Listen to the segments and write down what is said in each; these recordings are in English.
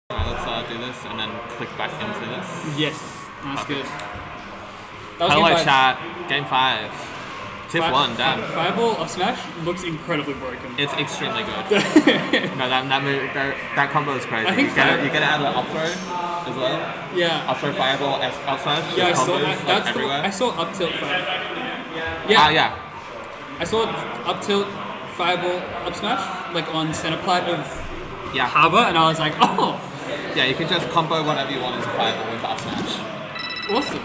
Alright, let's do this and then click back into this. Yes, that's Okay. good. That was Hello game 5. chat, game 5. Tip 1, damn. Fireball of Smash looks incredibly broken. It's extremely good. No, that combo is crazy. I think you get it out of the up throw as well. Yeah. Up throw fireball, up smash. Yeah, I There's saw combos, that. like, That's everywhere. I saw up tilt fire. Yeah. Yeah. I saw up tilt fireball up smash like on center plat of Yeah. Harbor, and I was like, oh, Yeah, you can just combo whatever you want into fireball with up smash. awesome.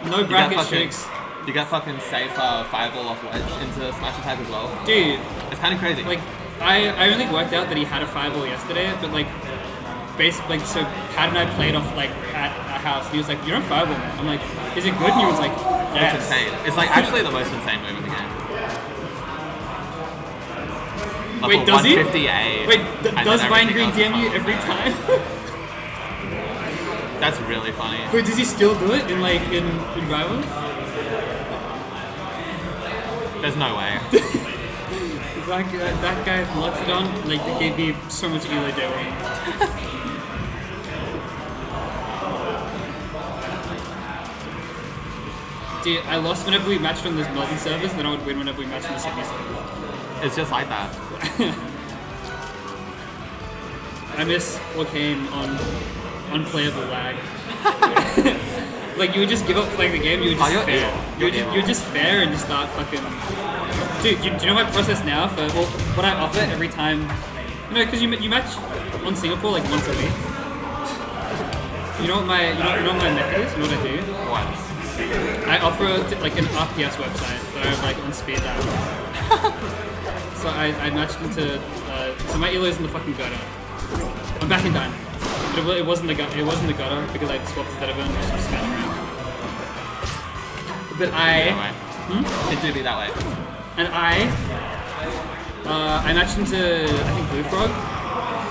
No bracket fucking- shakes, You get fucking safe fireball off ledge into smash attack as well. dude. It's kind of crazy. Like, I only worked out that he had a fireball yesterday, but like, so Pat and I played off like at our house. And he was like, "You're on fireball, man." I'm like, "Is it good?" And he was like, "Yes." It's insane. It's like actually the most insane move in the game. Level Wait, does he? 150A. Wait, and does then Vine everything Green else DM is you fine. every time? That's really funny. Wait, does he still do it in like in Rivals? There's no way. That guy from Luxodon, like, they gave me so much Elo day one. Dude, I lost whenever we matched on this Melbourne servers, then I would win whenever we matched on the Sydney server. It's just like that. I miss what came on unplayable lag. Like, you would just give up playing the game, you would just you're fair. evil. You would just fair and just start fucking... Dude, do you know my process now for what I offer every time? No, because you match on Singapore like once a week. You know what my method is? You know what I do? What? I offer like an RPS website that I have like on speed dial. So I matched into so my Elo's in the fucking gutter. I'm back in Dynamo. But it wasn't the gutter. It wasn't the gutter because I swapped instead of it and just spat around. But It do be that way. and I matched into I think Blue Frog,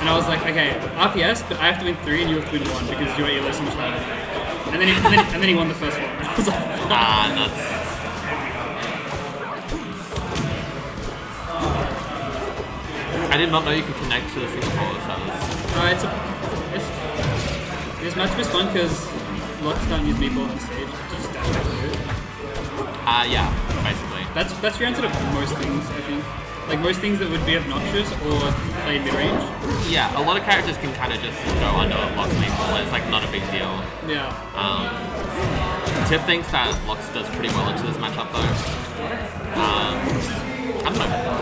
and I was like, okay, RPS, but I have to win 3 and you have to win 1 because your Elo is so much better. And then he won the first one. I was like, Nuts. I did not know you could connect to the Singapore servers. This match was fun because lots don't use meatball on stage. Just dash back through it. Yeah, basically. That's your answer to most things, I think. Like most things that would be obnoxious or play mid range. Yeah, a lot of characters can kind of just go under Lux Meatball. It's like not a big deal. Yeah. Tiff thinks that Lux does pretty well into this matchup though. I don't know.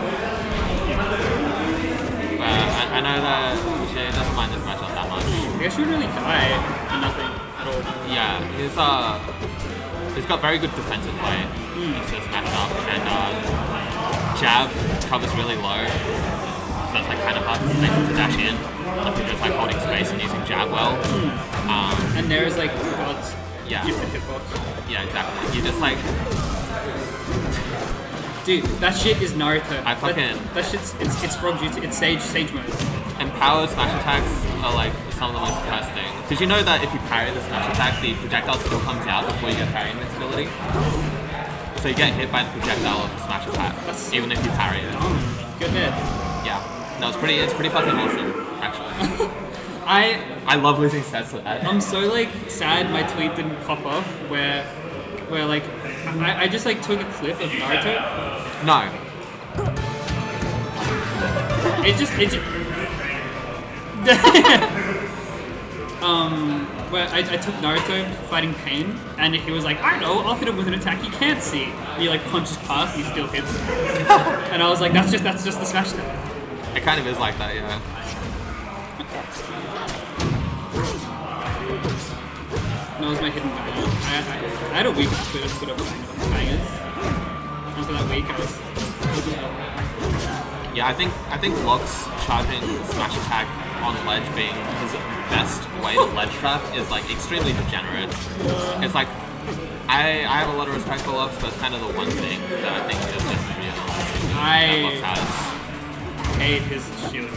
I know that she doesn't mind this matchup that much. I guess she would really die for nothing at all. Yeah, he's got very good defensive play into this matchup, and jab covers really low, so it's like kind of hard for them to dash in. Like you're just like holding space and using jab well. And there is like God's Yeah. gifted hitbox. Yeah, exactly. You just like Dude, that shit is Naruto. I fucking- that shit's it's frog jutsu. It's sage mode. and power smash attacks are like some of the most cursed things. Did you know that if you parry the smash attack, the projectile still comes out before you get parry invincibility? So you get hit by the projectile of the smash attack, even if you parry it. Good head. Yeah. No, it's pretty fucking awesome, actually. I I love losing sets to that. I'm so like sad my tweet didn't pop off where like I just like took a clip of Naruto. No. It just where I took Naruto fighting Pain, and he was like, I know, I'll hit him with an attack he can't see. And he like punches past, and he still hits. And I was like, that's just the smash attack. It kind of is like that, yeah. That was my hidden banger. I had a week of Twitter bangers. After that week, I was. Yeah, I think Lux charging smash attack on ledge being his best way to ledge trap is like extremely degenerate. It's like I have a lot of respect for Lux, but it's kind of the one thing that I think is just real. That Lux has. Hate his shield.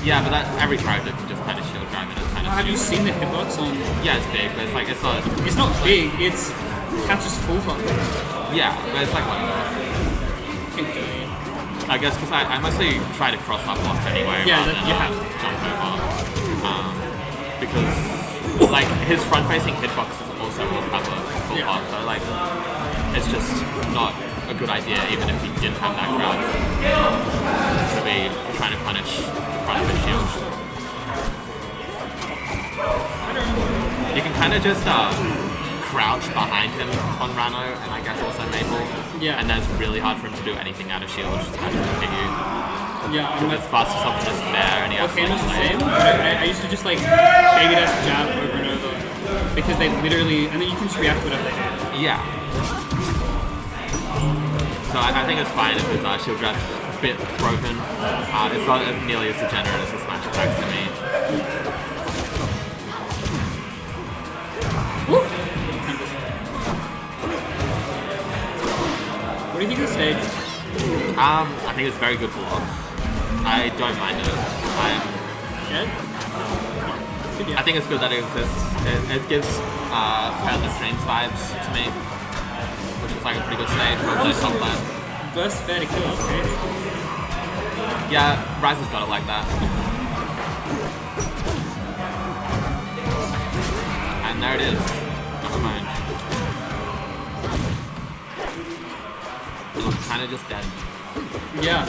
Yeah, but that every character can just kind of shield drive and it's kind of. Have you seen the hitbox on? Yeah, it's big, but it's like it's not. It's not big. It's catches full hop. Yeah, but it's like one of those. Keep doing it. I guess because I mostly try to cross up block anyway. Yeah, rather that, than, you have to. jump over. Because like his front-facing hitbox is also will have a full block, so like it's just not a good idea even if he didn't have that grab to be trying to punish the front of his shield. You can kind of just crouch behind him on Rano and I guess also Maple. Yeah. And then it's really hard for him to do anything out of shield, just kind of hit you. Yeah, I'm His fastest option is there and he has okay, to it's the like, same. I used to just like baby dash jab over and over because they literally, and then you can just react to whatever they do. yeah. So I think it's fine if his shield grab's a bit broken. It's not nearly as degenerate as the smash attack for me. Woo! What do you think of the stage? I think it's very good for logs. I don't mind it. Good? Good, yeah. I think it's good that it exists. It gives Fairless Dreams vibes to me, which is like a pretty good stage. Probably top lane. Burst fair to kill, that's crazy. Yeah, Rise has got it like that. And there it is. Never mind. It looks kind of just dead. Yeah.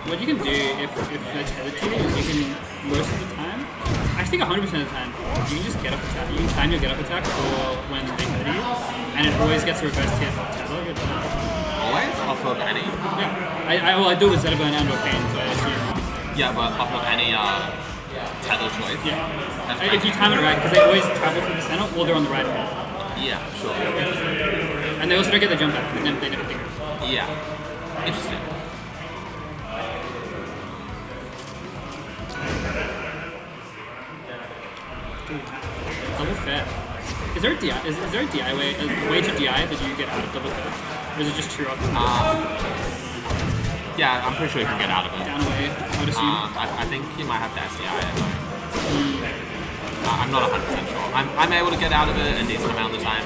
What you can do if that's tethered to you is you can, most of the time, I think 100% of the time, you can just get up attack. You can time your get up attack for when they tether you, and it always gets reversed hit off tether. Always? Off of any? Yeah. I do it with Zetaburn and Arcane, so I assume. Yeah, but off of any tether choice? Yeah. If you time it right, because they always travel through the center or they're on the right hand. Yeah, sure. And they also don't get the jump back, but then they never think. Yeah. Interesting. Double fair. Is there a DI? Is there a DI way? A way to DI that you get out of double fair? Or is it just true up? Yeah, I'm pretty sure you can get out of it. Down away, I would assume. I think you might have to SDI it. I'm not 100% sure. I'm able to get out of it a decent amount of the time.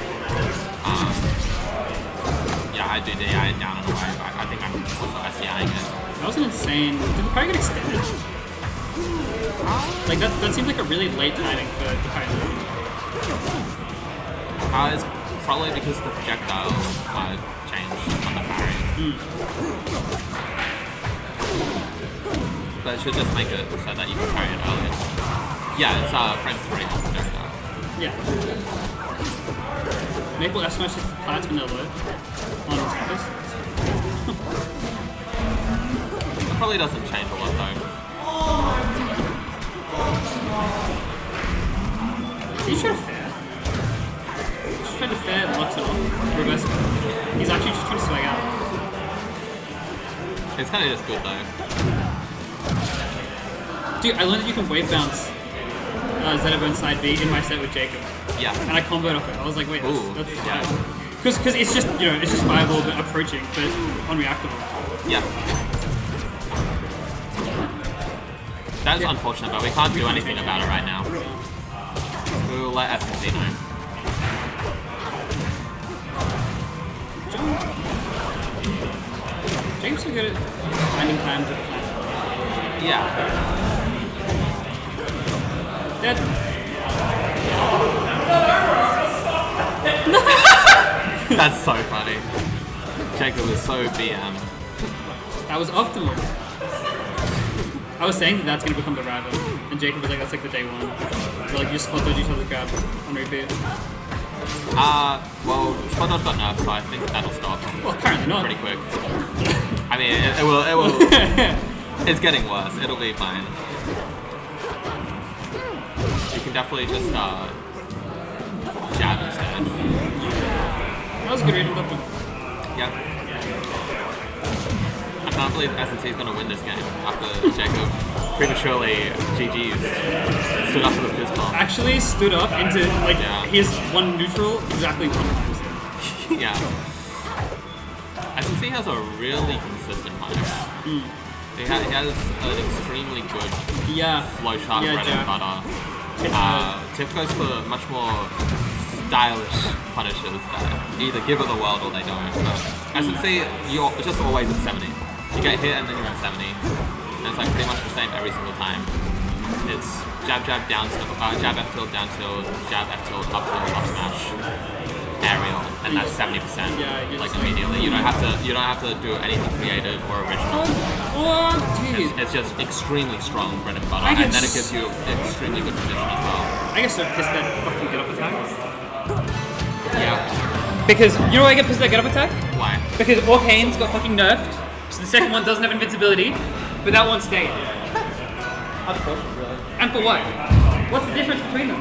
Yeah, I do DI it down and away, but I think I'm also SDIing it. That was an insane. Did the parry get extended? Like that seems like a really late timing for the parry. It's probably because the projectile changed on the parry. But it should just make it so that you can parry it earlier. Yeah, it's frame 3 on projectile. Yeah. Maple F smash is plants when they're low on campus. It probably doesn't change a lot though. He's trying to fair. He's trying to fair, locks it off, reverse it. He's actually just trying to swag out. It's kind of just good though. Dude, I learned that you can wave bounce Zetaburn side B in my set with Jacob. Yeah. And I comboed off it. I was like, wait, that's yeah. Because it's just, you know, it's just viable but approaching, but unreactable. Yeah. That is unfortunate, but we can't do anything about it right now. We'll let FNC know. James so good at finding time to plan. Yeah. Dead. That's so funny. Jacob is so BM. That was optimal. I was saying that that's going to become the rival, and Jacob was like, that's like the day one. So like, you just spot dodge each other's grab on repeat. Well, spot dodge got nerfed, so I think that'll stop. Well, apparently not. Pretty quick. I mean, it will. It's getting worse. It'll be fine. You can definitely just jab instead. That was a good read on top one. Yep. I can't believe SNC is going to win this game after Jacob prematurely GG's stood up for the fist bump. Actually stood up into, like, he has one neutral exactly one times. Yeah. SNC has a really consistent punish. He has an extremely good flow chart bread and butter. Tip goes for much more stylish punishers that either give it the world or they don't. But SNC, you're just always at 70. You get hit and then you're at 70. And it's like pretty much the same every single time. It's jab, jab, down tilt, jab, F tilt, down tilt, jab, F tilt, up smash, aerial, and that's 70%. Like immediately. You don't have to do anything creative or original. It's just extremely strong bread and butter, and then it gives you extremely good position as well. I get so pissed at fucking get up attack. Yeah. Because you know why I get pissed at get up attack? Why? Because Arcane's got fucking nerfed, so the second one doesn't have invincibility, but that one stayed. And for what? What's the difference between them?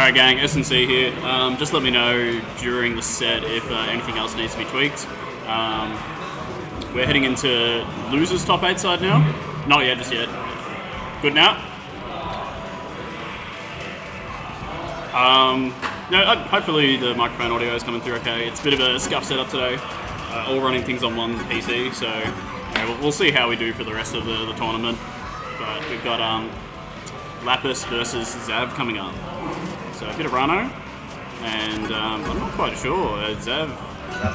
Alright gang, SNC here. Just let me know during the set if anything else needs to be tweaked. We're heading into losers top 8 side now. Not yet, just yet. Good now? No, hopefully the microphone audio is coming through okay. It's a bit of a scuff setup today. All running things on one PC, so you know, we'll see how we do for the rest of the tournament. But we've got Lapis versus Zav coming up. So a bit of Rano, and I'm not quite sure. Zav's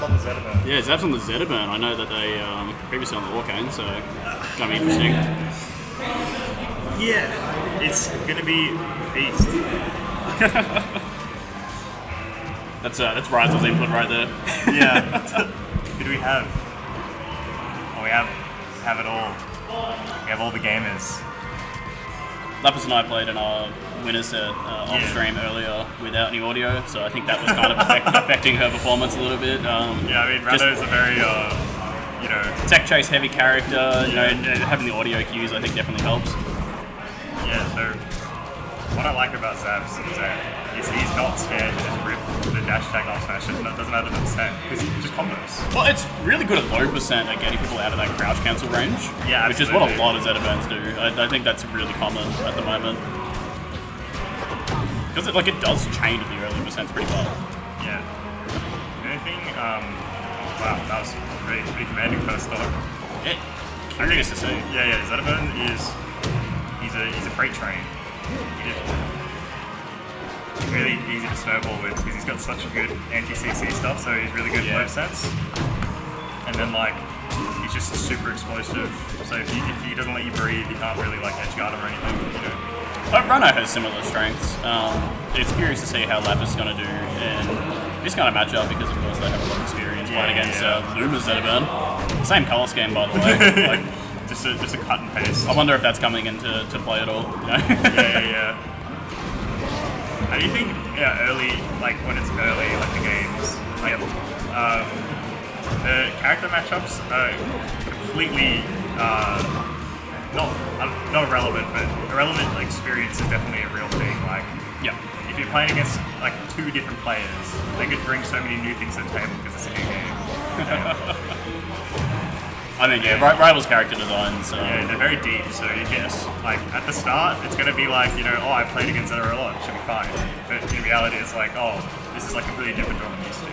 on the Zetaburn. Yeah, Zav's on the Zetaburn. I know that they previously on the Warcane, so it's going to be interesting. Yeah, it's going to be beast. That's Rizel's input right there. Yeah. Who do we have? Oh, we have it all. We have all the gamers. Lapis and I played in our winners set off stream earlier without any audio, so I think that was kind of affecting her performance a little bit. Yeah, I mean, Rano's a very, tech chase heavy character. You know, having the audio cues I think definitely helps. Yeah, so what I like about Zavs is that he's not scared to just rip the dash attack off smash. It doesn't matter the percent, because he just combos. Well, it's really good at low percent at getting people out of that crouch cancel range. Yeah, which is what a lot of Zetaburns do. I think that's really common at the moment. Because it does chain to the early percents pretty well. Yeah. The only thing, wow, that was pretty commanding first stock. Yeah, curious to see. Yeah, Zetaburn he's a freight train. He's really easy to snowball with because he's got such good anti-CC stuff, so he's really good in both sets. And then he's just super explosive, so if he doesn't let you breathe, you can't really edge guard him or anything, you know. Rano has similar strengths. It's curious to see how Lapis is going to do in this kind of matchup because of course they have a lot of experience playing against Luma's Zetaburn. Same colour scheme by the way. Just a cut and paste. I wonder if that's coming into play at all. You know? Yeah. How do you think, early, when it's early, the games, the character matchups are completely, not irrelevant, but irrelevant experience is definitely a real thing. If you're playing against, two different players, they could bring so many new things to the table because it's a new game. I think, Rival's character designs... yeah, they're very deep, so you can, at the start, it's going to be I played against Zeta a lot, it should be fine. But in reality, it's this is completely different to what I'm used to.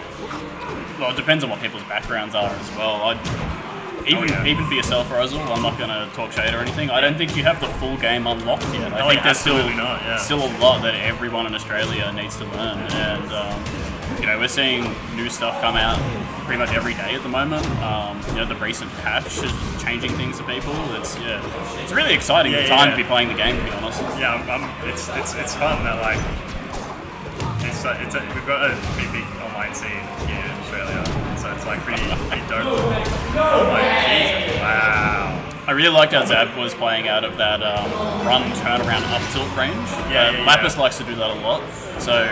Well, it depends on what people's backgrounds are as well. Even for yourself, Rosal, I'm not going to talk shade or anything, I don't think you have the full game unlocked yet. I think there's still a lot that everyone in Australia needs to learn, and you know, we're seeing new stuff come out pretty much every day at the moment. You know, the recent patch is changing things for people. It's really exciting time to be playing the game, to be honest. Yeah, it's fun that like we've got a pretty big online scene here in Australia, so it's like pretty dope. Oh my Jesus! Wow. I really liked how Zab was playing out of that run turnaround up tilt range. Lapis likes to do that a lot, so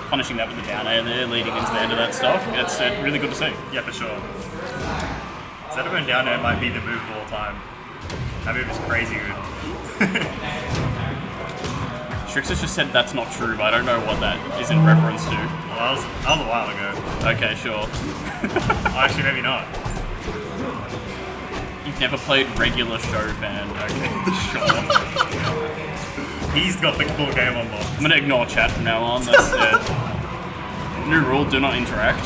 punishing that with the down air there, leading into the end of that stock, it's really good to see. Yeah, for sure. Zedabone down air might be the move of all time. That move is crazy good. Strixus just said that's not true, but I don't know what that is in reference to. Well, that was a while ago. Okay, sure. Actually, maybe not. You've never played regular show fan. Okay, Sure. He's got the cool game unlocked. I'm gonna ignore chat from now on. That's new rule: do not interact.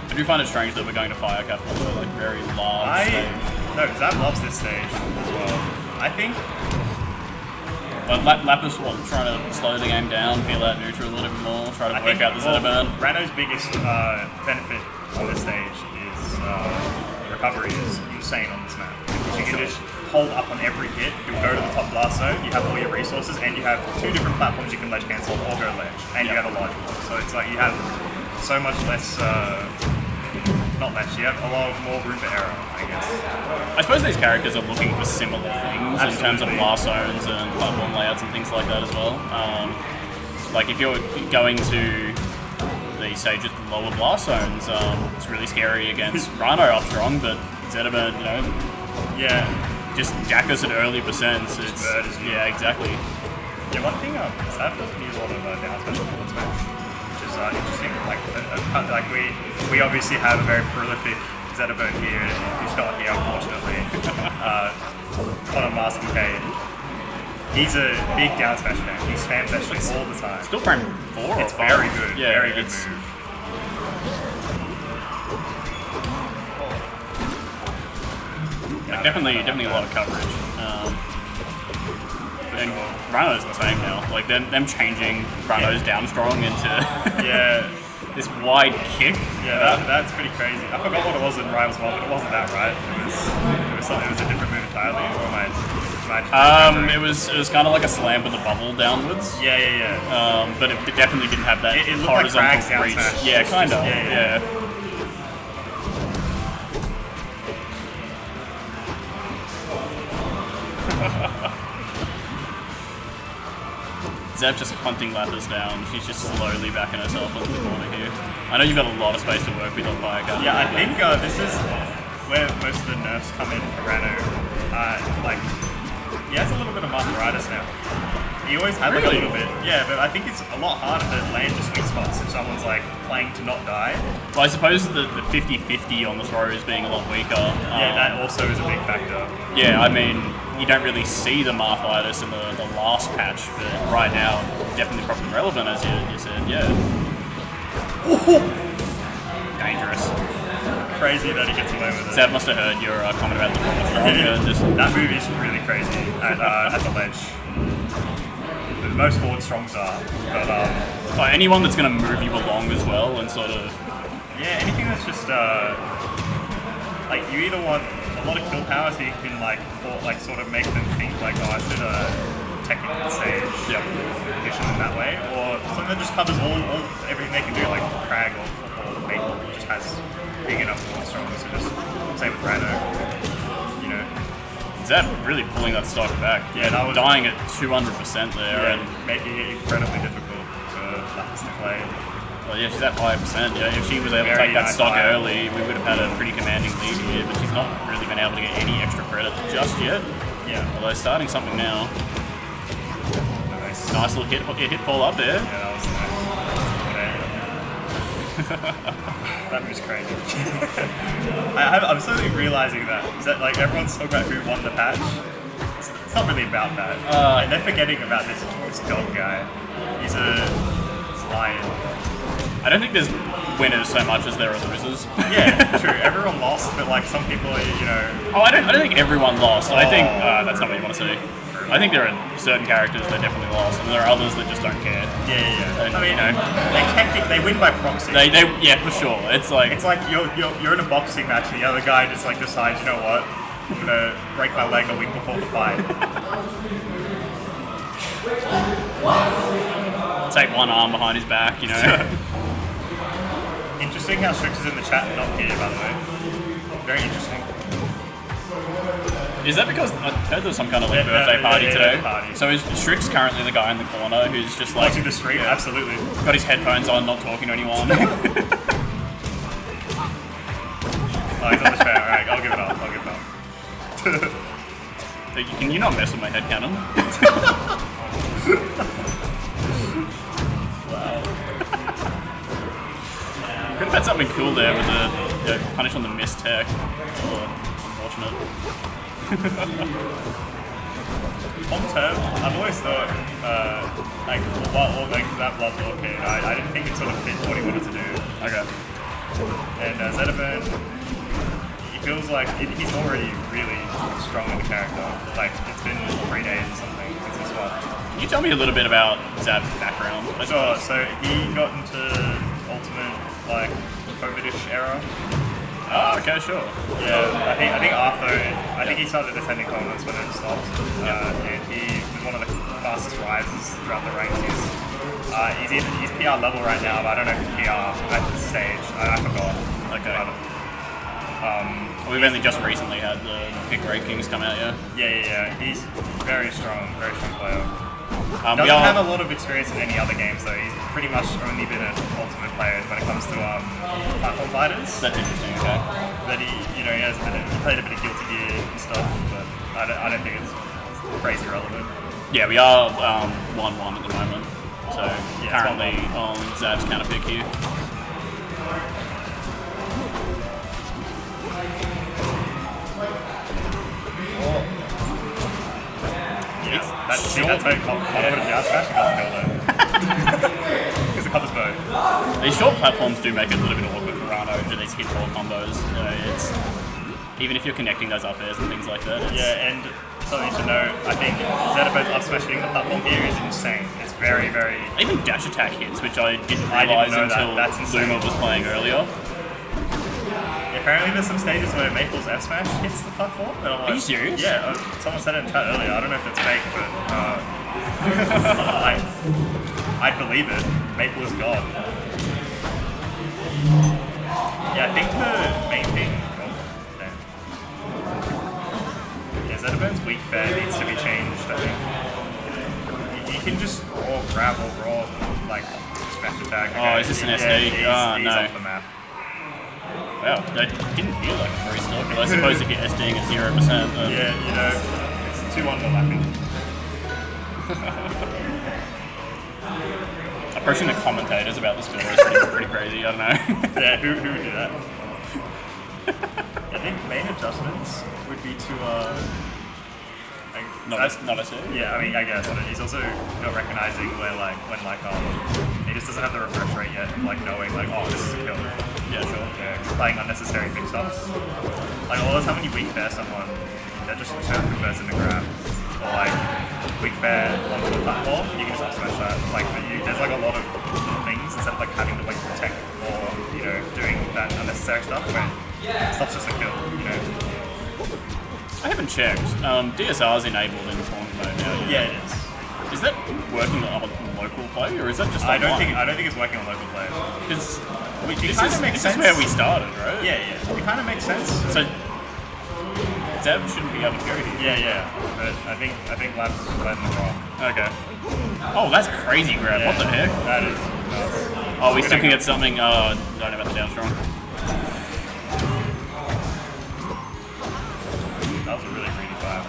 I do find it strange that we're going to Fire Capital, so like very large stage. No, Zab loves this stage as well. I think. But Lapis trying to slow the game down, feel out neutral a little bit more, try to work out the Zedabone. Rano's biggest benefit on this stage is recovery is insane on this map. Because you can just hold up on every hit, you'll go to the top blast zone, you have all your resources, and you have 2 different platforms you can ledge cancel or go ledge, and you have a large wall. So it's like you have so much less, not less, you have a lot more room for error, I guess. I suppose these characters are looking for similar things in terms of blast zones and platform layouts and things like that as well. Like if you're going to the stages with lower blast zones, it's really scary against Rhino up strong, but Zedabone, you know, just jack us at early percents. It's exactly. Yeah, one thing, Zab doesn't use a lot of down special forward smash, which is interesting. Like we obviously have a very prolific Zedabone here, who's not here unfortunately. On Master K. He's a big down smash fan. He spams that shit all the time. Still frame 4 It's or 5. very good. Yeah, very good move. Like definitely a lot of coverage. And Rhino's the same now. Like them changing Rhino's down strong into this wide kick. Yeah, that's pretty crazy. I forgot what it was in Rivals 1, but it wasn't that, right? It was a different move entirely. Or am I it was kind of like a slam with a bubble downwards. Yeah. But it definitely didn't have that It looked like Crag's down reach. smash. Yeah, kind of. Yeah. Zeb just hunting Lapis down. She's just slowly backing herself into the corner here. I know you've got a lot of space to work with on Fire Gun. Yeah, I think this is where most of the nerfs come in for Rano. He has a little bit of arthritis now. He always had like a little bit. Yeah, but I think it's a lot harder to land your sweet spots if someone's like playing to not die. Well, I suppose the 50-50 on the throws being a lot weaker. Yeah, that also is a big factor. Yeah, I mean, you don't really see the arthritis in the last patch, but right now, definitely probably relevant, as you said, yeah. Dangerous. Crazy that he gets away with it. Zab must have heard your comment about the forward strong. That move is really crazy at the ledge. Most forward strongs are, but anyone that's going to move you along as well and sort of... Yeah, anything that's just, like, you either want a lot of kill power so you can, sort of make them think, like, oh, I should, technical stage position in that way, or something that just covers everything they can do, like Crag or Maple just has big enough forward strongs, so just, say with Rano, you know. Zab really pulling that stock back. Yeah, that was dying at 200% there, and making it incredibly difficult for Lapis to play. Well, yeah, she's at 5%. Yeah, if she was able to take that stock early, we would have had a pretty commanding lead here. But she's not really been able to get any extra credit just yet. Yeah. Although starting something now. Nice little hit fall up there. Yeah, that was nice. That was crazy. I'm slowly realizing that like everyone's talking about who won the patch. It's not really about that. Like, they're forgetting about this dog guy. He's a lion. I don't think there's winners so much as there are losers. Yeah, true. Everyone lost, but like some people are, you know. Oh, I don't think everyone lost. I think that's not what you want to see. I think there are certain characters that definitely lost, and there are others that just don't care. Yeah. And, I mean, you know, they win by proxy. they yeah, for sure. It's like you're in a boxing match, and the other guy just like decides, you know what, I'm gonna break my leg a week before the fight. take one arm behind his back, you know. Interesting how Strix is in the chat and not here, by the way. Very interesting. Is that because I heard there was some kind of like birthday party today? Party. So is Strix currently the guy in the corner who's just like Watching the stream, absolutely. got his headphones on, not talking to anyone? Oh, he's on the chair. Alright, I'll give it up. Can you not mess with my headcanon? Wow. Could have had something cool there with the punish on the miss tech. Unfortunate. Long term, I've always thought, like that Blood Lord kid, I didn't think it sort of fit what he wanted to do. Okay. And Zetaban, he feels like he's already really strong in the character. Like, it's been 3 days or something since he swapped. Can you tell me a little bit about Zab's background? Sure, so he got into Ultimate, like, COVID-ish era. Oh, okay, sure. Yeah, I think he started attending tournaments when it stopped. And he was one of the fastest risers throughout the ranks. He's PR level right now, but I don't know if he's PR at this stage. I forgot. Okay. We've only just recently had the Big Great Kings come out, yeah? Yeah. He's very strong player. We Doesn't have a lot of experience in any other games though. He's pretty much only been an Ultimate player when it comes to platform fighters. That's interesting, okay. But he played a bit of Guilty Gear and stuff, but I don't think it's crazy relevant. Yeah, we are 1-1 at the moment. So Yeah, currently it's 1-1. on Zab's counter pick here. That's very confident Jazz Smash got the kill though. Because it covers both. These short platforms do make it a little bit awkward for Rano to these hit roll combos. It's even if you're connecting those up airs and things like that. Yeah, and something to note, I think Zetaban's up smashing the platform here is insane. It's very, very... Even dash attack hits, which I didn't realise until Luma was playing earlier. Apparently there's some stages where Maple's F smash hits the platform. And I'm like, are you serious? Yeah, someone said it in chat earlier. I don't know if it's fake, but I'd believe it. Maple is God. Yeah, I think the main thing... Zetaban's weak fair needs to be changed, I think. You can just grab or raw, like, smash attack. Oh, is this an SD? He's no. off the map. Wow, that didn't feel like a free stock, but I suppose if you're SDing at 0%, then... Yeah, you know, it's too overlapping. Approaching the commentators about this build is pretty crazy, I don't know. Yeah, who would do that? I think main adjustments would be to, Not SC? yeah, I mean, I guess, but he's also not recognizing when he just doesn't have the refresh rate yet, like knowing, like, oh, this is a kill. Yeah, sure. Yeah, playing unnecessary mix-ups. Like, a lot of the time when you weak fair someone, that just converts into grab. Or, like, weak fair onto the platform, you can just up smash that. Like, there's, like, a lot of things, instead of, like, having to, like, protect or, you know, doing that unnecessary stuff, where stuff's just a kill, you know? I haven't checked. DSR's enabled in tournament mode now. Yeah, it is. Is that working on local play, or is that just I online? don't think it's working on local play. Because This is where we started, right? Yeah. It kind of makes sense. So Zeb shouldn't be able to go here. Yeah. But I think Labs is letting them rock. Okay. Oh, that's crazy grab. Yeah, What the heck? That is nuts. Oh, we still can get something. I don't know about the down strong. That was a really greedy fire.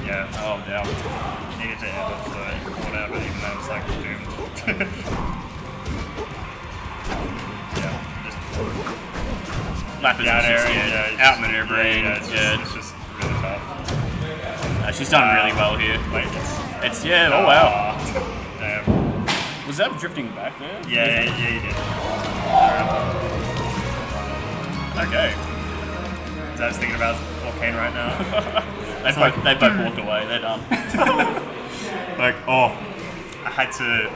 Yeah. Oh, yeah. Needed to end it, so whatever, even though it's like doomed. Yeah, just Lap is down just, area, out maneuvering. It's just really tough. She's done really well here. Wait, It's oh wow. Damn. Was that drifting back there? Yeah, he did. Okay. Is I was thinking about Volcane right now. They both walked away. They're done. Like, oh, I had to.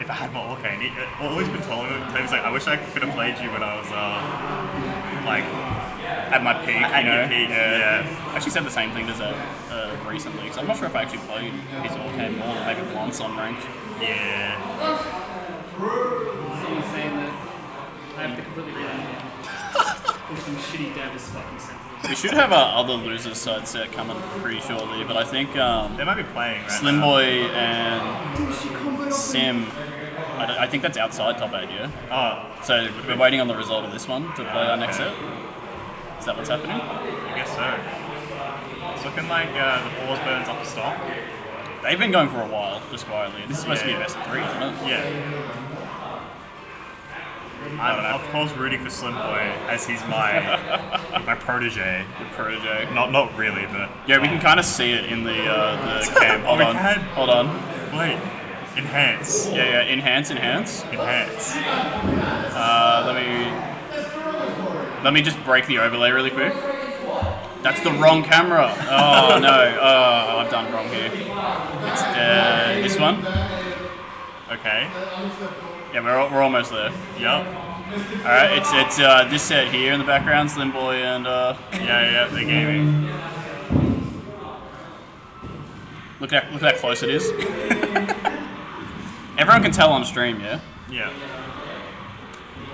If I had my Volcane, I've always been telling him, he's like, I wish I could have played you when I was like At my peak, at you know. your peak. Yeah. I actually said the same thing as that recently, because I'm not sure if I actually played his Volcane more than maybe once on ranked. Yeah. Someone's saying that I have to completely read it. With some shitty dev is fucking sensitive. We should have our other losers side set coming pretty shortly, but I think They might be playing right Slim now. Boy and Sim, I think that's outside top 8, yeah? Oh, So we're waiting on the result of this one to play our next set. Is that what's happening? I guess so. It's looking like the Force Burns up a stop. They've been going for a while, just quietly. This is supposed to be a best of 3, isn't it? Yeah. I'm of course rooting for Slim Boy as he's my protege. Your protege. Not really, but Yeah, we can kind of see it in the cam. Hold we on. can. Hold on. wait. Enhance. Yeah, enhance. Enhance. Let me just break the overlay really quick. That's the wrong camera. Oh no. Oh, I've done wrong here. It's this one. Okay. Yeah, we're almost there. Yep. All right, it's this set here in the background, Slim Boy and Yeah, they're gaming. look at how close it is. Everyone can tell on stream, yeah. Yeah.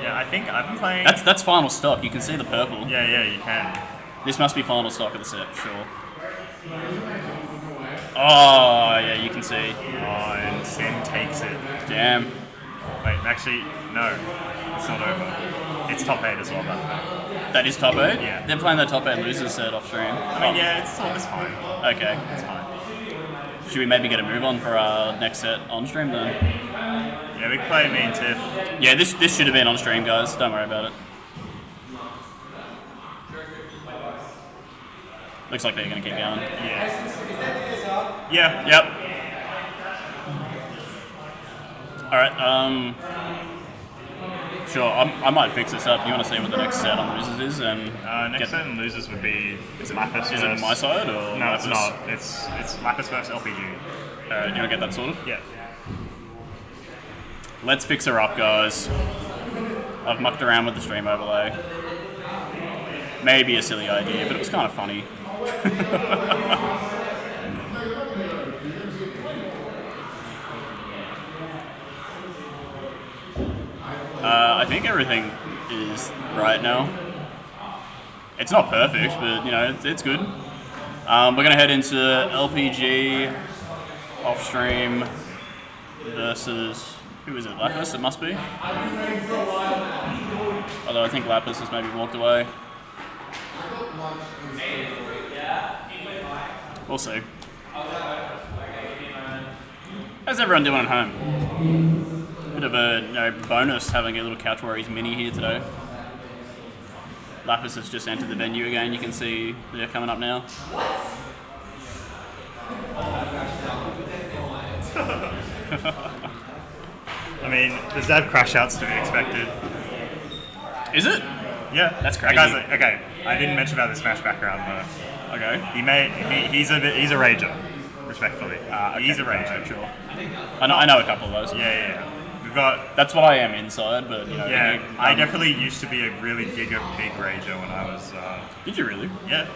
Yeah, I think I've been playing. That's final stock. You can see the purple. Yeah, you can. This must be final stock of the set, sure. Oh yeah, you can see. Oh, and Sim takes it. Damn. Wait, actually, no. It's not over. It's top 8 as well, by the way. That is top 8? Yeah. They're playing that top 8 losers set off stream. I mean, yeah, it's fine. Okay. It's fine. Should we maybe get a move on for our next set on stream then? Yeah, we can play me and Tiff. Yeah, this should have been on stream, guys. Don't worry about it. Looks like they're going to keep going. Yeah. Yep. Alright, sure, I might fix this up. You want to see what the next set on losers is? And Next set in losers would be Lapis. Is it my side or No, Lapis? it's not. It's Lapis versus LPG. Alright, you want to get that sorted? Yeah. Let's fix her up, guys. I've mucked around with the stream overlay. Maybe a silly idea, but it was kind of funny. I think everything is right now. It's not perfect, but you know, it's good. We're gonna head into LPG off stream versus who is it? Lapis, it must be. Although I think Lapis has maybe walked away. We'll see. How's everyone doing at home? Bit of a bonus having a little CouchWarriors mini here today. Lapis has just entered the venue again. You can see they're coming up now. I mean, there's that crash outs to be expected. Is it? Yeah, That's That crazy. guy's okay. I didn't mention about the Smash background, but Okay. he's a rager, respectfully. Okay, He's a rager. sure. I know a couple of those. Yeah. We've got. That's what I am inside, but you know. Yeah, I definitely used to be a really big rager when I was. Did you really? Yeah.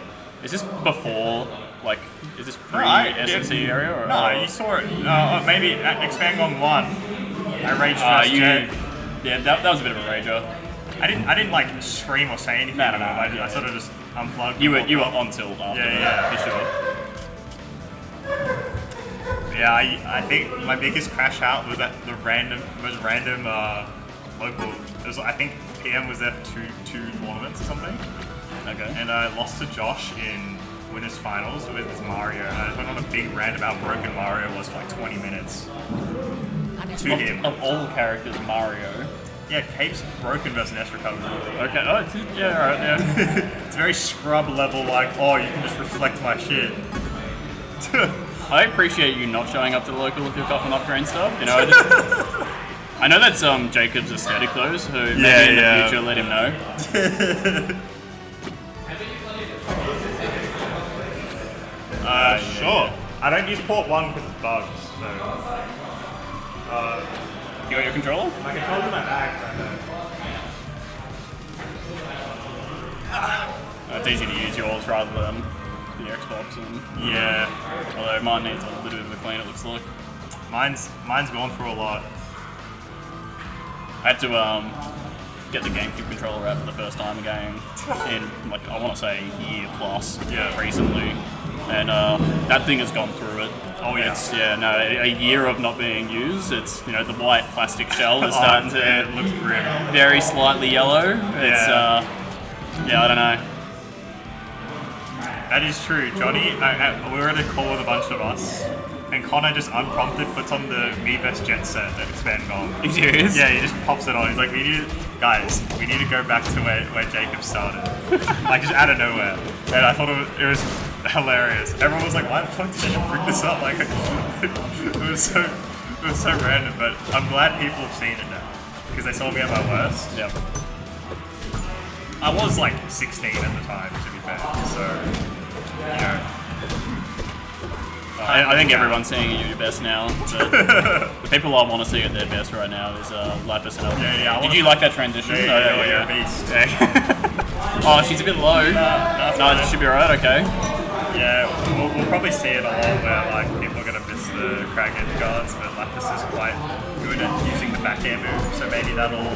Is this before, like, is this No, I- pre-SNC area? Or, No, you saw it. Maybe expanding on one. I raged first. Jet. Yeah, that was a bit of a rager. I didn't like scream or say anything. No. I sort of just unplugged. You and were walked on tilt after Yeah, that, for sure. Yeah, I think my biggest crash out was at the most random local. It was, I think PM was there for two tournaments or something, Okay. and I lost to Josh in winners finals with Mario. And I went on a big rant about how broken Mario was for like 20 minutes. To him. Of all characters, Mario. Yeah, Cape's broken versus S recovery. Okay. Oh, yeah. All right. Yeah. It's very scrub level, like, oh, you can just reflect my shit. I appreciate you not showing up to the local if you're coughing up green stuff. You know, I know that's Jacob's aesthetic though, so maybe in the future let him know. Sure. I don't use port 1 because it's bugged, so... You got your controller? My controller's in my bag right now. It's easy to use yours rather than the Xbox. And, Yeah. although mine needs a little bit of a clean, it looks like. Mine's gone through a lot. I had to get the GameCube controller out for the first time again in, like, I want to say a year plus recently. And that thing has gone through it. Oh yeah. It's, a year of not being used. It's, the white plastic shell is starting to it looks grim. very slightly yellow. It's, I don't know. That is true, Johnny. We were at a call with a bunch of us, and Connor just unprompted puts on the Miiverse Jet Set at Expand Gone. Are you serious? Yeah, he just pops it on. He's like, we need to go back to where Jacob started. Like, just out of nowhere. And I thought it was hilarious. Everyone was like, why the fuck did you bring this up? Like, it was so random, but I'm glad people have seen it now. Because they saw me at my worst. Yep. I was like 16 at the time, to be fair, so, you know. I think everyone's seeing you at your best now. The people I want to see at their best right now is Lapis and LP. Yeah, Did you like that transition? Yeah, you're a beast. Oh, she's a bit low. No, it should be alright, okay. Yeah, we'll probably see it a lot where like people are going to miss the crag edge guards, but Lapis is quite good at using the back air move, so maybe that'll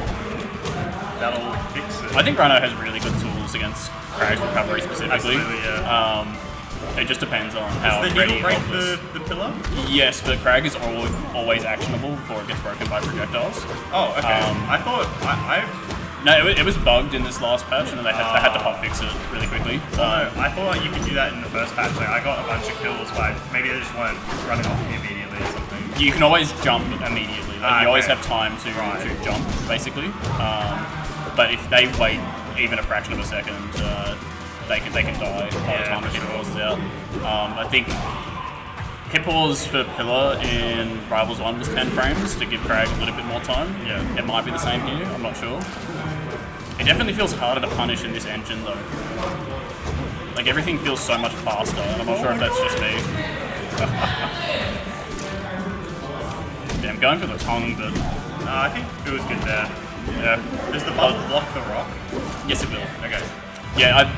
fix it. I think Rhino has really good tools against Crag's recovery specifically. Absolutely, yeah. It just depends on how Does the ready needle break Hulk is. the pillar? Yes, but Crag is always actionable before it gets broken by projectiles. Oh, okay. I thought No, it was bugged in this last patch, and then they had to hot fix it really quickly. I thought you could do that in the first patch. Like, I got a bunch of kills, but maybe they just weren't running off me immediately or something. You can always jump immediately. Like, you always okay. have time to jump, basically. But if they wait even a fraction of a second, they can die by the time the hit pause is out. I think hit pause for Pillar in Rivals 1 was 10 frames to give Crag a little bit more time. Yeah. It might be the same here, I'm not sure. It definitely feels harder to punish in this engine though. Like everything feels so much faster, and I'm not sure if that's just me. Yeah, I'm going for the tongue, but I think it was good there. yeah. Does the bubble block the rock? Yes, it will. Okay. Yeah,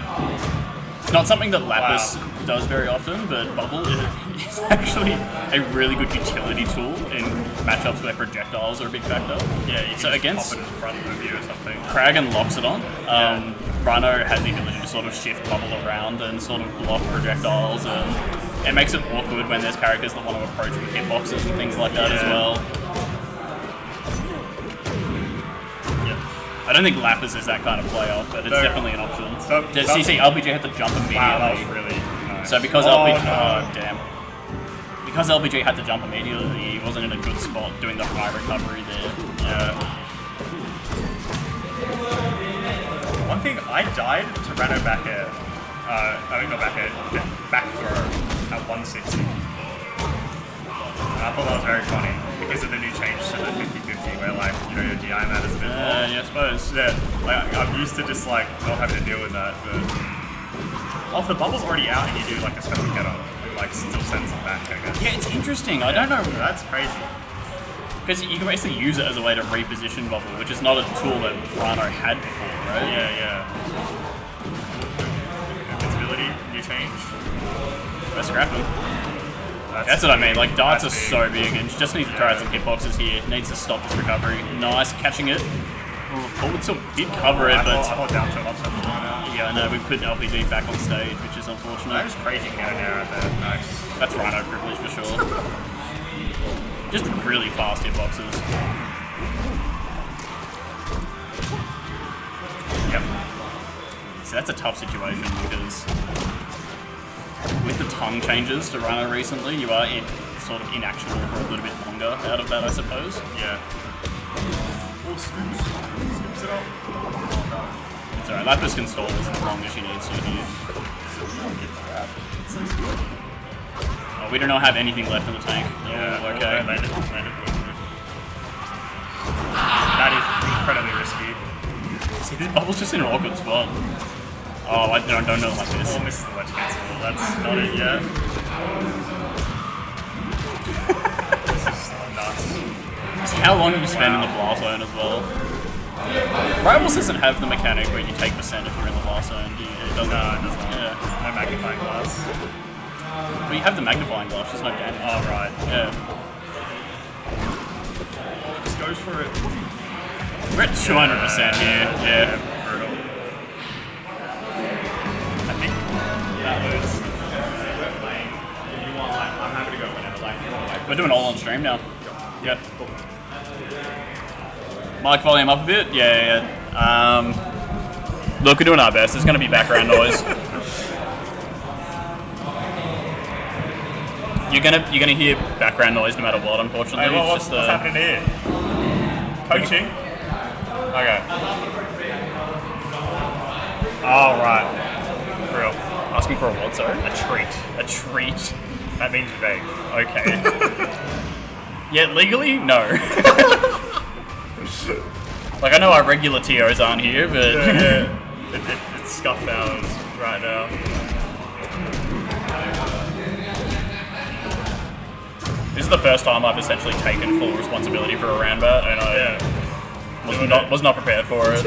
it's not something that Lapis does very often, but Bubble is actually a really good utility tool in matchups where projectiles are a big factor. Yeah, you can so just against pop it in front of you or something. Crag and Loxodon, Rhino has the ability to sort of shift Bubble around and sort of block projectiles, and it makes it awkward when there's characters that want to approach with hitboxes and things like that as well. I don't think Lapis is that kind of player, but it's definitely an option. CC, LBJ had to jump immediately. Wow, that was really nice. So because because LBJ had to jump immediately, he wasn't in a good spot doing the high recovery there. Yeah. One thing, I died to Rano back air. Not back air, back throw at 160. And I thought that was very funny because of the new change to the 50-50 where like, your DI matters a bit more. Yeah, I suppose. Yeah, like, I'm used to just like not having to deal with that, but if the bubble's already out and you do like a special get up, it like still sends them back, I guess. Yeah, it's interesting. I don't know. That's crazy. Because you can basically use it as a way to reposition Bubble, which is not a tool that Rhino had before, right? Yeah. Invincibility, new change. Let's scrap him. That's what I mean, like darts are so big and just needs to try out some hitboxes here. Needs to stop this recovery. Nice, catching it. Forward tilt did cover it, but... I thought down tilt upset was going out. Yeah, I know, we put LPD back on stage, which is unfortunate. That was crazy down there right there. Nice. That's Rhino privilege for sure. Just really fast hitboxes. Yep. So that's a tough situation because with the tongue changes to Rhino recently, you are sort of inactionable for a little bit longer out of that, I suppose. Yeah. Oh, scoops it up. It's alright, Lapis can stall this as long as she needs to here. Oh, we do not have anything left in the tank. Yeah, oh, okay. Landed. That is incredibly risky. See, this Bubble's just in an awkward spot. Oh, I don't know like this. Oh, misses the ledge cancel. That's not it yet. This is nuts. How long do you spend in the blast zone as well? Rivals doesn't have the mechanic where you take percent if you're in the blast zone. Do you? It doesn't. No, it doesn't. Yeah. No magnifying glass. Well, you have the magnifying glass. There's no damage. Oh, right. Yeah. Just goes for it. We're at 200% here. Yeah. Brutal. I think that was. You want, like, I'm happy to go whenever. Like, We're doing all on stream now. Yeah. Mic volume up a bit? Yeah. Look, we're doing our best. There's going to be background noise. You're gonna hear background noise no matter what, unfortunately. Hey, It's what's just, happening here? Coaching? Okay. Oh, right. For real. asking for a what, sorry? A treat. A treat. That means vague. Okay. Yeah, legally, no. Like, I know our regular TOs aren't here, but... Yeah. It's scuffed hours right now. This is the first time I've essentially taken full responsibility for a RanBat, and I was not prepared for it.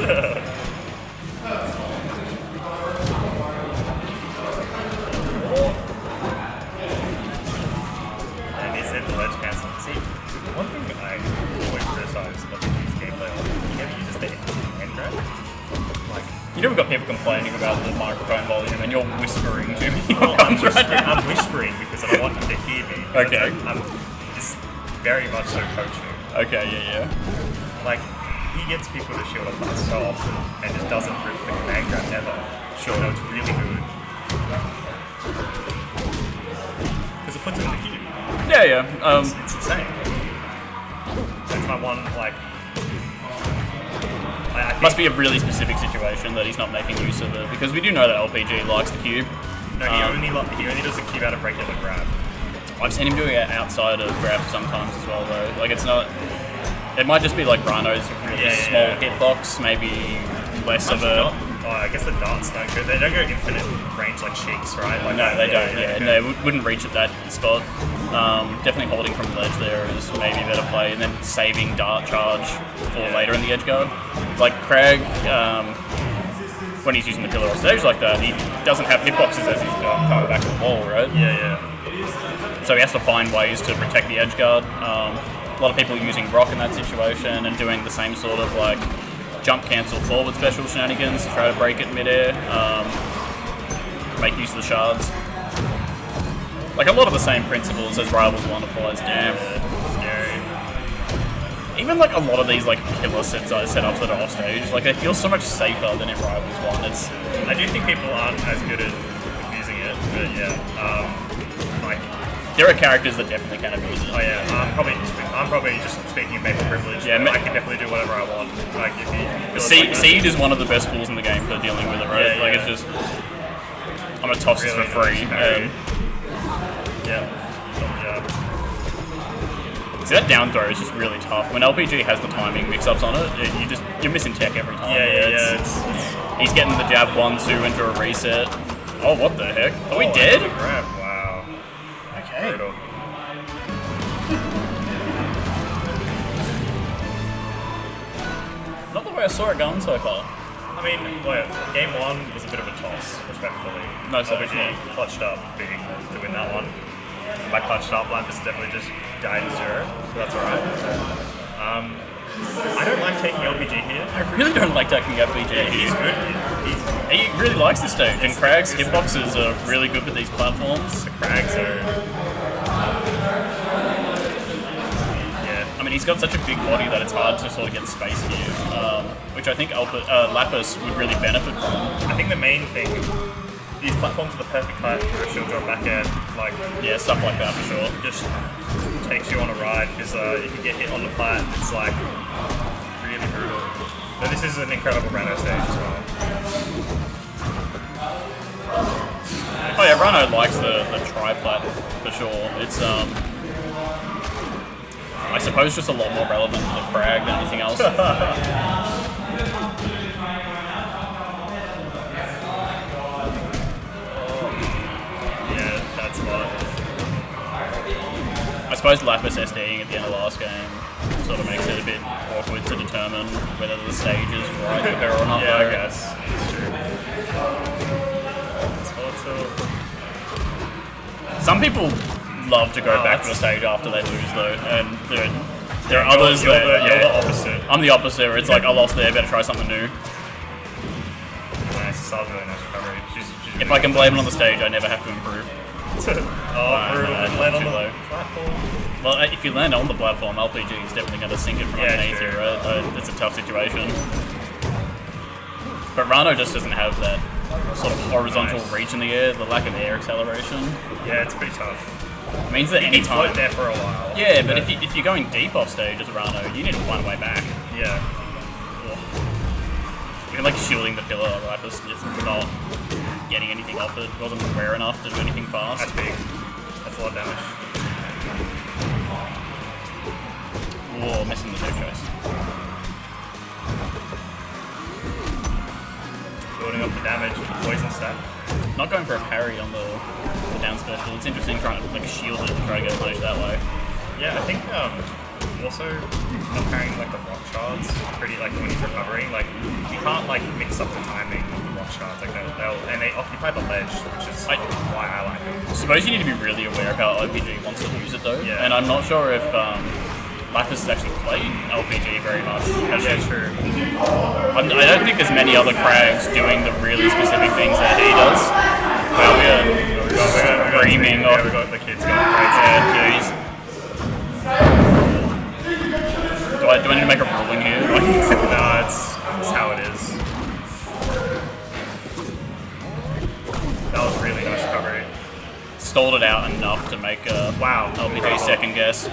And he said the ledge cancel. See, one thing I always criticize about these gameplay, he never uses the hand grab. Like, You never got people complaining about the microphone volume, and you're whispering to me. I'm whispering because I don't want him to hear me. Okay. It's very much so coaching. Okay, yeah. Like, he gets people to shield up fast so often and just doesn't rip the command grab ever. Sure. So it's really good. Because it puts it in the queue. Yeah. It's insane. That's my one, like... I think, Must be a really specific situation that he's not making use of it, because we do know that LPG likes the cube. No, he only does the cube out of regular grab. I've seen him doing it outside of grab sometimes as well, though. Like, it's not... It might just be like Rhino's really small hitbox, maybe less of a... Oh, I guess the darts don't go. They don't go infinite range like Sheiks, right? Like No, they don't. okay. And they wouldn't reach at that spot. Definitely holding from the ledge there is maybe a better play, and then saving dart charge for later in the edge guard. Like Craig, when he's using the pillar on stage like that, he doesn't have hitboxes as he's coming back to the wall, right? Yeah. So he has to find ways to protect the edge guard. A lot of people using rock in that situation and doing the same sort of like jump cancel forward special shenanigans to try to break it midair, make use of the shards. Like a lot of the same principles as Rivals 1 applies. Damn. Scary. Even like a lot of these like killer setups that are off stage, like they feel so much safer than in Rivals 1. It's I do think people aren't as good at abusing it, but yeah. Like, there are characters that definitely can abuse it. oh yeah, I'm probably just speaking of maple privilege. Yeah, I can definitely do whatever I want. Like if you Seed is one of the best tools in the game for dealing with it, right? Yeah, like yeah. it's just I'm gonna toss this for free. Yeah. See, that down throw is just really tough. When LPG has the timing mix-ups on it, you're missing tech every time. Yeah. He's getting the jab 1-2 into a reset. Oh, what the heck? Are we dead? Grab. Wow. Okay. Brutal. Not the way I saw it going so far. I mean, game 1 was a bit of a toss, respectfully. No, certainly. Obviously, clutched up big to win that one. My clutched up line is definitely just died to 0, so that's alright. I don't like taking LPG here. I really don't like taking LPG. Yeah, he's good here. He really likes this stage, and Crag's hitboxes are really good with these platforms. The Crags are... I mean, he's got such a big body that it's hard to sort of get space here, which I think Lapis would really benefit from. I think the main thing, these platforms are the perfect height for a shield drop back end. Like, Yeah, stuff like that for sure. just takes you on a ride, because if you get hit on the plat, it's like really brutal. But this is an incredible Rano stage as well. Oh yeah, Rano likes the tri-plat for sure. It's I suppose just a lot more relevant to the Crag than anything else. suppose Lapis SDing at the end of the last game sort of makes it a bit awkward to determine whether the stage is right for her or not. Yeah, though. I guess. It's true. It's volatile. Some people love to go back to the stage after they lose though, and there are others that You're the opposite. I'm the opposite, where it's like I lost there, better try something new. Nice, that was really nice recovery. She's If I can blame it on the stage, I never have to improve. brutal. Land on the platform. Well, if you land on the platform, LPG is definitely going to sink it from underneath you, right? It's a tough situation. But Rano just doesn't have that sort of horizontal reach in the air, the lack of air acceleration. Yeah, it's pretty tough. It means that any time... there for a while. Yeah, but if you're going deep off stage as Rano, you need to find a way back. Yeah. You're like shielding the pillar, right? Just not getting anything off it. It wasn't rare enough to do anything fast. That's big. That's a lot of damage. Whoa, missing the two chase. Building up the damage with the poison stack. Not going for a parry on the down special. It's interesting trying to like shield it and try to get punished that way. Yeah, I think also not carrying like the rock shards pretty like when he's recovering. Like you can't like mix up the timing of the rock shards. Like and they occupy the ledge, which is why I like them. I suppose you need to be really aware of how LPG wants to use it though. Yeah. And I'm not sure if Lapis has actually played LPG very much. Yeah, true. I don't think there's many other Crags doing the really specific things that he does. Well, we're screaming off. We got the kids going crazy. Yeah, jeez. Do I need to make a ruling here? No, it's how it is. That was really nice recovery. Stalled it out enough to make Wow. LPG second guess.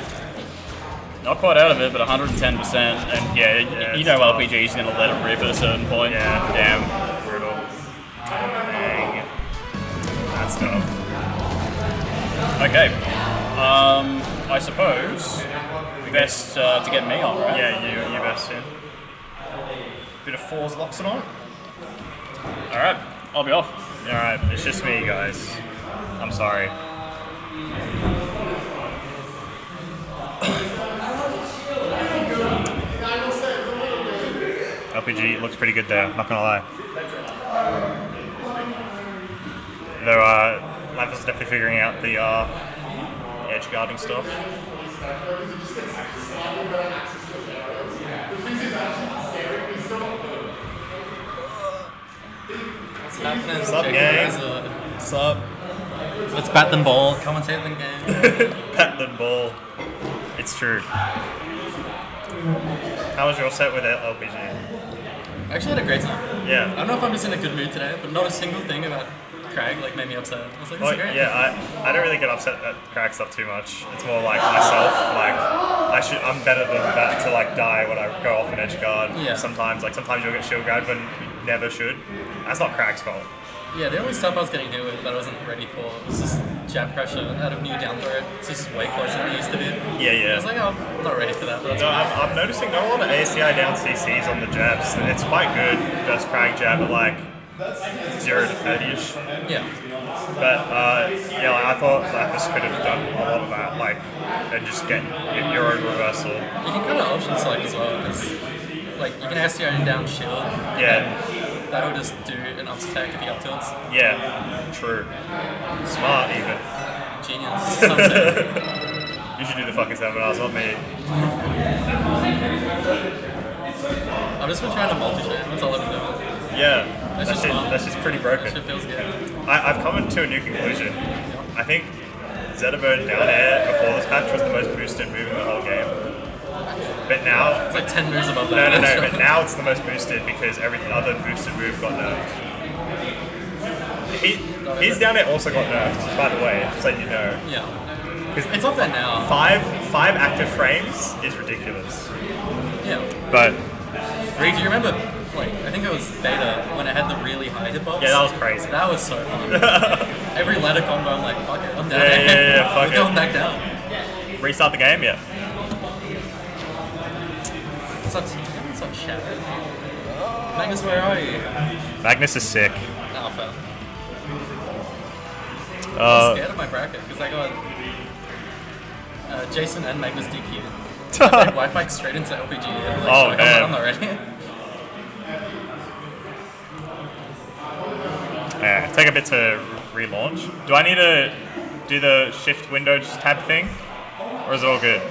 Not quite out of it, but 110%. And yeah, you know LPG is going to let it rip at a certain point. Yeah. Damn. Brutal. Dang. That's tough. Okay. I suppose best to get me on, right? Yeah, you best in. Bit of fours locks it on. Alright, I'll be off. Alright, it's just me, guys. I'm sorry. LPG looks pretty good there, not gonna lie. Though, Lapis is definitely figuring out the edge guarding stuff. What's happening? What's up, gang? What's up? Let's bat them ball. Commentate them game. Pat the ball. It's true. How was your set with LPG? I actually had a great time. I Yeah. don't know if I'm just in a good mood today, but not a single thing about Crag made me upset. I was like, this is great. Yeah, I don't really get upset at crack stuff too much. It's more like myself. Like I'm better than that to like die when I go off an edge guard. Yeah. Sometimes you'll get shield guard when you never should. That's not Crack's fault. Yeah, the only stuff I was getting hit with that I wasn't ready for was just jab pressure out of new down throw. It's just way closer than it used to be. Yeah. I was like, oh, I'm not ready for that. But No, I'm noticing not a lot of ASCI down CCs on the jabs. It's quite good, just Crag jab at like 0 to 30ish. yeah. But like, I thought Lapis could have done a lot of that, like, and just get your own reversal. You can kind of option select as well, because like you can SDR down shield. Yeah. And that'll just do an up attack if he up tilts. Yeah, true. Smart even. Genius. Some say. You should do the fucking seminars, not me. I've just been trying to multi-shade. That's all I've been doing. Yeah, That's that's just fun. just pretty broken. Shit feels good. I've come to a new conclusion. I think Zedabird down air before this patch was the most boosted move in the whole game. But now... It's like 10 moves above No, that. but now it's the most boosted because every other boosted move got nerfed. His down air also got nerfed, by the way, just so you know. Yeah. 'Cause It's up there now. Five active frames is ridiculous. Yeah. But Reed, do you remember, like, I think it was beta when it had the really high hitbox? yeah, that was crazy. That was so fun. Every ladder combo, I'm like, fuck it, I'm down. Yeah, fuck We're it. going back down. Restart the game, yeah. What's up, team? What's up, chat? Magnus, where are you? Magnus is sick. Alpha. I'm Uh, scared of my bracket, because I got Jason and Magnus DP. Like, Wi-Fi straight into LPG. Like, Oh, damn. I'm not ready. Yeah, take a bit to relaunch. Do I need to do the shift Windows tab thing? Or is it all good?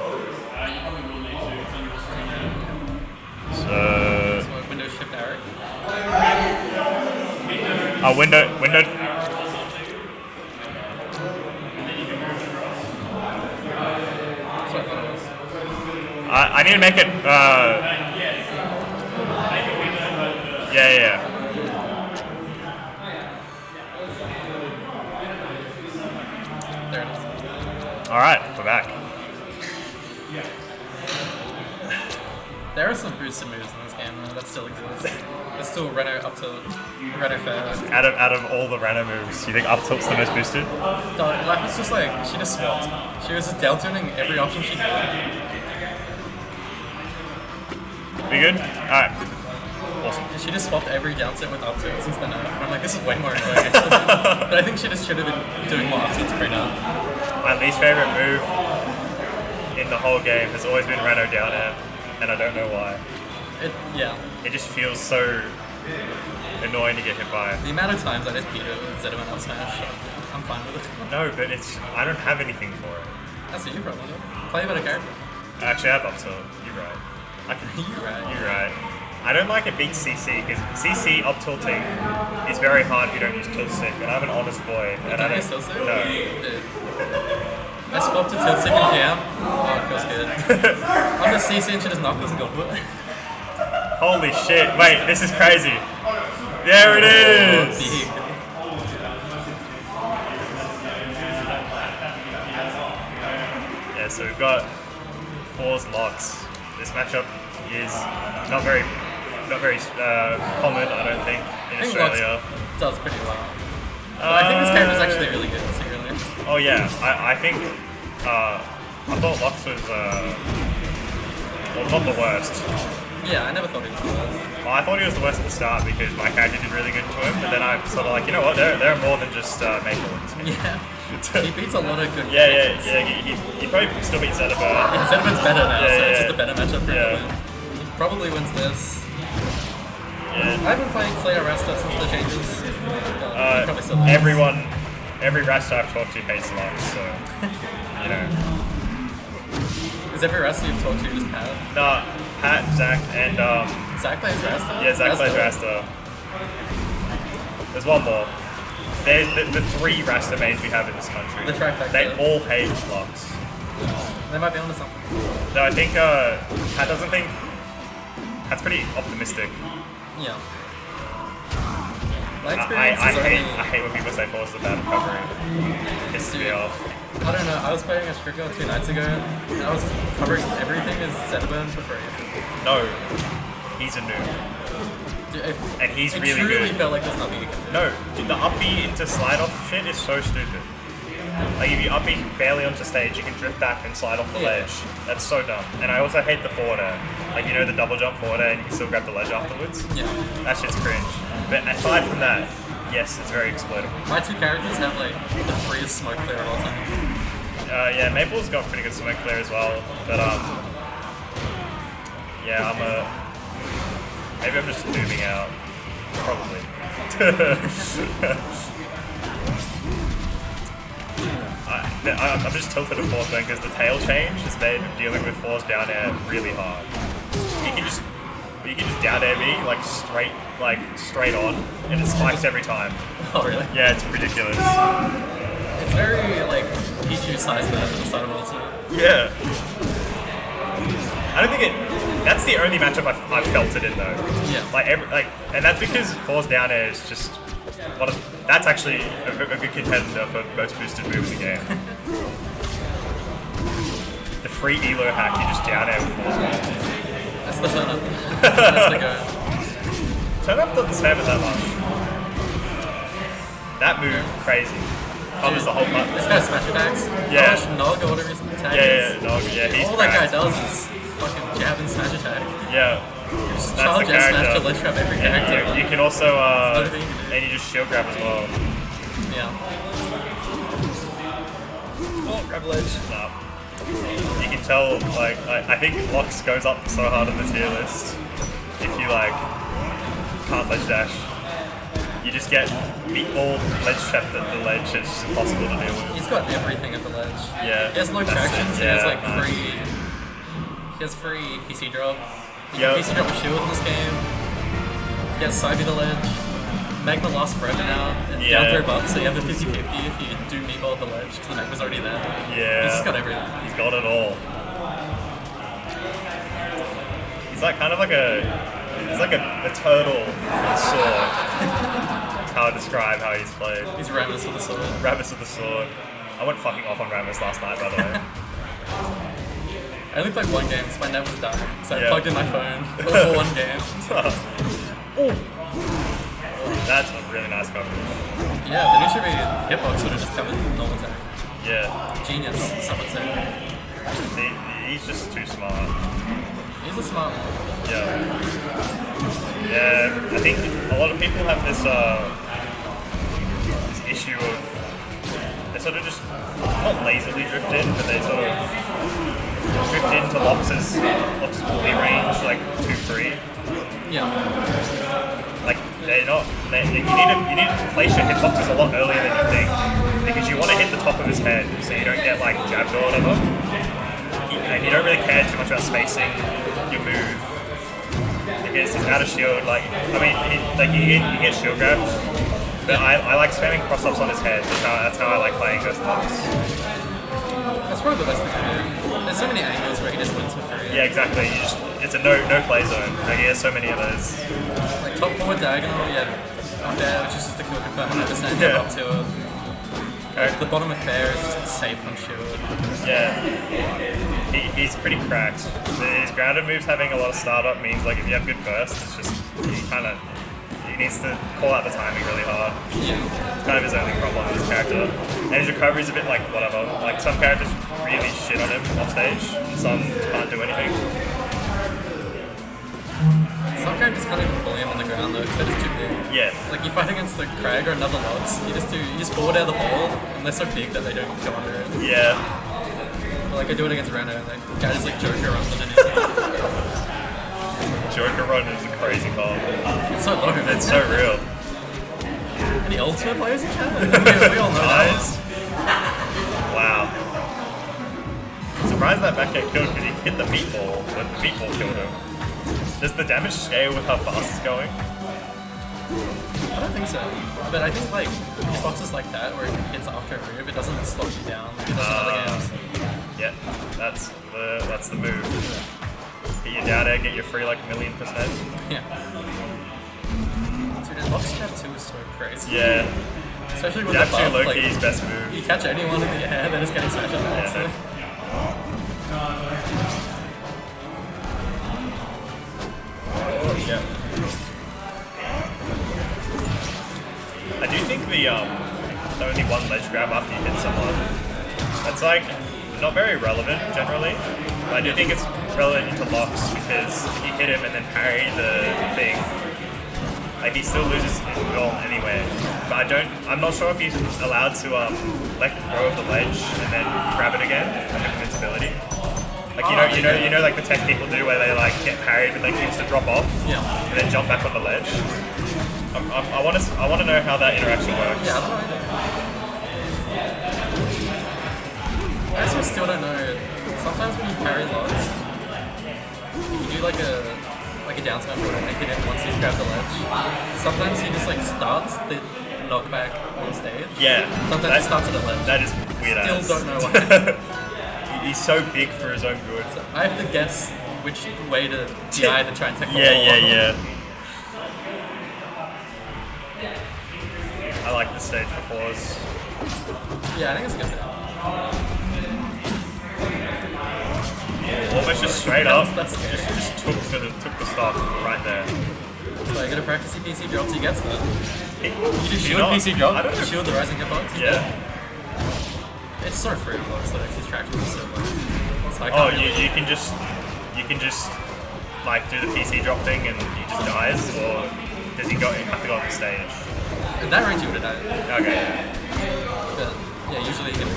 So... So Windows Shift Arrow. Window... Sorry, what it was. I need to make it, yeah. There it is. Alright, we're back. There are some boosted moves in this game though, that still exist. There's still Reno up to Reno fair. Out of all the Rano moves, do you think up tilt's the most boosted? Like, it's just like, she just swapped. She was just down tuning every option she could. We good? Alright. Awesome. She just swapped every down set with up tilt since the nerf. And I'm like, this is way more annoying actually. But I think she just should have been doing more up tilts pre-nerf. My least favorite move in the whole game has always been Rano down air, and I don't know why. Yeah. It just feels so annoying to get hit by. The amount of times I just beat it with Zedman up smash, I'm fine with it. No, but I don't have anything for it. That's a you problem. Play a better character. Actually, I have up tilt. You're right. You're right. I don't like a big CC because CC up tilting is very hard if you don't use tilt stick, and I'm an honest boy. And Don't I use don't. tilt stick? No. Dude. I swapped to tilt stick and jam. Oh, it feels good. I'm the CC and she just knuckles and go, what? Holy shit! Wait, this is crazy. There it is. Big. Yeah, so we've got Four's locks. This matchup is not very common, I don't think, in I think Australia. Lux does pretty well. But I think this character is actually really good, secretly. Oh yeah, I think I thought Lux was well, not the worst. Yeah, I never thought he was the worst. Well, I thought he was the worst at the start because my character did really good to him, but then I'm sort of like, you know what, there are more than just Maple in this game. Yeah. He beats a lot of good Yeah. characters. He probably still beats Zedabird. Yeah, Zedman's better now, so Yeah, it's yeah. just a better matchup for him Yeah. to win. He probably wins this. Yeah. I've been playing Slayer Rasta since the changes. He probably still does. Every Rasta I've talked to hates Lux, so, you know. Is every Rasta you've talked to just Pat? Nah, Pat, Zach, and Zach plays Rasta? yeah, Zach plays That's Rasta. There's one more. There's the three Rasta mains we have in this country. The trifecta. They all hate Lux. They might be onto something. No, I think Pat doesn't think. That's pretty optimistic. Yeah. My I experience is only... hate when people say Force is a bad recovery. Pisses me off. I don't know, I was playing a Stricker 2 nights ago, and I was covering everything as Zedman for free. No, he's a noob. Dude, And he's it really truly good. felt like there's nothing you can do. No, the up B into slide off shit is so stupid. Like if you up B barely onto stage, you can drift back and slide off the Yeah. ledge. That's so dumb. And I also hate the forward air. Like you know the double jump forward air and you can still grab the ledge afterwards. Yeah. That shit's cringe. But aside from that, yes, it's very exploitable. My two characters have like the freest smoke clear of all time. Yeah, Maple's got pretty good smoke clear as well. But yeah, maybe I'm just zooming out. Probably. I'm just tilted at fourth then because the tail change has made dealing with force down air really hard. You can just down air me like straight on, and it spikes every time. Oh really? Yeah, it's ridiculous. It's very like Pichu sized there for the start of Ultimate. Yeah. I don't think that's the only matchup I've felt it in though. Yeah. And that's because force down air is just that's actually a good contender for most boosted move in the game. The free elo hack, you just down air with force down. That's the turn up. That's the go. Turn up doesn't spam it that much. That move, crazy. Covers the whole button. This guy's smash attacks. Yeah. Nog or whatever his tag is. He's All that guy cracked. does is fucking jab and smash attack. Yeah. Just That's charge the and smash to character. ledge trap every character. And you can also, Everything you can do. and you just shield grab as well. Yeah. Oh, grab ledge. No. you can tell, like, I think Lox goes up so hard on the tier list. If you, like, can't ledge dash, you just get meatball ledge trapped at the ledge. It's just impossible to deal with. He's got everything at the ledge. Yeah. He has low that's traction, it. so he has like nice. he has free PC drop. He Yep. can PC drop a shield in this game. He has Psybe the ledge. Magma lasts forever now. And Yeah. down throw buff, so you have a 50-50 if you do meatball at the ledge, because the Magma's already there. Yeah. He's just got everything. He's got it all. He's like kind of like a turtle with a sword. That's how I describe how he's played. He's Ramus with a sword. Ramus with the sword. I went fucking off on Ramus last night, by the way. I only played one game, so my net was dying. So I Yeah. plugged in my phone for one game. That's a really nice coverage. Yeah, the new should be hitbox would have just covered normal attack. Yeah. Genius, some would say. He's just too smart. He's a smart one. Yeah. Yeah, I think a lot of people have this issue of they sort of just not lazily drift in, but they sort of drift into Lox's bully range like too free. Yeah. Like you need to place your hitboxes a lot earlier than you think, because you want to hit the top of his head so you don't get like jabbed or whatever. And you don't really care too much about spacing your move, because he's out of shield. Like, I mean, you get shield grabs, but I like spamming cross-ups on his head. That's how I like playing Ghost Lox. That's probably the best thing to do. There's so many angles where he just wins for free. Yeah, exactly. It's a no play zone. Like, he has so many of those. Like top forward diagonal, yeah, up there, which is just a kill confirm 100%. Yeah. Up to it. The bottom of fair is just safe on shield. Yeah, he's pretty cracked. His grounded moves having a lot of startup means like if you have good burst, it's just he needs to call out the timing really hard. Yeah. It's kind of his only problem with his character. And his recovery is a bit like whatever. Like some characters really shit on him off stage, some can't do anything. Some characters can't even bully him on the ground though, because they're just too big. Yeah. Like you fight against the Crag or another Logs, you just forward out the ball, and they're so big that they don't go under it. Yeah. Like I do it against Reno, and the guy just like Joker runs underneath it. Joker run is a crazy call. It's so low, It's so real. Any ultimate players in chat? We all know that. Nice. Wow. Surprised that back get killed because he hit the meatball, but the meatball killed him. Does the damage scale with how fast it's going? I don't think so. But I think like hitboxes like that where it hits after a move, it doesn't slow you down like it does in other games. Yeah, that's the move. Get your down air, get your free like 1,000,000%. Yeah. Dude, Lox Jab 2 is so crazy. Yeah. Especially with Jab the buff, 2 like, Loki's best move. you catch anyone in the air, they're just getting smashed on that. Yeah. Oh, yeah. I do think the only one ledge grab after you hit someone, that's like not very relevant generally. But I do think it's relevant into Lox because if you hit him and then parry the thing, like he still loses his goal anyway. But I'm not sure if he's allowed to let go of the ledge and then grab it again under invincibility. Like you know like the tech people do where they like get parried but then keeps to drop off and then jump back on the ledge. I want to know how that interaction works. Yeah, I don't know. I actually still don't know. Sometimes when you parry Logs, you do like a down smash or make it in once he's grabbed the ledge. Sometimes he just like starts the knockback on stage. Yeah. Sometimes he starts at the ledge. That is weird. Still don't know why. He's so big for his own good. So I have to guess which way to DI to try and take the Yeah. I like the stage perforce. Yeah, I think it's good. Almost just straight up. That's scary. Just took the stop right there. So you gotta practice your PC drops, he gets them. You just You shield know, PC drop, I don't know. shield the rising hitbox. Yeah. It's so free to Logs though, his traction is so low. So I Oh, can't really- you can just like do the PC drop thing and he just dies, or does he have to go on the stage? At that range you would have died. Okay. But yeah, usually you can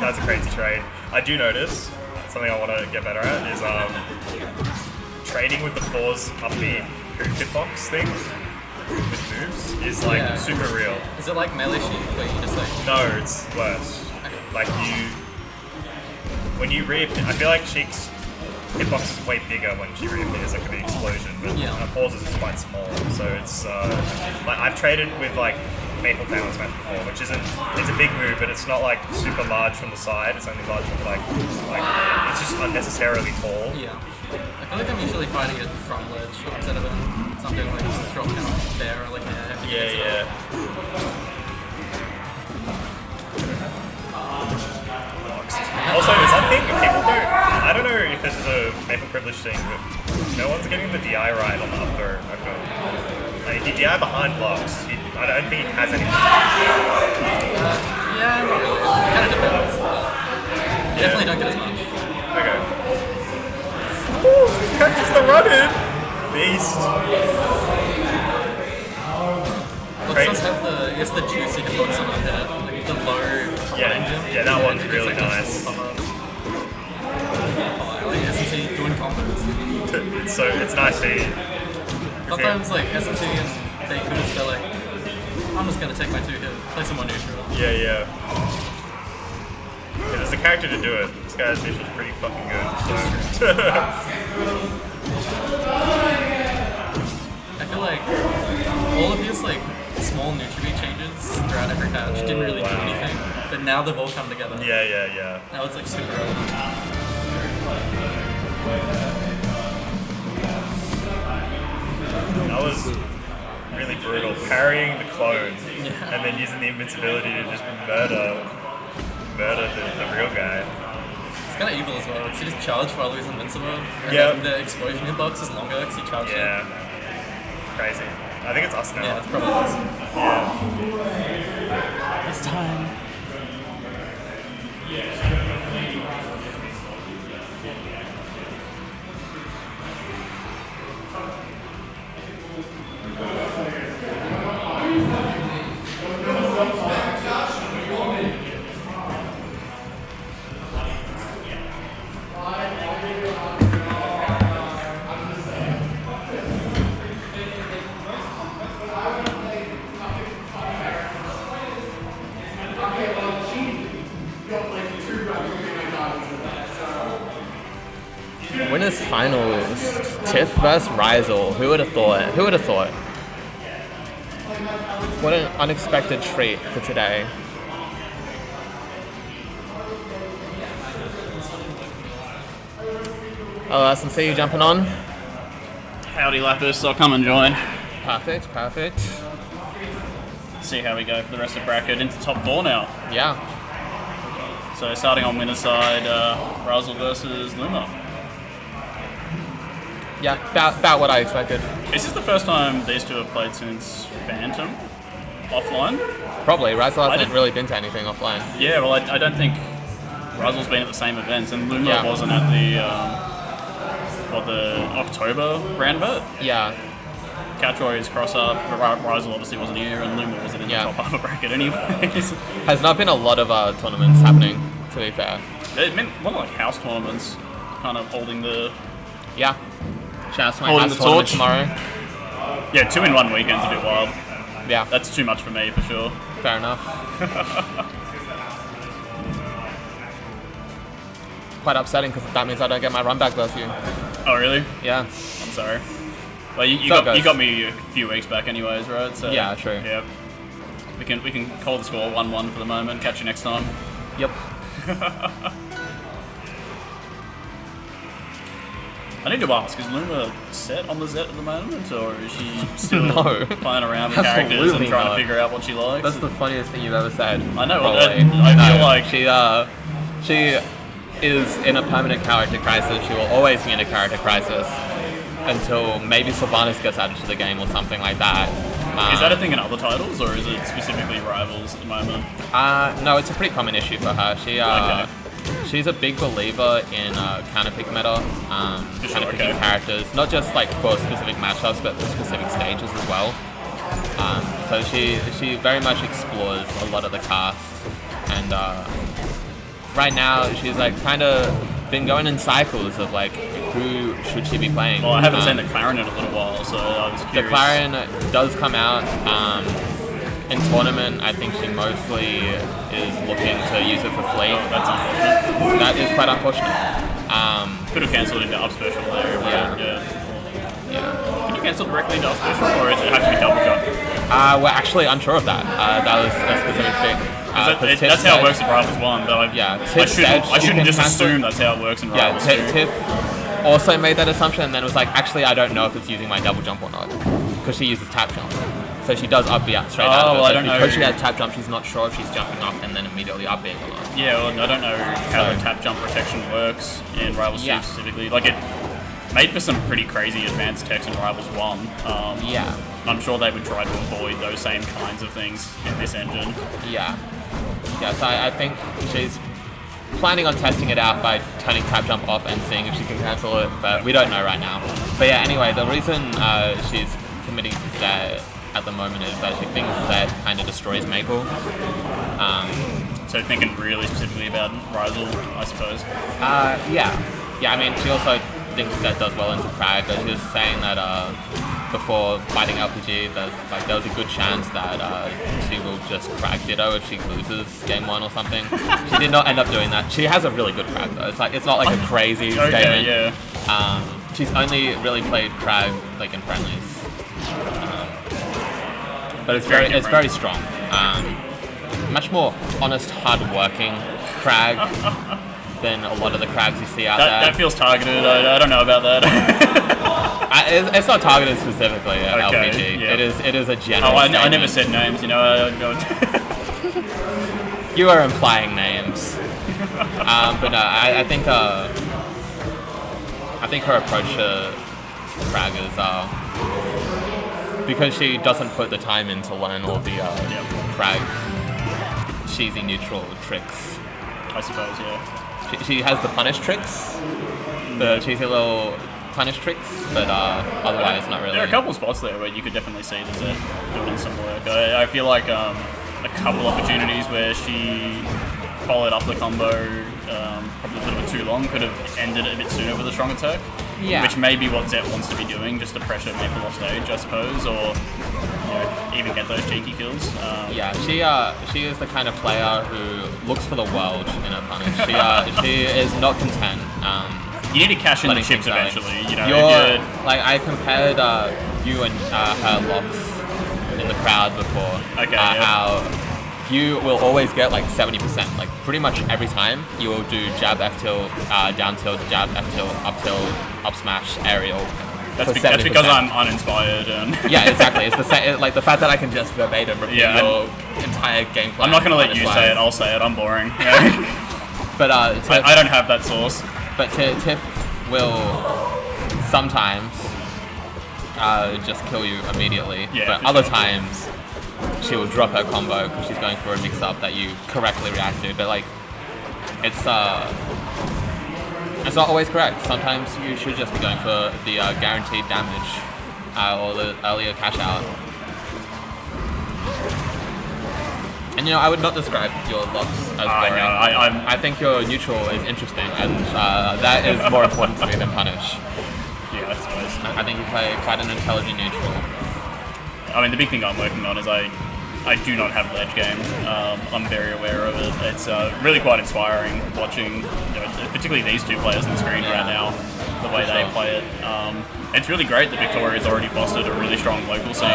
That's a crazy trade. I do notice something I want to get better at is trading with the fours up B hitbox thing with moves is like super real. Is it like melee sheet where you just like... No, it's worse. Like when you reappear, I feel like Sheik's hitbox is way bigger when she reappears, like a big explosion, but pauses is quite small. So it's like I've traded with like Maple Town Smash before, which isn't, it's a big move, but it's not like super large from the side. It's only large from like it's just unnecessarily tall. Yeah. I feel like I'm usually fighting it from ledge instead of something like just drop down there or like Yeah. Also, one thing people don't, I don't know if this is a Maple privilege thing, but no one's getting the DI right on the up throw, I feel. Like, if you DI behind blocks, I don't think he has any. Yeah, not really. It kind of depends. You definitely don't get as much. Okay. Ooh, catches the run-in! Beast! Looks does have the, I guess the juicy hitbox on the head, like the low engine. Yeah, that one's really nice. I like SNC doing combos. It's nice to see. Sometimes like SNC and they could just, they're like, I'm just gonna take my 2 hit, play some more neutral. Yeah, there's a character to do it. This guy's neutral's pretty fucking good. So. I feel like all of his like small neutral changes throughout every patch didn't really do anything, but now they've all come together. Yeah. Now it's like super relevant. That was really brutal. Parrying the clone and then using the invincibility to just murder the real guy. It's kind of evil as well. He just charged while he was invincible, and then the explosion hitbox is longer because he charged it. Crazy. I think it's us now. Yeah, it's probably us. It's time. Winners finals, Tiff vs Rizal. Who would have thought? What an unexpected treat for today. Oh, SNC, you jumping on? Howdy Lapis, I'll come and join. Perfect. See how we go for the rest of bracket into top 4 now. Yeah. So starting on winner's side, Razzle versus Luma. Yeah, about what I expected. Is this the first time these two have played since Phantom? Offline? Probably. Rizal hasn't really been to anything offline. Yeah, well I don't think Razzle's been at the same events, and Luma wasn't at the October RanBat. Yeah. CouchWarriors cross up, Rizal obviously wasn't here, and Luma wasn't in the top half of bracket anyways. Has not been a lot of tournaments happening, to be fair. It's been a lot of like house tournaments, kind of holding the... Yeah. Shout out to my holding house the tournament torch tomorrow. Yeah, 2 in 1 weekend's a bit wild. Yeah. That's too much for me, for sure. Fair enough. Quite upsetting, because that means I don't get my run back versus you. Oh, really? Yeah. I'm sorry. Well, you got me a few weeks back anyways, right? So, yeah, true. Yeah. We can call the score 1-1 for the moment. Catch you next time. Yep. I need to ask, is Luma set on the Z at the moment, or is she still No. playing around with characters and trying to figure out what she likes? That's the funniest thing you've ever said. I know. Probably. I feel like she is in a permanent character crisis. She will always be in a character crisis until maybe Sylvanas gets added to the game or something like that. Is that a thing in other titles, or is it specifically Rivals at the moment? No, it's a pretty common issue for her. She's a big believer in counter-pick meta, counter-picking characters, not just like for specific matchups, but for specific stages as well. So she very much explores a lot of the cast, and right now she's like kind of been going in cycles of like who should she be playing. Well, I haven't seen the Clarion in a little while, so I was The curious. Clarion does come out in tournament. I think she mostly is looking to use it for fleet. Oh, that's unfortunate. That is quite unfortunate. Could have cancelled into up special there. But Yeah. yeah. Can you cancel directly into up special, or does it have to be double jump? We're actually unsure of that. That was a specific thing. 'Cause Tiff That's how said- it works in Rivals 1, but Tiff said I you shouldn't can just cancel- assume that's how it works in Yeah, Rivals 2. Tiff also made that assumption and then was like, actually, I don't know if it's using my double jump or not. Because she uses tap jump. So she does up B straight out of it. well, I But don't know. because she has tap jump, she's not sure if she's jumping up and then immediately up being or not. Yeah, well, I don't know how So- the tap jump protection works in Rivals 2 Yeah. specifically. Like, it made for some pretty crazy advanced techs in Rivals 1. Yeah. I'm sure they would try to avoid those same kinds of things in this engine. Yeah. Yeah, so I think she's planning on testing it out by turning tap jump off and seeing if she can cancel it, but we don't know right now. But yeah, anyway, the reason she's committing to Zed at the moment is that she thinks Zed kind of destroys Maple. So thinking really specifically about Rizel, I suppose. Yeah. Yeah, I mean, she also thinks Zed does well into Crag, but she was saying that before fighting LPG, there was a good chance that she will just Crag Ditto if she loses game 1 or something. She did not end up doing that. She has a really good Crag though. It's not like a crazy statement. Yeah. She's only really played Crag like in friendlies, but it's very very strong. Much more honest, hard-working Crag than a lot of the Crags you see out there. That feels targeted. I don't know about that. It's not targeted specifically at Okay, LPG. yeah. It is a general. I never statement. said names, you know. You are implying names. But no, I think her approach to Crag is because she doesn't put the time in to learn all the Crag cheesy neutral tricks. I suppose, yeah. She has the punish tricks, the cheesy little punish tricks, but otherwise not really. There are a couple of spots there where you could definitely see the Zed doing some work. I feel like a couple opportunities where she followed up the combo probably a little bit too long, could have ended it a bit sooner with a strong attack. Yeah. Which may be what Zet wants to be doing, just to pressure Maple off stage, I suppose, or even get those cheeky kills. Yeah, she is the kind of player who looks for the world in her punish. She is not content. You need to cash in the letting chips things eventually, you know. Like I compared you and her locks in the crowd before. Okay, yeah. How you will always get like 70%. Like pretty much every time you will do jab F tilt, down tilt, jab F tilt, up smash, aerial. That's for that's because 70%. I'm uninspired and Yeah, exactly. It's the same. Like the fact that I can just verbatim repeat Yeah, your entire game plan. I'm not going to let you honestly. say it, I'll say it, I'm boring. Yeah. But Tiff, I don't have that source. but Tiff will sometimes just kill you immediately. Yeah, but for other sure. times she will drop her combo because she's going for a mix-up that you correctly react to. But like, it's not always correct. Sometimes you should just be going for the guaranteed damage or the earlier cash out. And you know, I would not describe your locks as boring. No, I think your neutral is interesting, and that is more important to me than punish. yeah, I suppose. I think you play quite an intelligent neutral. I mean, the big thing I'm working on is I do not have ledge game. I'm very aware of it. It's really quite inspiring watching, particularly these two players on the screen right now, the way they play it. It's really great that Victoria's already fostered a really strong local scene.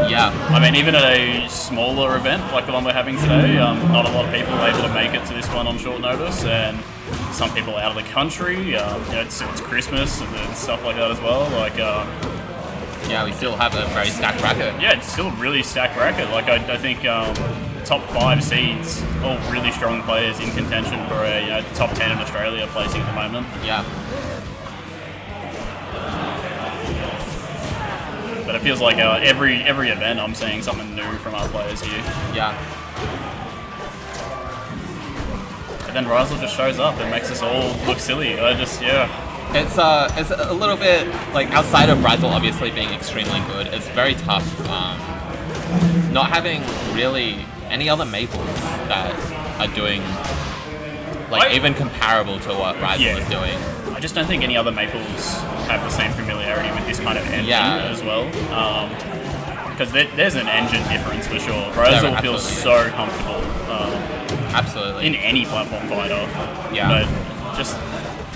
Yeah. I mean, even at a smaller event like the one we're having today, not a lot of people are able to make it to this one on short notice, and some people are out of the country. It's Christmas and stuff like that as well. Like, Yeah, we still have a very stacked bracket. yeah, it's still a really stacked bracket. Like, I think top 5 seeds, all really strong players in contention for a top 10 in Australia placing at the moment. Yeah. But it feels like every event I'm seeing something new from our players here. Yeah. And then Rizel just shows up and makes us all look silly. It's a little bit like outside of Rizel obviously being extremely good. It's very tough. Not having really any other Maples that are doing like even comparable to what Rizal is doing. I just don't think any other Maples have the same familiarity with this kind of engine as well. Because there's an engine difference for sure. Rizal feels so comfortable. Absolutely. In any platform fighter. Yeah. But just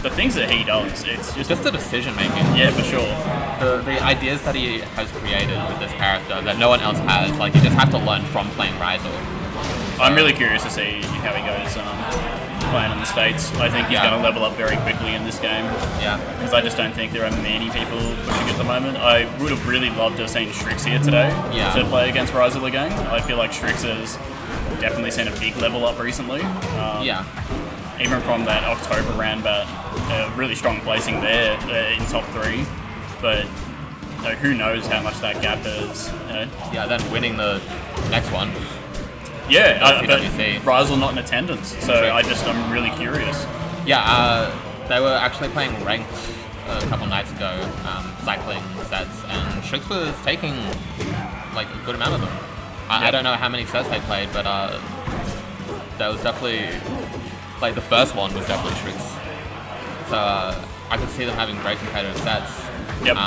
the things that he does, it's just the decision making. Yeah, for sure. The ideas that he has created with this character that no one else has, like you just have to learn from playing Rizal. So, I'm really curious to see how he goes playing in the States. I think he's going to level up very quickly in this game. Yeah. Because I just don't think there are many people pushing at the moment. I would have really loved to have seen Strix here today to play against Rizal again. I feel like Strix has definitely seen a big level up recently. Even from that October RanBat, really strong placing there in top 3. But who knows how much that gap is. Yeah, then winning the next one. Yeah, but Rizal not in attendance, so I'm really curious. Yeah, they were actually playing ranked a couple nights ago, cycling sets, and Strix was taking like a good amount of them. I don't know how many sets they played, but that was definitely like the first one was definitely Strix. So I could see them having great competitive sets. Yep.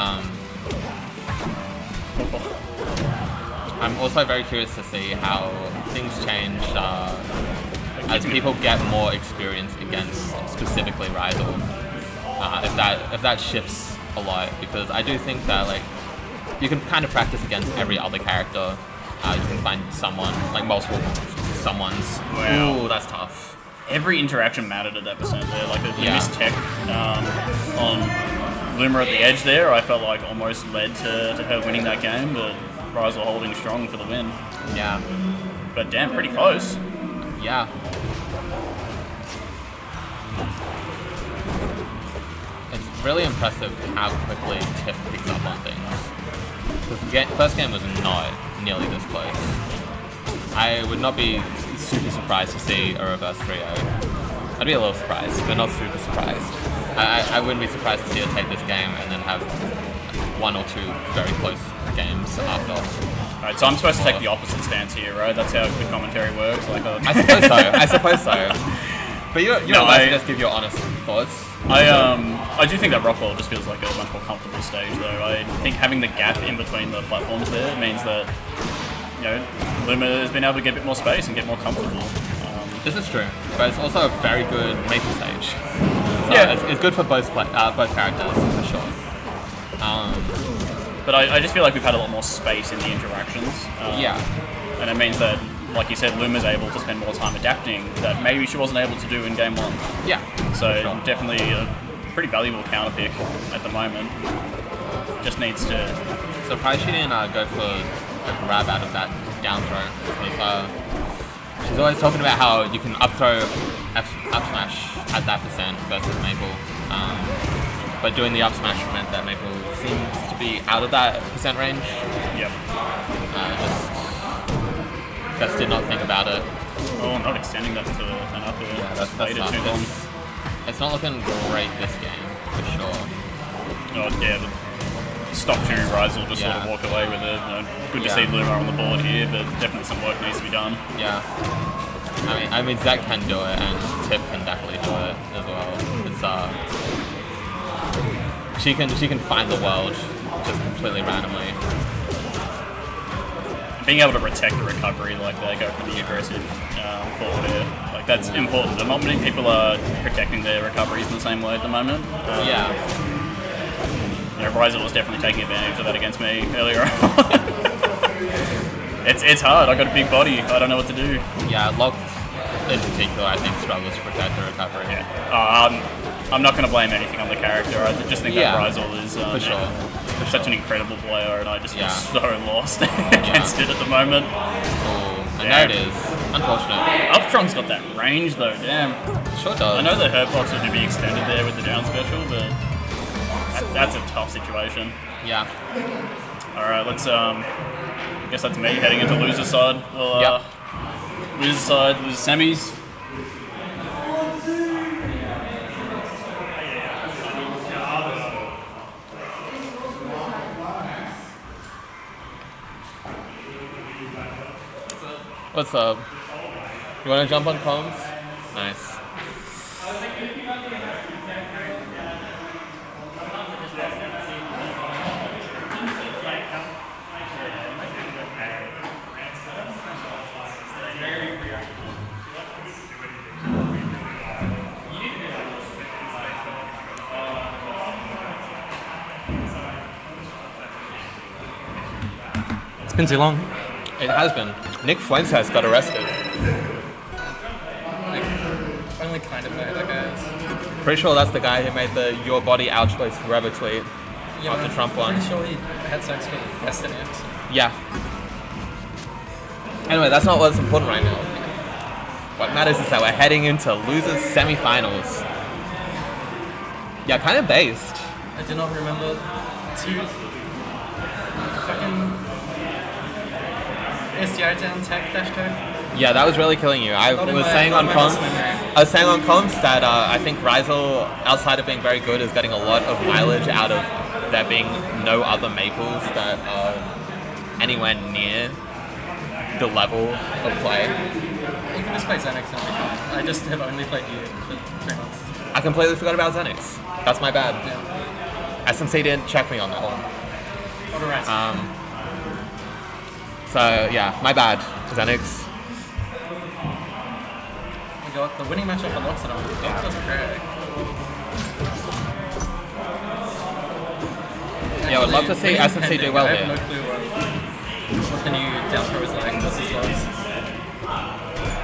I'm also very curious to see how things change as people get more experience against specifically Rizal. If that shifts a lot, because I do think that like you can kind of practice against every other character. You can find someone, like multiple someones. Wow. Ooh, that's tough. Every interaction mattered at that percent there. Like the missed tech on Luma at the edge there, I felt like almost led to her winning that game, but Rizal holding strong for the win. Yeah. But damn, pretty close. Yeah. It's really impressive how quickly Tiff picks up on things. Because the first game was not nearly this close. I would not be super surprised to see a reverse 3-0. I'd be a little surprised, but not super surprised. I wouldn't be surprised to see her take this game and then have 1 or 2 very close games after. Right, so I'm supposed to take the opposite stance here, right? That's how the commentary works. Like I suppose so. But you're allowed to just give your honest thoughts. I do think that Rockwell just feels like a much more comfortable stage, though. I think having the gap in between the platforms there means that Luma has been able to get a bit more space and get more comfortable. This is true, but it's also a very good Maple stage. So it's good for both characters, for sure. But I just feel like we've had a lot more space in the interactions. And it means that, like you said, Luma's able to spend more time adapting that maybe she wasn't able to do in game 1. Yeah. So definitely a pretty valuable counter pick at the moment. Just needs to... Surprised she didn't go for a grab out of that down throw. Because, she's always talking about how you can up throw up smash at that percent versus Maple. But doing the up smash meant that Maple seems to be out of that percent range. Yep. Just did not think about it. Oh, not extending that to an upper. Yeah, that's not, too long. It's not looking great this game, for sure. Oh, yeah, the stock 2 Rizal just sort of walk away with it. Good to see Luma on the board here, but definitely some work needs to be done. Yeah. I mean, Zach can do it, and Tiff can definitely do it as well. It's she can find the world just completely randomly. Being able to protect the recovery like they go for the aggressive forward air, like that's important. Not many people are protecting their recoveries in the same way at the moment. Rizal was definitely taking advantage of that against me earlier on. It's hard. I got a big body. I don't know what to do. Yeah, Locke in particular, I think, struggles to protect the recovery. Yeah. I'm not going to blame anything on the character. I just think that Rizal is for sure. Such an incredible player, and I just feel so lost against it at the moment. And there it is. Unfortunate. Upstrong's got that range though, damn. Sure does. I know the hurt box would be extended there with the down special, but that's a tough situation. Yeah. Alright, let's I guess that's me heading into loser's side. Well, loser's side, loser semis. What's up? You want to jump on comms? Nice. been too long. It has been. Nick Fuentes got arrested. Like, only kind of know who that guy is. Pretty sure that's the guy who made the "Your Body, Our Choice Forever" tweet after Trump won. I'm pretty sure he had sex with Destiny. Yeah. Anyway, that's not what's important right now. What matters is that we're heading into losers semi-finals. Yeah, kind of based. I do not remember two fucking SDI down tech dash code. Yeah, that was really killing you. I Not in was my- saying not on in my comms. muscle memory. I was saying on comms that I think Ryzel, outside of being very good, is getting a lot of mileage out of there being no other maples that are anywhere near the level of play. You can just play Xanax and it'll be fine. I just have only played you for 3 months. I completely forgot about Xenix. That's my bad. Yeah. SMC didn't check me on that one. Alright. So yeah, my bad. Xenix. We got the winning matchup for Loxodon. Loxodon's Craig. Yeah, I would love to see SMC do well I have here. no clue what the new down throw is like versus Logs.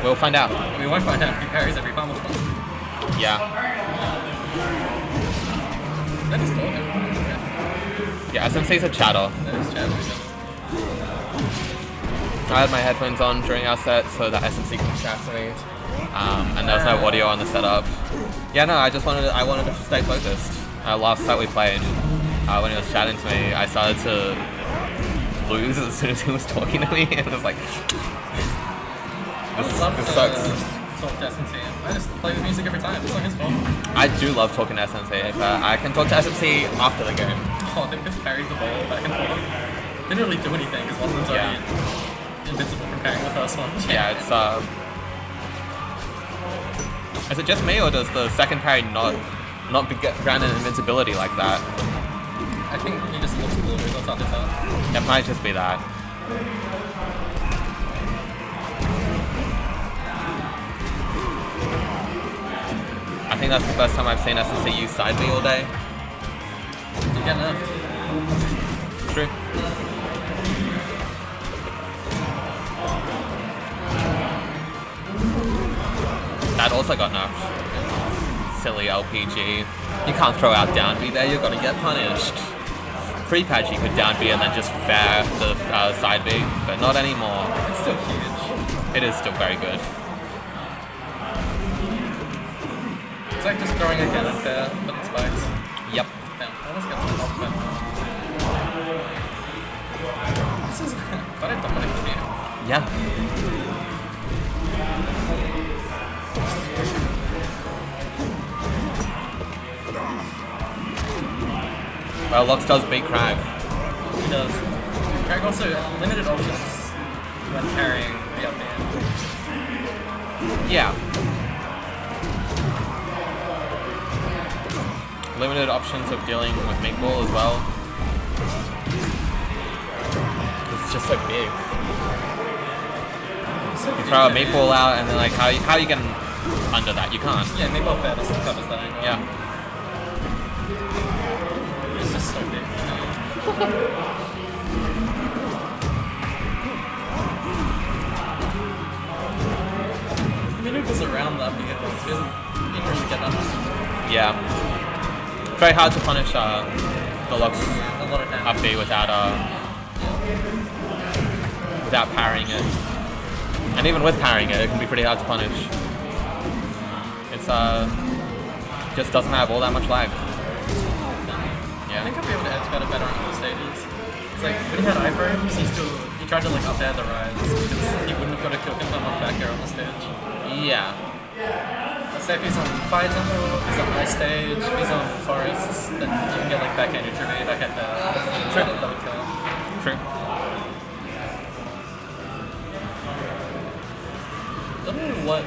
We'll find out. We won't find out if he parries every pummel. Yeah. That is talking. Yeah, SMC's a chatter. That is chat. I had my headphones on during our set so that SMC can chat to me. And there was no audio on the setup. Yeah, no, I wanted to stay focused. Last set we played, when he was chatting to me, I started to lose as soon as he was talking to me, and it was like, I would love this to sucks. talk to SNC. I just play the music every time. It's not his fault. I do love talking to SMC, but I can talk to SMC after the game. Oh, they just parried the ball back and forth. Didn't really do anything because one of them's already invincible from parrying the first one. Yeah, it's is it just me, or does the second parry not be granted invincibility like that? I think he just looks blue. That's not his fault. It might just be that. I think that's the first time I've seen SNC use side B all day. You get nerfed. True. That also got nerfed. Silly LPG. You can't throw out down B there, you're gonna get punished. Pre-patch you could down B and then just fair the side B, but not anymore. It's still huge. It is still very good. It's like just throwing a cannon fair, but it spikes. Yep. Damn, I almost got some off that. This is quite a dominant game. Yeah. Well, Lux does beat Crag. He does. Craig also limited options when carrying the up air. Yeah. Limited options of dealing with Meatball as well. It's just so big. You throw a Meatball out and then like how are you getting under that? You can't. Yeah, Meatball Fair just covers that angle. Yeah. It's just so big. Maneuvers around that because he doesn't really get that much. Yeah. Very hard to punish the Lux A lot of damage. up B without parrying it. And even with parrying it, it can be pretty hard to punish. It's just doesn't have all that much lag. I Yeah. think I'll be able to edge better on other stages. It's like when he had iframes, he tried to like up air the rise because he wouldn't have got a kill confirm off back air on the stage. Yeah. Let's say if he's on Fire Temple, he's on Ice Stage, if he's on Forests, then you can get like backhand neutral B, backhand fair. Sure. That would kill. True. Don't know what.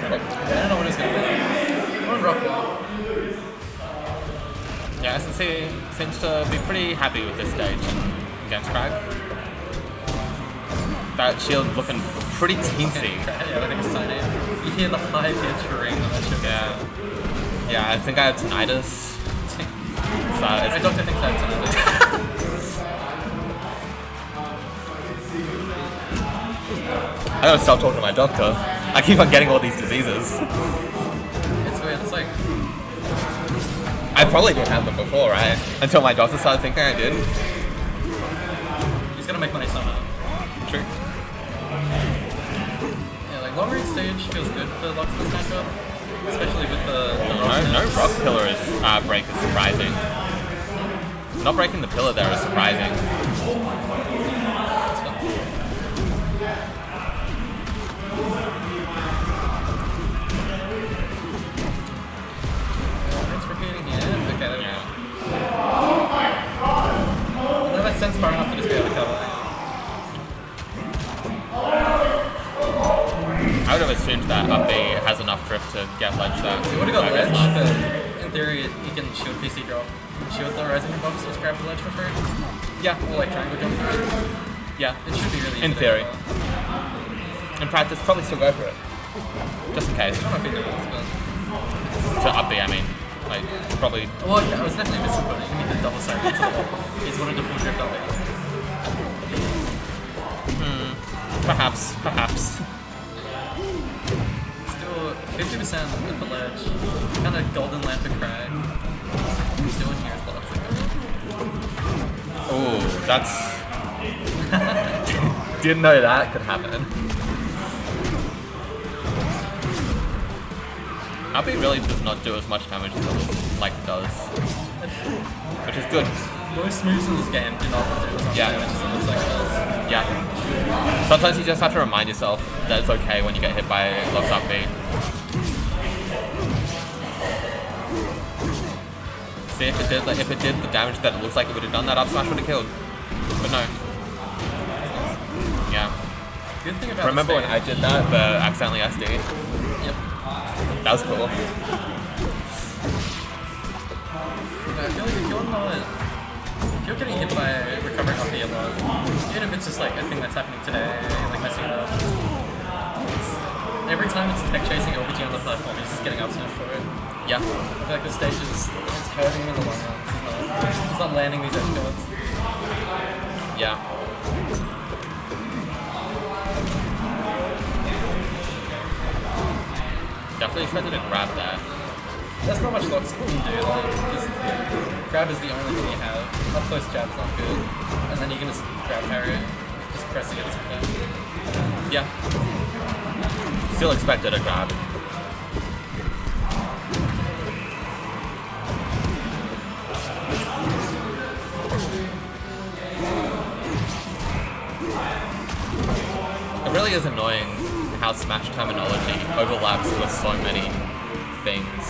I don't know what he's gonna do. I'm on Rockwell. Yeah, SNC seems to be pretty happy with this stage against Crag. That shield looking pretty teensy. Yeah, I think it's tiny. You hear the high pitch ring on that ship. Yeah. Yeah, I think I have tinnitus. So My it's, doctor thinks I have tinnitus. I gotta stop talking to my doctor. I keep on getting all these diseases. It's weird. It's like I probably didn't have them before, right? Until my doctor started thinking I did. he's gonna make money somehow. True. Yeah, like long range stage feels good for Lux in this matchup, especially with the rock. No rock pillar is break is surprising. Not breaking the pillar there is surprising. It's fun. It's repeating here. Okay, there we go. No, that sends far enough to just be able to cover. I would have assumed that up B has enough drift to get ledge there. He would have got ledge, but in theory, he can shield PC drop. Shield the rising box, just grab the ledge for free. Yeah, Or like triangle jump through. yeah. It should be really easy. In to theory. cover. In practice, probably still go for it. Just in case. I don't know if he does, but... To up B, I mean. Like, probably. Well, yeah, I was definitely missing, but he need the double side to the wall. He's wanted to full drift up it. Perhaps. Still 50% with the ledge. Kind of golden land for Crag. He's doing here is lots of Ooh, that's. Didn't know that could happen. Up B really does not do as much damage as it like does, which is good. Most moves in this game do not do as much Yeah. damage as it looks like it does. Yeah. Sometimes you just have to remind yourself that it's okay when you get hit by Lux up B. See, if it did the damage that it looks like it would have done, that up smash would have killed. But no. Yeah. Good thing about Remember this when I did that, but accidentally SD? Yep. That was cool. I feel like if you're getting hit by recovering off the yellow, even if it's just like a thing that's happening today, like messing it up, every time it's tech chasing OBG on the platform, he's just getting up smash for it. Yeah. I feel like the stage is hurting him in the long run. He's not landing these edge guards. Yeah. Definitely expected to grab that. There's not much Lux can do, like, just grab is the only thing you have. Up close jab's not good. And then you can just grab parry it, just press it sometimes. Yeah. Still expected a grab. It really is annoying how Smash terminology overlaps with so many things.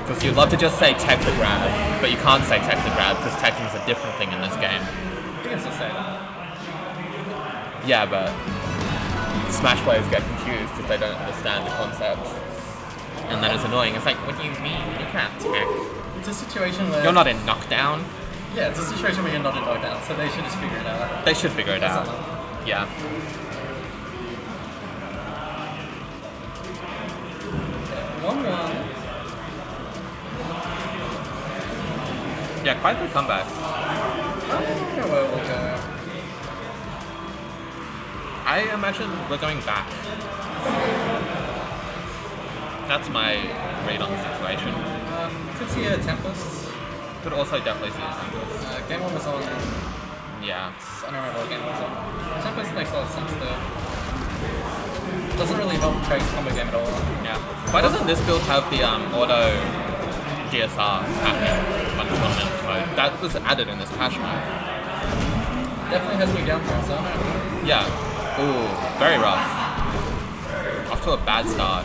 Because you'd love to just say tech to grab, but you can't say tech to grab because teching is a different thing in this game. You can still say that. Yeah, but Smash players get confused because they don't understand the concept. And that is annoying. It's like, what do you mean? You can't tech. It's a situation where... You're not in knockdown. Yeah, it's a situation where you're not in knockdown, so they should just figure it out. They should figure it That's out. not- Yeah. Yeah, 1-1. Yeah, quite a good comeback. I don't know where we'll go. I imagine we're going back. That's my read on the situation. Could see a Tempest. Could also definitely see a Tempest. Game 1 was on... Yeah. I don't remember what game it was on. Tempest makes a lot of sense though. Doesn't really help Trace combo game at all. Yeah. Why doesn't this build have the auto DSR happening on tournament mode? That was added in this patch mode. Definitely has me down throw, so I don't know. Yeah. Ooh, very rough. Off to a bad start.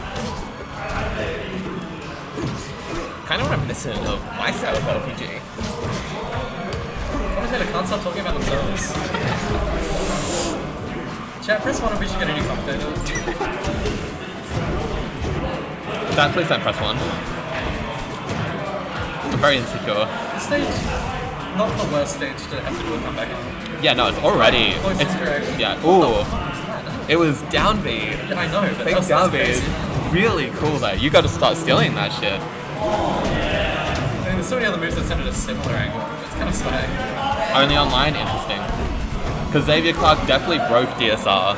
Kind of reminiscent of my style of RPG. Someone said I can't stop talking about themselves. Chat, press 1 if we should get a new commentator. That, please don't press 1. I'm very insecure. This stage, not the worst stage to have to do a comeback on. Yeah, no, it's already. Close interaction. Yeah, ooh. It was down B. Yeah, I know, but Fake that's down B is crazy. really cool though. You gotta start stealing that shit. I mean, there's so many other moves that send it a similar angle. It's kind of swag. Only online, interesting. Because Xavier Clark definitely broke DSR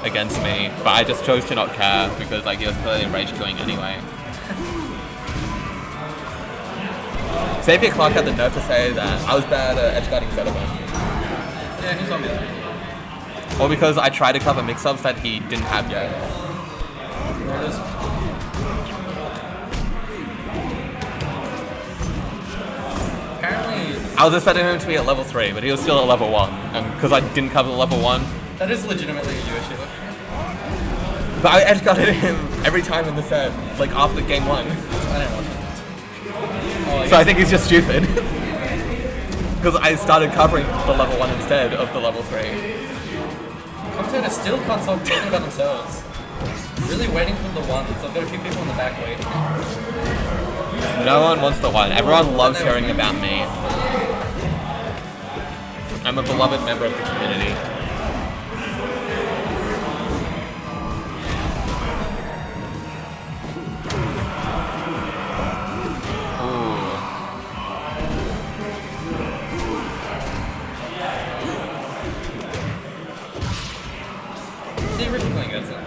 against me, but I just chose to not care because like he was clearly rage killing anyway. Xavier Clark had the nerve to say that I was bad at edge guarding Zedabon. Yeah, he's on there. Or because I tried to cover mix-ups that he didn't have yet. There it is. Apparently, I was expecting him to be at level 3, but he was still at level 1. And because I didn't cover the level 1, that is legitimately a you issue. but I edge guarded him every time in the set, like after game 1. I don't know. Oh, So I think he's just stupid. Because I started covering the level 1 instead of the level 3. Commentators still can't stop talking about themselves. Really waiting for the one, so I've got a few people in the back waiting. No one wants the 1. Everyone loves hearing about me. I'm a beloved member of the community. See Ricky playing against it.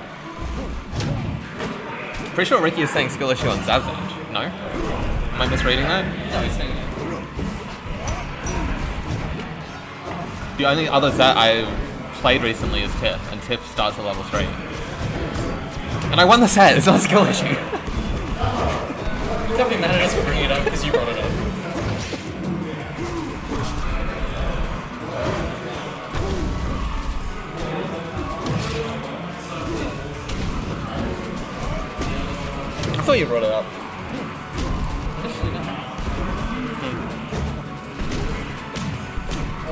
Pretty sure Ricky is saying skill issue on Zav's end. No? Am I misreading that? No, he's saying it. The only other Zat I've played recently is Tiff, and Tiff starts at level 3. And I won the set, it's not a skill issue. You can't be mad at us for bringing it up because you brought it up. I thought you brought it up.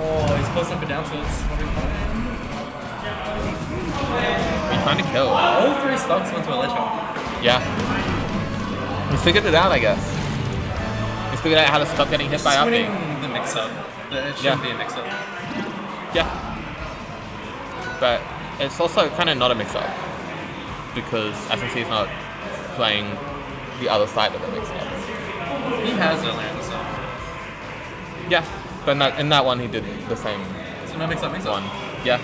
Oh, he's close up for down tilts. Are you trying to kill? All three stocks went to a ledge hop. Yeah. He's figured it out, I guess. He's figured out how to stop getting hit by Just up winning B. the mix-up. It shouldn't Yeah. be a mix-up. Yeah. But it's also kind of not a mix-up. Because SNC is not playing the other side of the mix-up. He has earlier in the set. Yeah. But in that one, he did the same So no mix-up, mix-up. one. Yeah.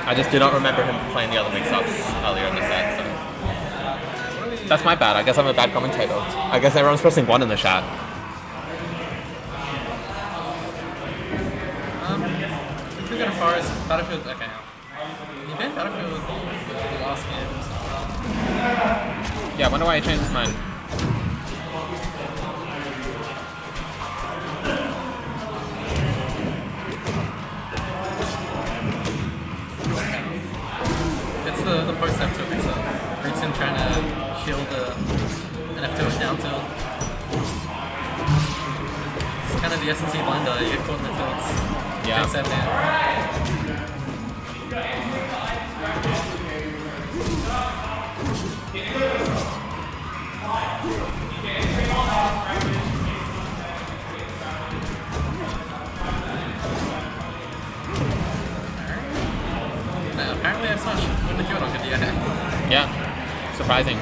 I just do not remember him playing the other mix-ups earlier in the set, so. That's my bad. I guess I'm a bad commentator. I guess everyone's pressing 1 in the chat. If we go as far as Battlefield, okay. You banned Battlefield the last game. Yeah, I wonder why he changed his mind. It's the post F2 mix-up. Roots him trying to shield an F2 down tilt. It's kind of the SNC blunder. You get caught in the tilts. Yeah. Takes that down. Apparently F smash wouldn't have killed on good yet. Yeah. Surprising.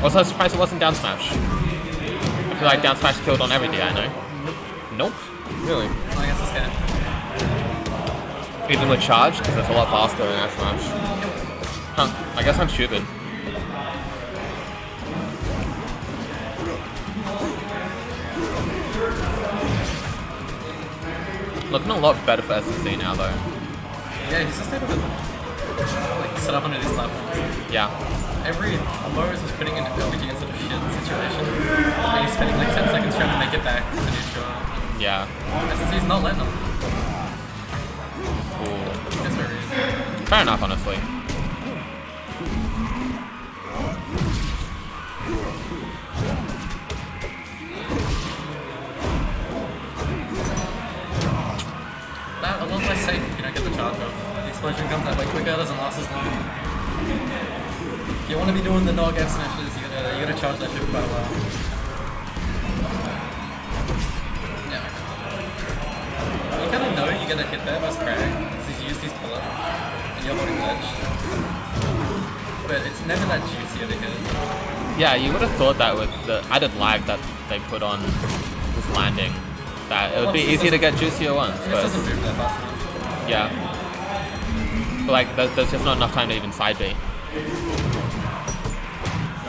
Also surprised it wasn't down smash. I feel like down smash killed on every DI, no? Nope. Really? Well, I guess it's good. Even with charge, because it's a lot faster than F smash. Huh. I guess I'm stupid. Looking a lot better for SNC now, though. Yeah, he's just able to like set up under these platforms. Yeah. Every combo is just putting an LBG in such a shit situation. And he's spending like 10 seconds trying to make it back to neutral. Yeah. SNC's not letting him. Cool. That's what it is. Fair enough, honestly. That a lot less safe if you don't get the charge off. The explosion comes that way quicker, doesn't last as long. If you want to be doing the nog F smashes, you gotta charge that shit quite a while. Yeah. You kind of know you're gonna hit there versus Crag, because he's used his pull up, and you're holding ledge. But it's never that juicy of a hit. Yeah, you would have thought that with the added lag that they put on this landing that it would be easy to get juicier ones. This But doesn't move that fast enough. yeah. But like, there's just not enough time to even side B.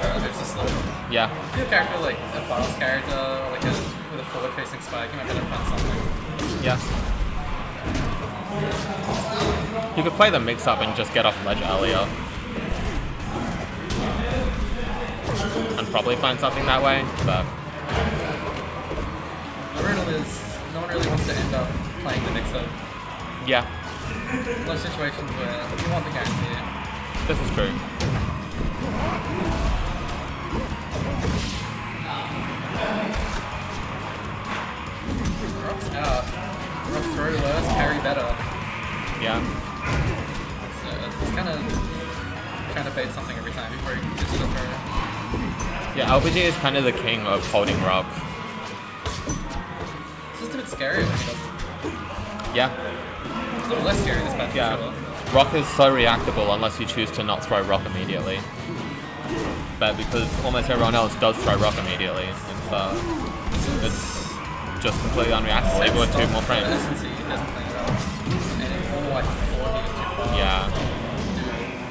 There's a slow. Yeah. If you have a character like a fast character, or like with a forward-facing spike, you might be able to find something. Yeah. You could play the mix-up and just get off ledge earlier. And probably find something that way, but... The riddle is, no one really wants to end up playing the mix-up. yeah, Those situations where you want the guarantee. this is true. Rock's out. Rock through worse, parry better. Yeah. So it's kind of trying to bait something every time before he gets to the throw. Yeah, LPG is kind of the king of holding rock. It's just a bit scary when he does it. Yeah. It's a little less scary this patch Yeah. for sure. Rock is so reactable unless you choose to not throw rock immediately. But because almost everyone else does throw rock immediately, it's just completely unreactable, even with 2 more frames. He doesn't play it out. And like 4, he was too far. Yeah.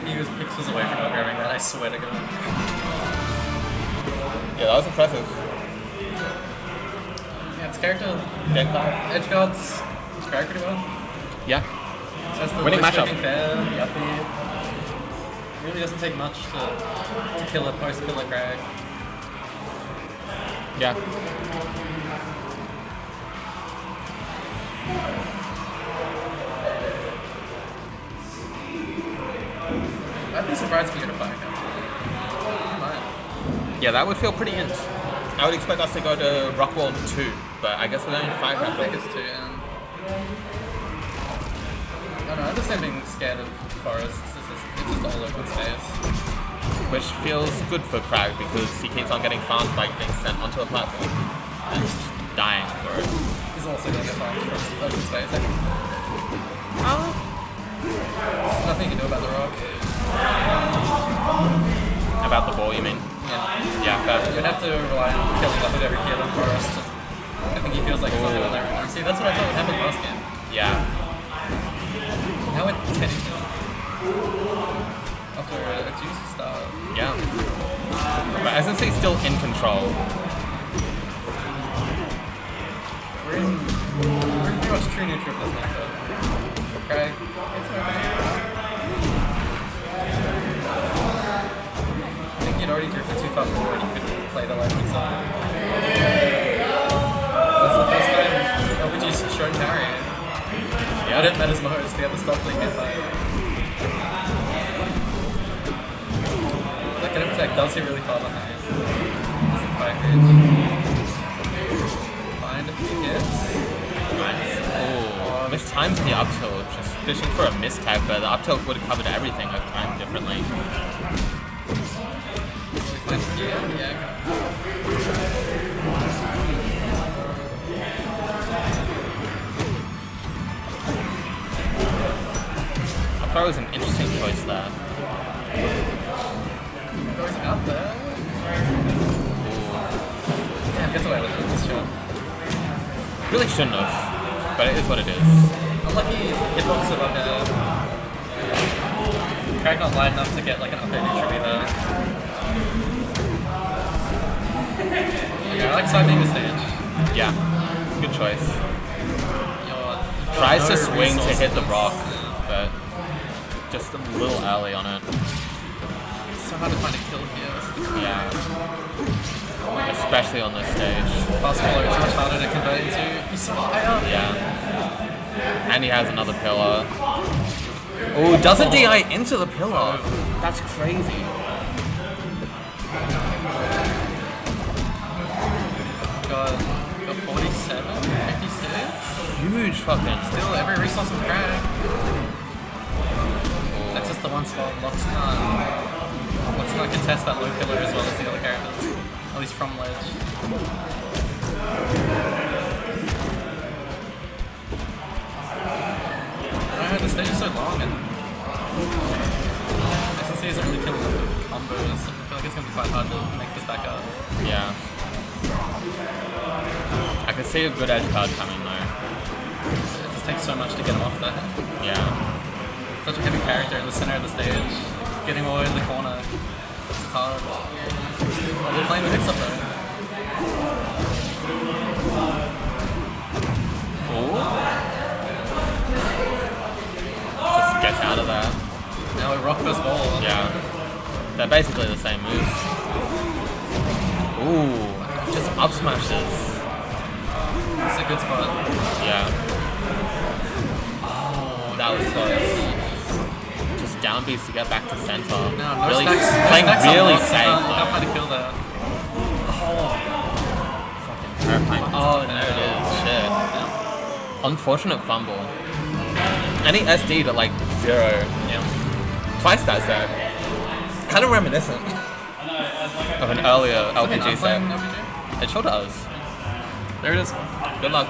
He was pixels away from not grabbing that, I swear to God. Yeah, that was impressive. Yeah, it's character. Game 5. Edge guards crack pretty well. Yeah. So that's the Winning voice matchup. tracking fair, the up B. Really doesn't take much to kill a post-pillar crag. Yeah. I'd be surprised if we get a fire count. I might. Yeah, that would feel pretty int. I would expect us to go to Rockwall 2, but I guess we're only 5 I don't think rounds. it's 2, and... I don't know, I understand being scared of forests. It's just all open space. Which feels good for Crag because he keeps on getting farmed by being sent onto a platform and dying for it. He's also going to get farmed from open space. There's nothing you can do about the rock. About the ball, you mean? Yeah. Yeah, but You'd have to rely on killing off with every kill in forest. I think he feels like he's not doing that right now. See, that's what I thought would happen last game. yeah. Now we're 10 kills. After a juicy start. Yeah. But SNC's still in control. We're pretty much true neutral this matchup. Craig, it's okay. I think you'd already drifted too far forward, you could play the lightning side. That's the first time LBG's shown parry. Yeah. But it matters most, the other stuff they get by. That kind of attack does hit really far behind. Doesn't quite hit. Find a few hits. Oh, missed times in the up tilt. Just fishing for a miss tag, but the up tilt would have covered everything a time differently. Yeah. Up throw was an interesting choice there. Going up there. Yeah, gets away with it this shot. Really shouldn't have, but it is what it is. Unlucky hitbox of Craig not light enough to get like an up air neutral there. Okay, I like side being the stage. Yeah, good choice. You've Tries got to no swing to hit the resources. rock, but just a little early on it. It's so hard to find a kill here. Yeah. Especially on this stage. Fast follow is much harder to convert into. He's so high up. Yeah. And he has another pillar. Oh, doesn't DI into the pillar. That's crazy. Got 47, 56. Huge fucking. Still every resource of Craig. That's just the one spot. Locks can't contest that low pillar as well as the other characters. At least from ledge. I don't know, the stage is so long and SNC isn't really killing enough with combos. I feel like it's going to be quite hard to make this back up. Yeah. I could see a good edge guard coming though. It just takes so much to get him off there. Yeah. Such a heavy character in the center of the stage. Getting away in the corner. It's hard. We're playing the mix up though. Just gets out of there. Now we rock this ball. Yeah. They're basically the same moves. Ooh. Just up smashes. It's a good spot. Yeah. Oh, that was close. Just down beats to get back to center. No really stacks, playing no stacks really unlocked. safe. You can't find a kill there. Oh, there it is. Shit. Unfortunate fumble. Any SD to like 0. Yeah. Twice that set. Kind of reminiscent of an earlier LPG set. It sure does. There it is. Good luck.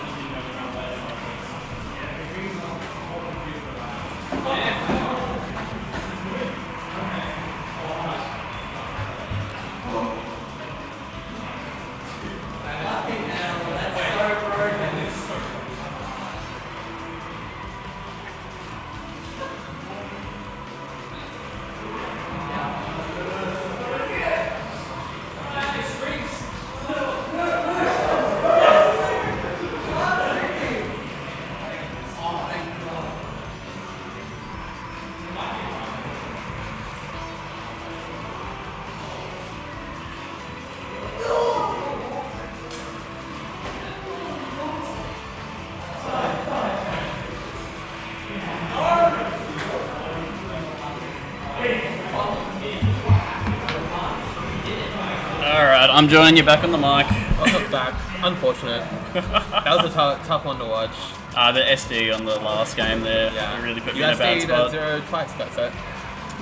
Alright, I'm joining you back on the mic. Welcome back. Unfortunate. That was a tough one to watch. The SD on the last game there really put me in a bad You spot. SD'd 0 twice that set.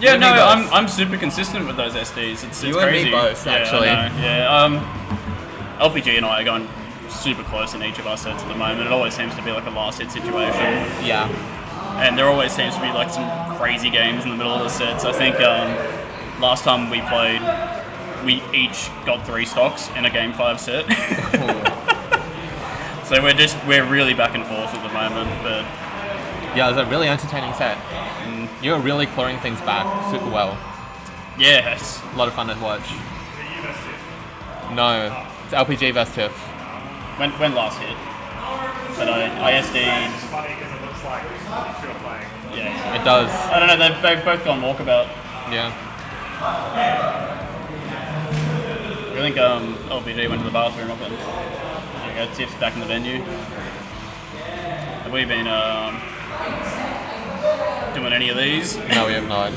Yeah, You no, and me both. I'm super consistent with those SDs. It's You and crazy. me both, Yeah, actually. I know, yeah. LPG and I are going super close in each of our sets at the moment. It always seems to be like a last hit situation. Yeah. And there always seems to be like some crazy games in the middle of the sets. I think last time we played, we each got 3 stocks in a game 5 set. So we're really back and forth at the moment, but Yeah, it was a really entertaining set. You were really clawing things back super well. yeah, it's, A lot of fun to watch. No, it's LPG vs Tiff. when last hit. But I SD'd. It's funny because it looks like you're playing. Yeah. It does. I don't know. They've both gone walkabout. Yeah. I think LPG went to the bathroom up and there you go, Tiff's back in the venue. Have we been doing any of these? No, we have not.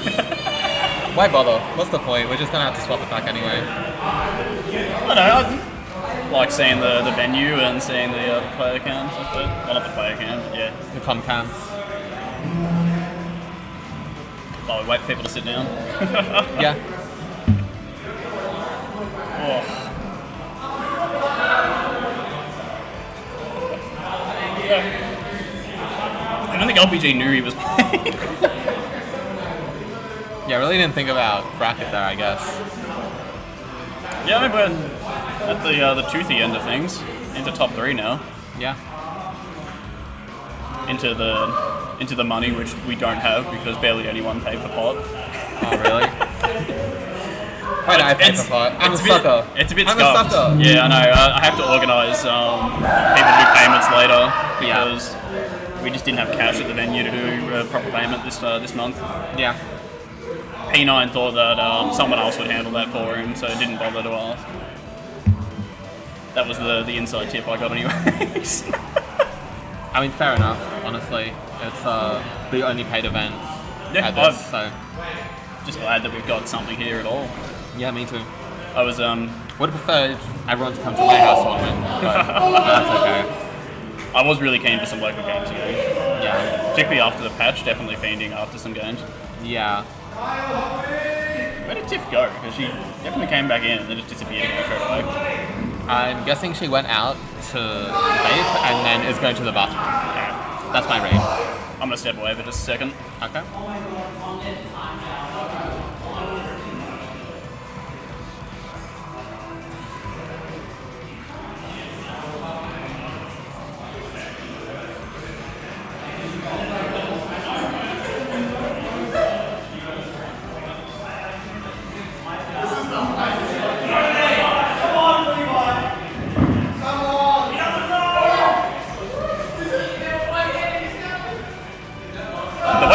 Why bother? What's the point? We're just gonna have to swap it back anyway. I don't know. I like seeing the venue and seeing the player cams. I suppose. Well, not the player cam, but yeah. The com cams. Oh, we wait for people to sit down. Yeah. Oh. I don't think LPG knew he was playing. Yeah, I really didn't think about bracket there, I guess. Yeah, I mean, we're at the toothy end of things. Into top 3 now. Yeah. Into the money, which we don't have because barely anyone paid for pot. Oh, really? Why do I pay for pot? I'm a sucker. It's a bit I'm scuffed. a sucker. Yeah, I know. I have to organise people to do payments later because we just didn't have cash at the venue to do proper payment this month. Yeah. P9 thought that someone else would handle that for him, so didn't bother to ask. That was the inside tip I got anyways. I mean, fair enough, honestly. It's the only paid event Yeah, at this, so... Just glad that we've got something here at all. Yeah, me too. I was Would have preferred everyone to come to my house one win, but that's okay. I was really keen for some local games here. Yeah. Particularly after the patch, definitely fiending after some games. Yeah. Where did Tiff go? Because she definitely came back in and then just disappeared again straight away. I'm guessing she went out to vape and then is going to the bathroom. Yeah. That's my read. I'm gonna step away for just a second. Okay.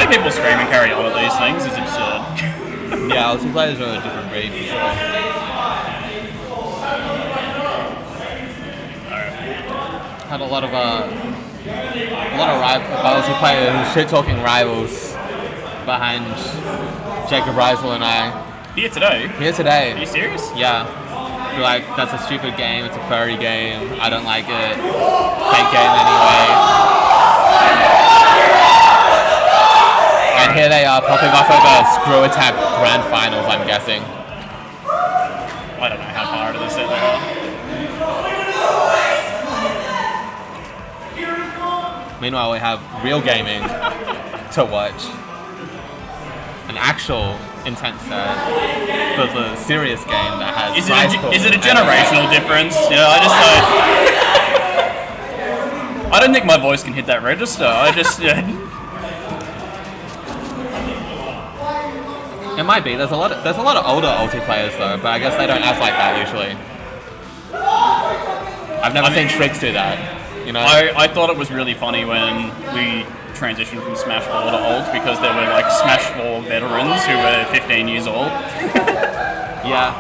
see people scream and carry on at these things is absurd. Yeah, ulti players are a different breed for sure. Had a lot of ulti players shit-talking rivals behind Jacob Reisel and I. Here today? Here today. Are you serious? Yeah. Be like, that's a stupid game, it's a furry game, I don't like it. Fake game anyway. And here they are popping off of a Screw Attack Grand Finals, I'm guessing. I don't know how far into the set they are. Meanwhile, we have real gaming to watch. An actual intense set for the serious game that has Is it a generational difference? Yeah, I don't think my voice can hit that register. It might be. There's a lot of older ulti players though, but I guess they don't act like that usually. I've never seen Tricks do that. You know. I thought it was really funny when we transitioned from Smash 4 to Ult because there were like Smash 4 veterans who were 15 years old. Yeah.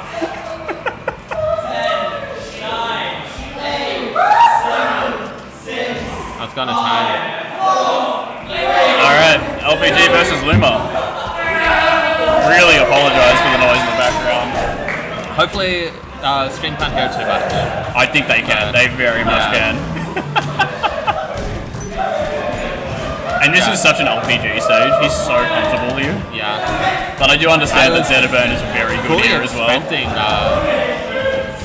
That's gonna time. Alright, LPG versus Luma. Really apologise for the noise in the background. Hopefully, stream can't hear too much. I think they can. They very much can. And this is such an LPG stage. He's so comfortable here. Yeah. But I do understand that Zetaburn is very good here as well. Expecting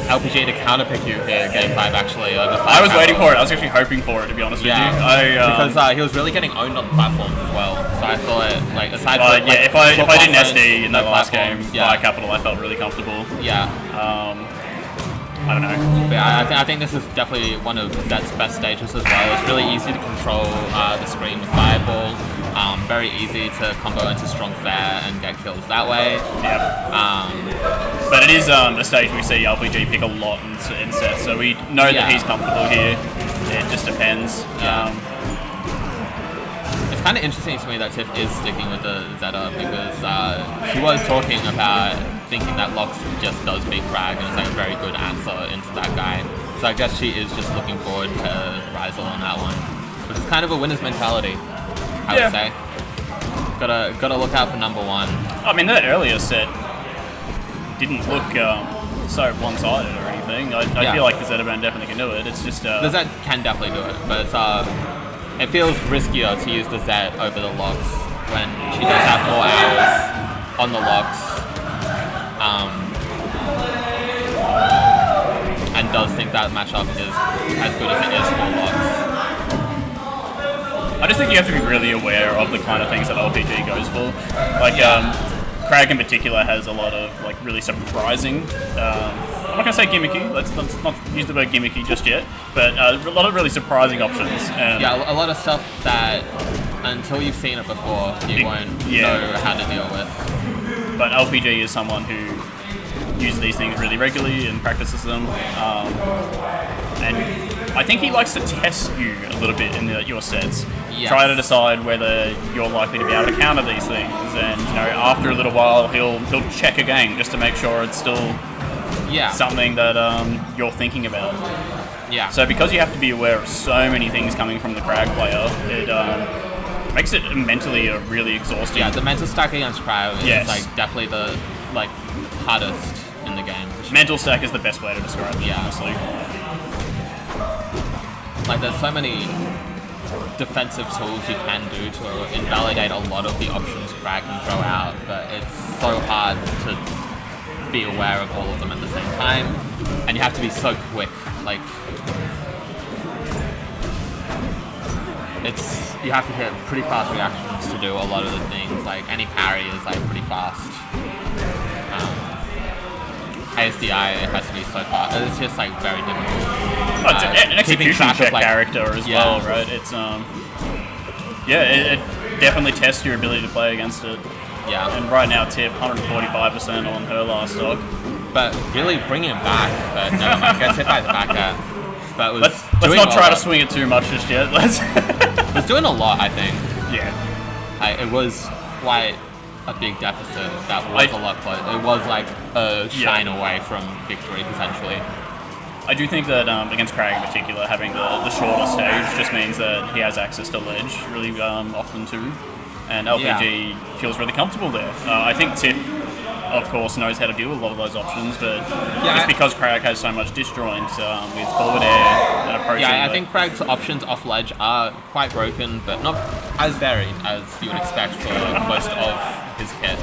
LPG to counterpick you here, Game 5 actually. I was waiting for it. I was actually hoping for it, to be honest with you. Because he was really getting owned on the platforms as well. So I thought, like, aside from if I didn't SD in the last game by Capital, I felt really comfortable. Yeah. I don't know. But I think this is definitely one of Zed's best stages as well. It's really easy to control the screen with Fireball. Very easy to combo into Strong Fair and get kills that way. Yeah. But it is a stage we see LPG pick a lot in sets, so we know that he's comfortable here. It just depends. Yeah. It's kind of interesting to me that Tiff is sticking with the Zeta because she was talking about thinking that Lox just does big frag and it's like a very good answer into that guy. So I guess she is just looking forward to Rizel on that one, which is kind of a winner's mentality, I would say. Gotta look out for number one. I mean, that earlier set didn't look so one-sided or anything. I feel like the Zetaburn definitely can do it. It's just the Zed can definitely do it, but it feels riskier to use the Zed over the Lox when she does have more hours on the Lox. And does think that matchup is as good as it is for Lox. I just think you have to be really aware of the kind of things that LPG goes for. Like, Crag in particular has a lot of like really surprising, I'm not going to say gimmicky, let's not use the word gimmicky just yet, but a lot of really surprising options. Yeah, a lot of stuff that until you've seen it before, you won't know how to deal with. But LPG is someone who uses these things really regularly and practices them. And I think he likes to test you a little bit in your sets. Yes. Try to decide whether you're likely to be able to counter these things. And after a little while, he'll check a game just to make sure it's still something that you're thinking about. Yeah. So because you have to be aware of so many things coming from the Crag player, it makes it mentally a really exhausting. Yeah, the mental stack against Crag is like definitely the hardest in the game. Sure. Mental stack is the best way to describe it, honestly. Like there's so many defensive tools you can do to invalidate a lot of the options Crag can throw out, but it's so hard to be aware of all of them at the same time, and you have to be so quick. Like you have to get pretty fast reactions to do a lot of the things. Like any parry is like pretty fast. ASDI has to be so fast. It's just like very difficult. It's an execution check character as well, right? It's it definitely tests your ability to play against it. Yeah. And right now, Tip 145% on her last stock. But really bringing it back. But no, gets hit by the back air. But let's not try to swing it too much just yet. Was doing a lot, I think. Yeah. it was quite a big deficit. That was a lot close. It was like a shine away from victory potentially. I do think that against Crag in particular, having the shorter stage just means that he has access to ledge really often too, and LPG feels really comfortable there. I think Tiff, of course, knows how to deal with a lot of those options, but just because Crag has so much disjoint with forward air and approaching. Yeah, I think Crag's options off ledge are quite broken, but not as varied as you would expect for most of his kit.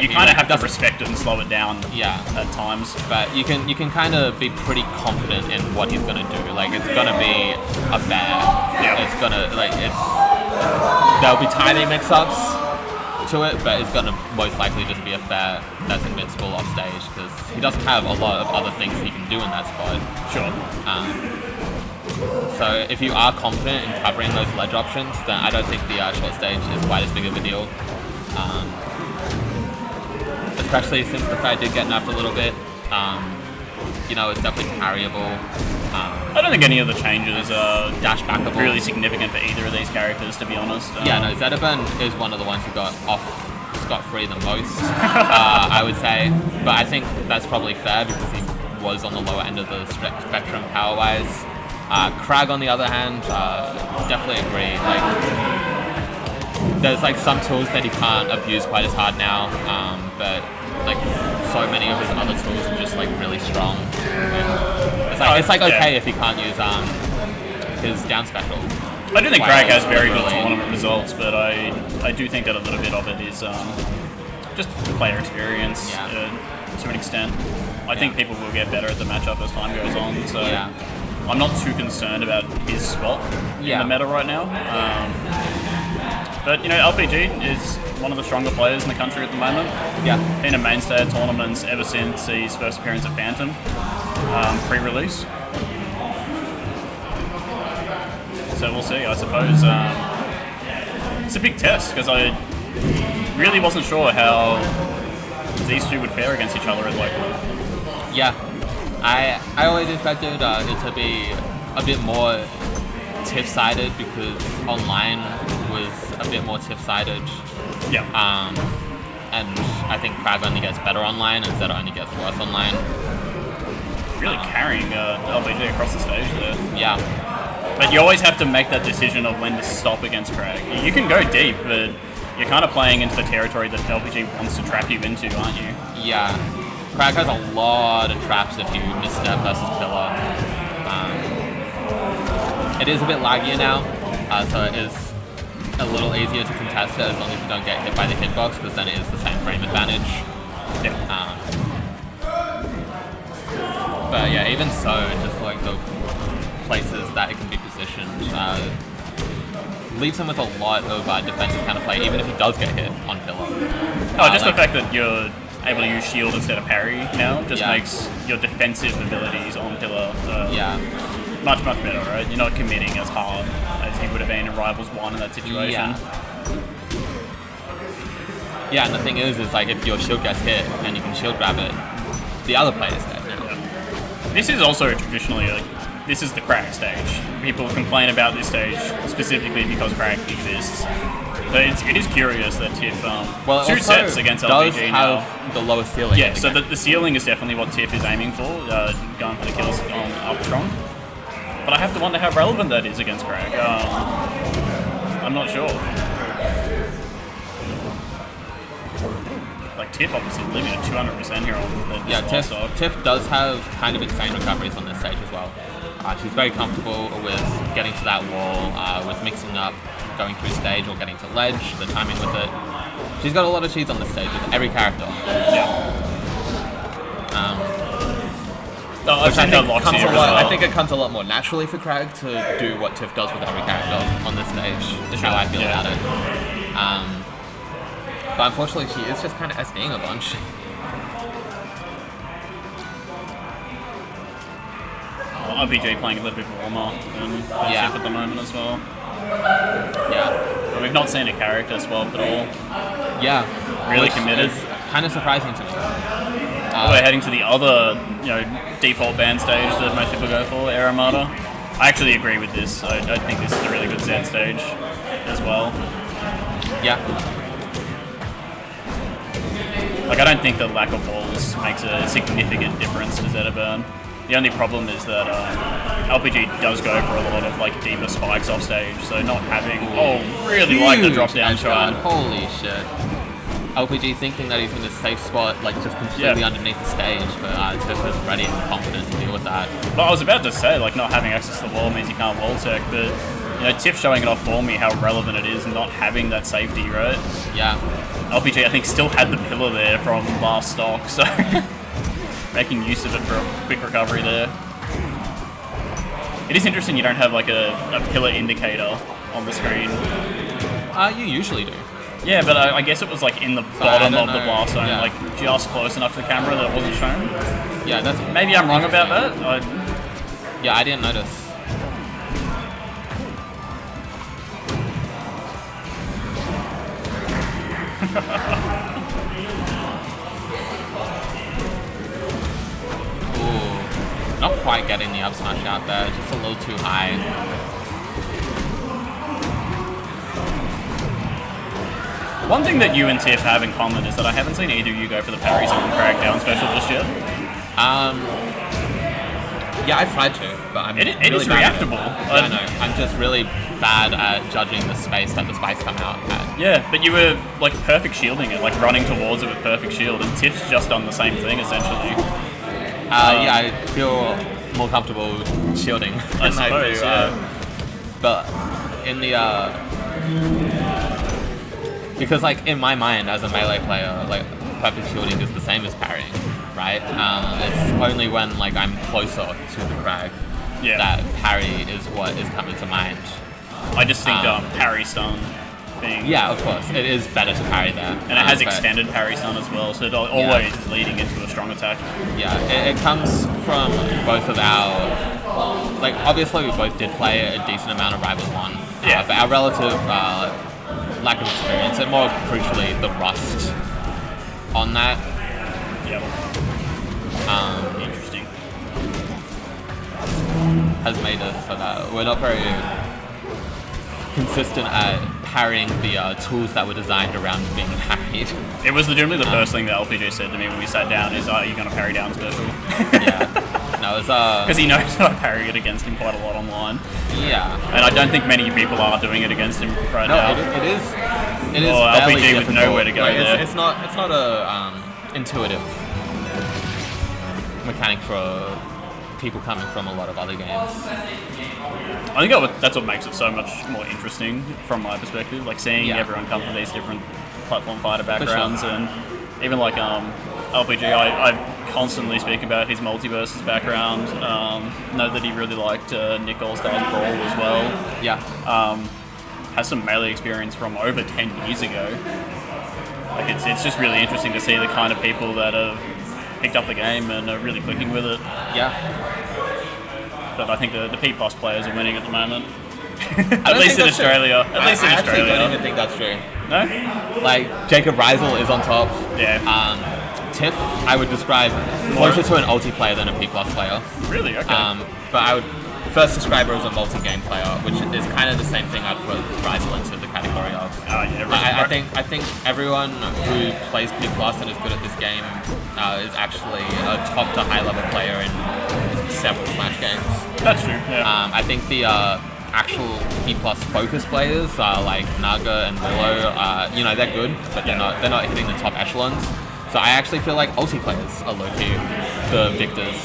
You kind of have to respect it and slow it down. At times, but you can kind of be pretty confident in what he's gonna do. Like it's gonna be a bear. It's gonna there'll be tiny mix-ups to it, but it's gonna most likely just be a fair that's invincible off stage because he doesn't have a lot of other things he can do in that spot. Sure. So if you are confident in covering those ledge options, then I don't think the short stage is quite as big of a deal. Especially since the Crag did get nerfed a little bit. It's definitely carryable. I don't think any of the changes are dash backable. Really significant for either of these characters, to be honest. Zetaban is one of the ones who got off scot-free the most, I would say. But I think that's probably fair because he was on the lower end of the spectrum power-wise. Crag, on the other hand, definitely agree. There's some tools that he can't abuse quite as hard now, but so many of his other tools are just really strong. And it's okay if he can't use his down special. I do think Crag has very good tournament results, but I do think that a little bit of it is just player experience to an extent. I think people will get better at the matchup as time goes on, so I'm not too concerned about his spot in the meta right now. But LPG is one of the stronger players in the country at the moment. Been a mainstay at tournaments ever since his first appearance at Phantom, pre-release. So we'll see, I suppose. It's a big test because I really wasn't sure how these two would fare against each other at local. I always expected it to be a bit more Tiff-sided because online was a bit more Tiff-sided. And I think Crag only gets better online and Zeta only gets worse online. Really carrying LPG across the stage there. But you always have to make that decision of when to stop against Crag. You can go deep, but you're kind of playing into the territory that LPG wants to trap you into, aren't you? Crag has a lot of traps if you misstep versus Pillar. It is a bit laggier now, so it is a little easier to contest it as long as you don't get hit by the hitbox, because then it is the same frame advantage. But even so, just the places that it can be positioned leaves him with a lot of defensive counterplay, even if he does get hit on Pillar. The fact that you're able to use shield instead of parry now just makes your defensive abilities on Pillar much better, right? You're not committing as hard as you would have been in Rivals 1 in that situation. And the thing is if your shield gets hit and you can shield grab it, the other player's dead now. This is also traditionally this is the Crag stage. People complain about this stage specifically because Crag exists. But it is curious that Tiff two sets against LPG now have the lowest ceiling. So the ceiling is definitely what Tiff is aiming for, going for the kills on Upstrong. But I have to wonder how relevant that is against Crag. I'm not sure. Tiff obviously living at 200% here on Tiff does have kind of insane recoveries on this stage as well. She's very comfortable with getting to that wall, with mixing up, going through stage or getting to ledge, the timing with it. She's got a lot of cheats on this stage with every character. I think it comes a lot more naturally for Crag to do what Tiff does with every character on this stage, is how I feel about it. But unfortunately, she is just kind of SDing a bunch. RBG playing a little bit warmer than Tiff at the moment as well. But we've not seen a character swap at all. Really committed. It's kind of surprising to me. We're heading to the other, default band stage that most people go for, Air Armada. I actually agree with this. I think this is a really good Z stage as well. Yeah. Like, I don't think the lack of walls makes a significant difference to Zetaburn. The only problem is that LPG does go for a lot of like deeper spikes off stage, so not having really like the drop down shot. Holy shit. LPG thinking that he's in a safe spot, like just completely underneath the stage, but just as ready and confident to deal with that. Well, I was about to say, like, not having access to the wall means you can't wall tech, but you know, Tiff showing it off for me how relevant it is not having that safety, right? Yeah. LPG, I think, still had the pillar there from last stock, so making use of it for a quick recovery there. It is interesting you don't have like a pillar indicator on the screen. You usually do. Yeah, but I guess it was like in the bottom of the know. blast zone, Yeah. like just close enough to the camera that it wasn't shown. Yeah, that's Maybe I'm wrong about that. Yeah, I didn't notice. Ooh, not quite getting the up smash out there, just a little too high. One thing that you and Tiff have in common is that I haven't seen either of you go for the parries on the Crackdown special just yet. Yeah, I tried to, but I'm It really is bad at it. reactable. I know. I'm just really bad at judging the space that the spikes come out at. Yeah, but you were like perfect shielding it, like running towards it with perfect shield, and Tiff's just done the same thing essentially. Yeah, I feel more comfortable shielding I than I do. suppose, yeah. But in the because like in my mind as a melee player, like perfect shielding is the same as parrying, right? It's only when like I'm closer to the crag that parry is what is coming to mind. I just think parry stun being... Yeah, of course. It is better to parry there. And it has but- extended parry stun as well, so it always is leading into a strong attack. Yeah, it comes from both of our... Like, obviously we both did play a decent amount of Rivals 1. Yeah. But our relative lack of experience, and more crucially, the rust on that. Yep. Interesting. Has made it so that we're not very consistent at parrying the tools that were designed around being parried. It was legitimately the first thing that LPG said to me when we sat down is, are you going to parry down special? Yeah. No, it's Because he knows that I parry it against him quite a lot online. yeah. And I don't think many people are doing it against him right No, now. it is. It is Or fairly LPG with difficult. nowhere to go Like, there. It's not a intuitive mechanic for people coming from a lot of other games. I think that's what makes it so much more interesting from my perspective. Like seeing everyone come from these different platform fighter backgrounds, and even like LPG, I constantly speak about his multiverses background. Know that he really liked Nick All-Star's Brawl as well. Yeah. Has some melee experience from over 10 years ago. Like it's just really interesting to see the kind of people that have picked up the game and are really clicking with it. Yeah. But I think the P+ players are winning at the moment. I At don't least think in that's true. Australia. At least in I actually Australia. don't even think that's true. No? Like, Jacob Reisel is on top. Yeah. Tiff, I would describe closer to an ulti player than a P+ player. Really? Okay. But I would first describe her as a multi-game player, which is kind of the same thing I'd put Reisel into the category of. Yeah, I think everyone who plays P+ and is good at this game is actually a top to high level player in several Smash games. That's true, yeah. I think the actual P+ focus players like Naga and Willow, they're good, but they're not hitting the top echelons. So I actually feel like ulti players are low-key the victors.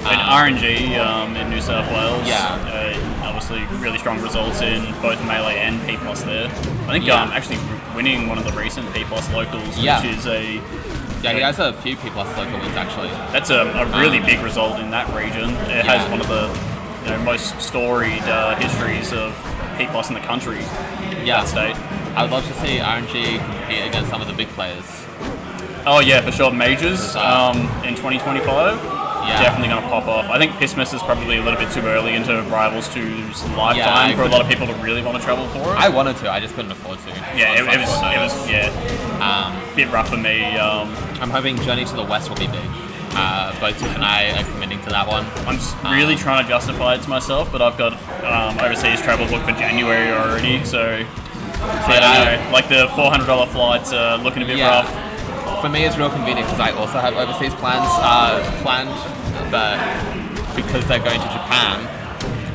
And RNG in New South Wales, obviously really strong results in both Melee and P+ there. I think actually winning one of the recent P+ locals, which is a... Yeah, he has a few P+ local wins actually. That's a really big result in that region. It has one of the most storied histories of P+ in the country, that state. I would love to see RNG compete against some of the big players. Oh yeah, for sure. Majors in 2025. Definitely going to pop off. I think Pissmas is probably a little bit too early into Rivals 2's lifetime for a lot of people to really want to travel for it. I wanted to, I just couldn't afford to. Yeah, it was a bit rough for me. I'm hoping Journey to the West will be big. Both Tiff and I are committing to that one. I'm really trying to justify it to myself, but I've got overseas travel booked for January already, so I don't know. Like the $400 flights are looking a bit rough. For me, it's real convenient because I also have overseas plans planned, but because they're going to Japan,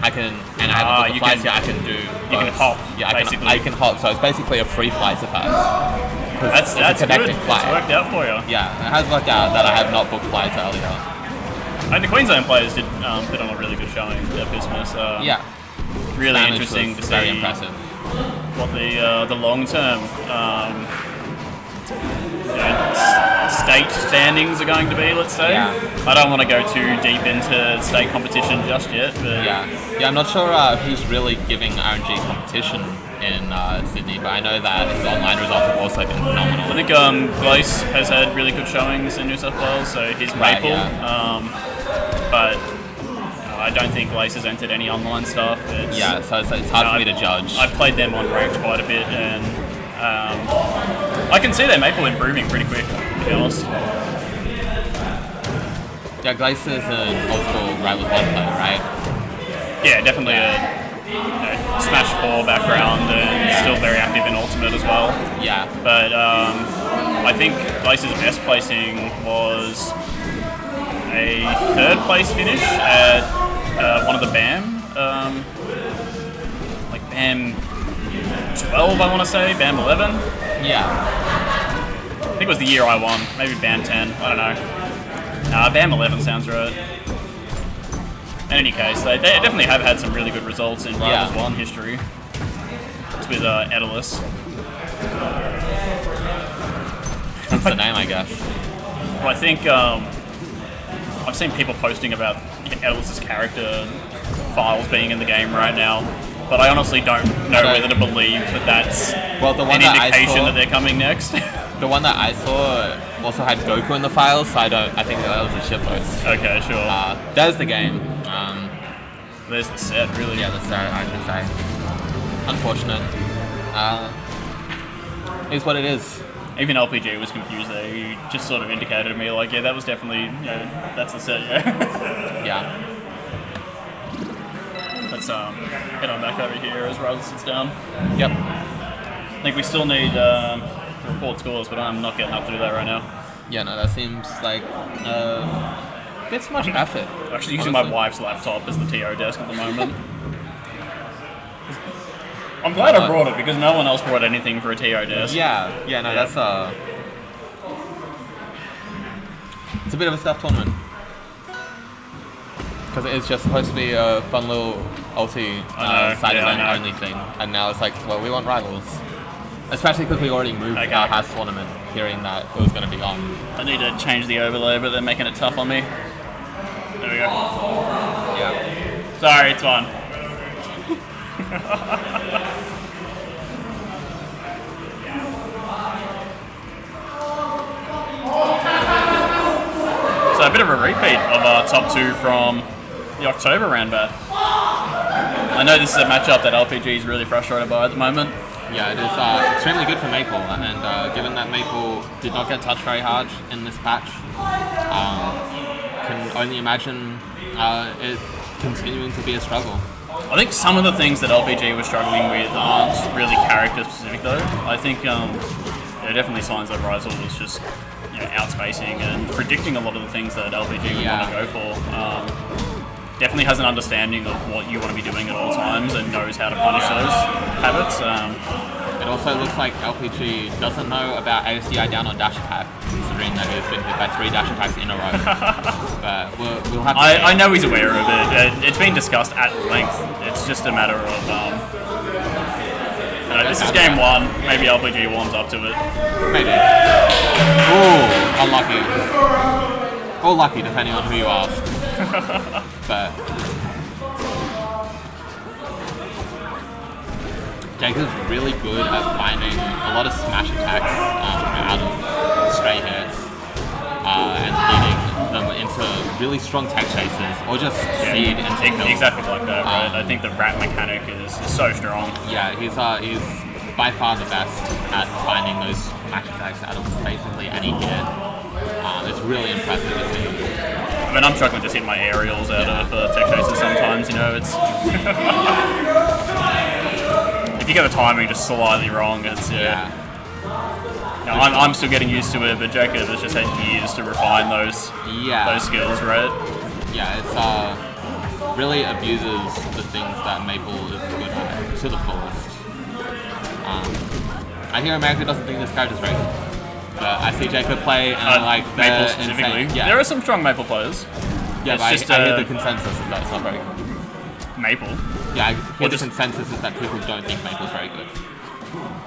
I can, and I have a flights here, I can do. You can hop. Yeah, basically. I can hop. So it's basically a free flight to pass. That's a connecting good. flight. It's worked out for you. Yeah, it has worked out that I have not booked flights earlier. And the Queensland players did put on a really good showing at Christmas. Yeah. Really Spanish interesting was to very see impressive. what the long term state standings are going to be. Let's say. Yeah. I don't want to go too deep into state competition just yet, but Yeah, I'm not sure who's really giving RNG competition in Sydney, but I know that his online results have also been phenomenal. I think Glace has had really good showings in New South Wales, so he's Right, Maple. yeah. But I don't think Glace has entered any online stuff. So it's hard for me to judge. I've played them on ranked quite a bit, and I can see their Maple improving pretty quick, to be honest. Yeah, Glace is an old school Rivals 1 player, right? Yeah, definitely a Smash 4 background and still very active in Ultimate as well. Yeah. But I think Glace's best placing was a 3rd place finish at one of the BAM, like BAM 12, I want to say, BAM 11. Yeah. I think it was the year I won, maybe BAM 10, I don't know. BAM 11 sounds right. In any case, they definitely have had some really good results in Rivals 1 history. It's with Edalus. That's the name, I guess. Well, I think I've seen people posting about Edalus's character files being in the game right now, but I honestly don't know whether to believe that that's the one an that indication that they're coming next. The one that I saw also had Goku in the files, so I think that was a shitpost. Okay, sure. There's the game. There's the set, really. Yeah, the set, I should say. Unfortunate. Is what it is. Even LPG was confused there. He just sort of indicated to me, like, yeah, that was definitely, that's the set, yeah. Yeah. Let's head on back over here as Ryzel sits down. Yep. I think we still need to report scores, but I'm not getting up to do that right now. Yeah, no, that seems like a bit too much effort. I'm actually using my wife's laptop as the TO desk at the moment. I'm glad I brought it because no one else brought anything for a TO desk. Yeah, no, that's it's a bit of a tough tournament. Because it is just supposed to be a fun little ulti side event only thing. And now it's like, well, we want Rivals. Especially because we already moved our house tournament, hearing that it was going to be on. I need to change the overlay, but they're making it tough on me. There we go. Yeah. Sorry, it's fine. So a bit of a repeat of our top 2 from the October RanBat. I know this is a matchup that LPG is really frustrated by at the moment. Yeah, it is extremely good for Maple, and given that Maple did not get touched very hard in this patch, can only imagine it continuing to be a struggle. I think some of the things that LPG was struggling with aren't really character specific though. I think there are definitely signs that Ryzel was just outspacing and predicting a lot of the things that LPG would want to go for. Definitely has an understanding of what you want to be doing at all times and knows how to punish those habits. It also looks like LPG doesn't know about ASDI down on dash attack, considering that he's been hit by 3 dash attacks in a row. But we'll have to I know he's aware of it. It's been discussed at length. It's just a matter of... this is game 1. Maybe LPG warms up to it. Maybe. Ooh, unlucky. Or lucky, depending on who you ask. But Jacob's really good at finding a lot of smash attacks out of stray hits and leading them into really strong tech chases or just speed and tech kills. Exactly like that, right? I think the rat mechanic is so strong. Yeah, he's by far the best at finding those smash attacks out of basically any hit. It's really impressive to see. I mean, I'm struggling just hitting my aerials out of tech chases sometimes, it's if you get the timing just slightly wrong, it's Yeah. No, I'm still getting used to it, but Jacob has just had years to refine those skills, right? Yeah, it's really abuses the things that Maple is good at to the fullest. I hear America doesn't think this character's very good, but I see Jacob play and I'm like Maple specifically. insane. Yeah. There are some strong Maple players. Yeah, It's but just, I hear the consensus is that it's not very good. Maple. Yeah, I hear the just- consensus is that people don't think Maple's very good.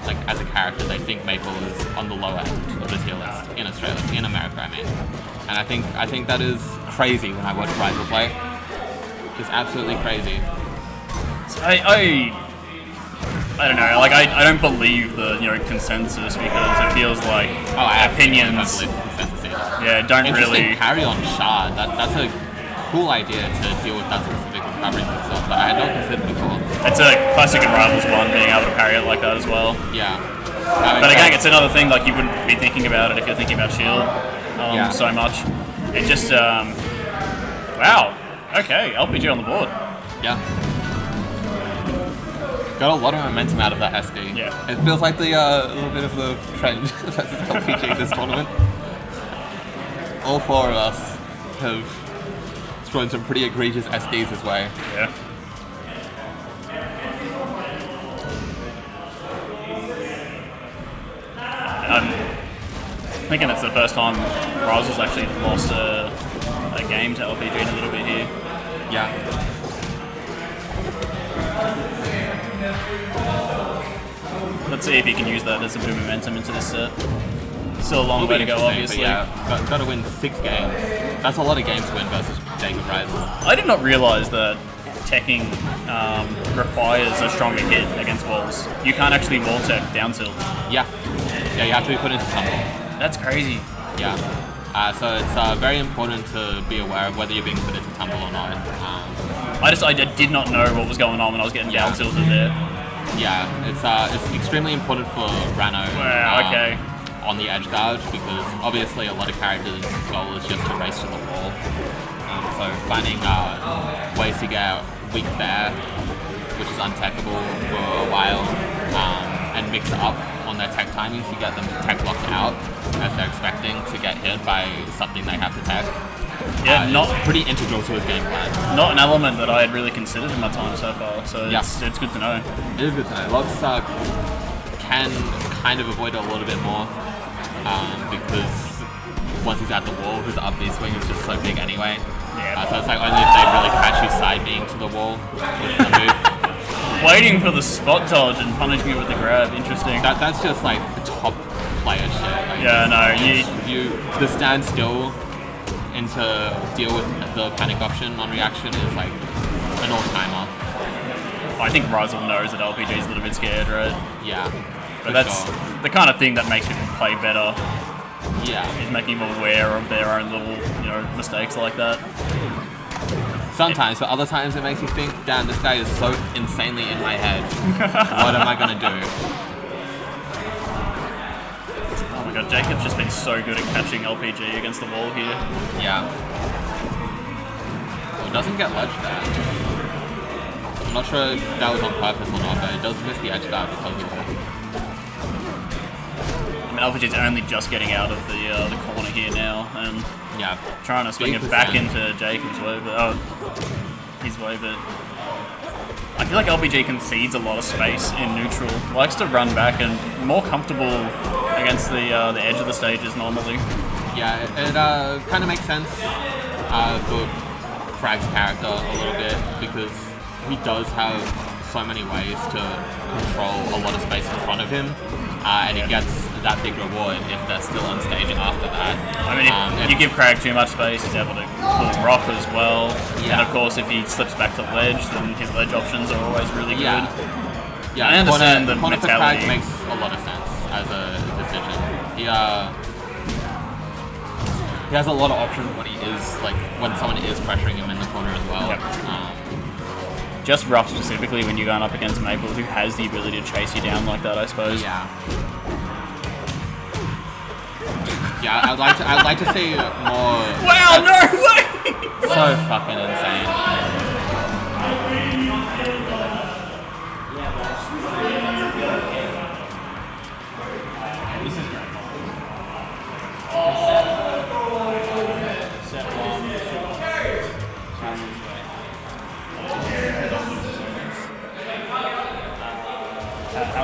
Like, as a character, they think Maple is on the lower end of the tier list in Australia, in America, I mean. And I think that is crazy when I watch Rival play. Just absolutely crazy. I don't know. Like I don't believe the consensus because it feels like opinions. I don't believe the consensus either. Yeah, don't Interesting really. carry on Shard. That's a cool idea to deal with that specific recovery stuff that I had not considered before. It's a classic in Rivals 1 being able to parry it like that as well. Yeah. But again, it's another thing, like you wouldn't be thinking about it if you're thinking about Shield so much. It just, wow. Okay, LPG on the board. Yeah. Got a lot of momentum out of that SD. Yeah. It feels like the little bit of the trend versus LPG this tournament. All four of us have thrown some pretty egregious SDs his way. Yeah. I'm thinking it's the first time Rise has actually lost a game to LPG in a little bit here. Yeah. Let's see if he can use that as a bit of momentum into this set. Still a long way to go, obviously. Yeah, got to win 6 games. That's a lot of games to win versus Jacob Rise. I did not realise that teching requires a stronger hit against walls. You can't actually wall tech down tilt. Yeah. Yeah, you have to be put into tumble. That's crazy. Yeah. So it's very important to be aware of whether you're being put into tumble or not. I did not know what was going on when I was getting down tilted there. Yeah, it's extremely important for Rano Okay. on the edge guard because obviously a lot of characters' goal is just to race to the wall. So finding ways to get out weak there, which is untechable for a while, and mix up on their tech timings to get them tech locked out as they're expecting to get hit by something they have to tech. Yeah, It's pretty integral to his game plan. Not an element that I had really considered in my time so far, so it's good to know. It is good to know. Logs can kind of avoid it a little bit more because once he's at the wall, his up B swing is just so big anyway. Yeah. So it's like only if they really catch you side being to the wall, which is a move. Waiting for the spot dodge and punish me with the grab. Interesting. That's just like top player shit. Like, Yeah, no, the stand still into deal with the panic option on reaction is like an all-timer. I think Rizel knows that LPG is a little bit scared, right? Yeah. But that's the kind of thing that makes him play better. Yeah. Is making him aware of their own little, mistakes like that. Sometimes, but other times it makes you think, damn, this guy is so insanely in my head. What am I gonna do? Oh my god, Jacob's just been so good at catching LPG against the wall here. Yeah. Well, it doesn't get ledge there. I'm not sure if that was on purpose or not, but it does miss the edge guard because of that. I mean, LPG's only just getting out of the corner here now, and Yeah. trying to swing it back into Jacob's way, but his way, but I feel like LPG concedes a lot of space in neutral. Likes to run back and more comfortable against the edge of the stages normally. Yeah, it kind of makes sense for Crag's character a little bit because he does have so many ways to control a lot of space in front of him, and he gets that big reward if they're still on stage after that. I mean, if you give Crag too much space, he's able to pull rock as well. Yeah. And of course, if he slips back to ledge, then his ledge options are always really good. Yeah, I understand the corner for mentality. Crag makes a lot of sense as a decision. He has a lot of options when someone is pressuring him in the corner as well. Yep. Just rough specifically when you're going up against Maple, who has the ability to chase you down like that, I suppose. Yeah. Yeah, I'd like to see more. Wow, no way! So fucking insane.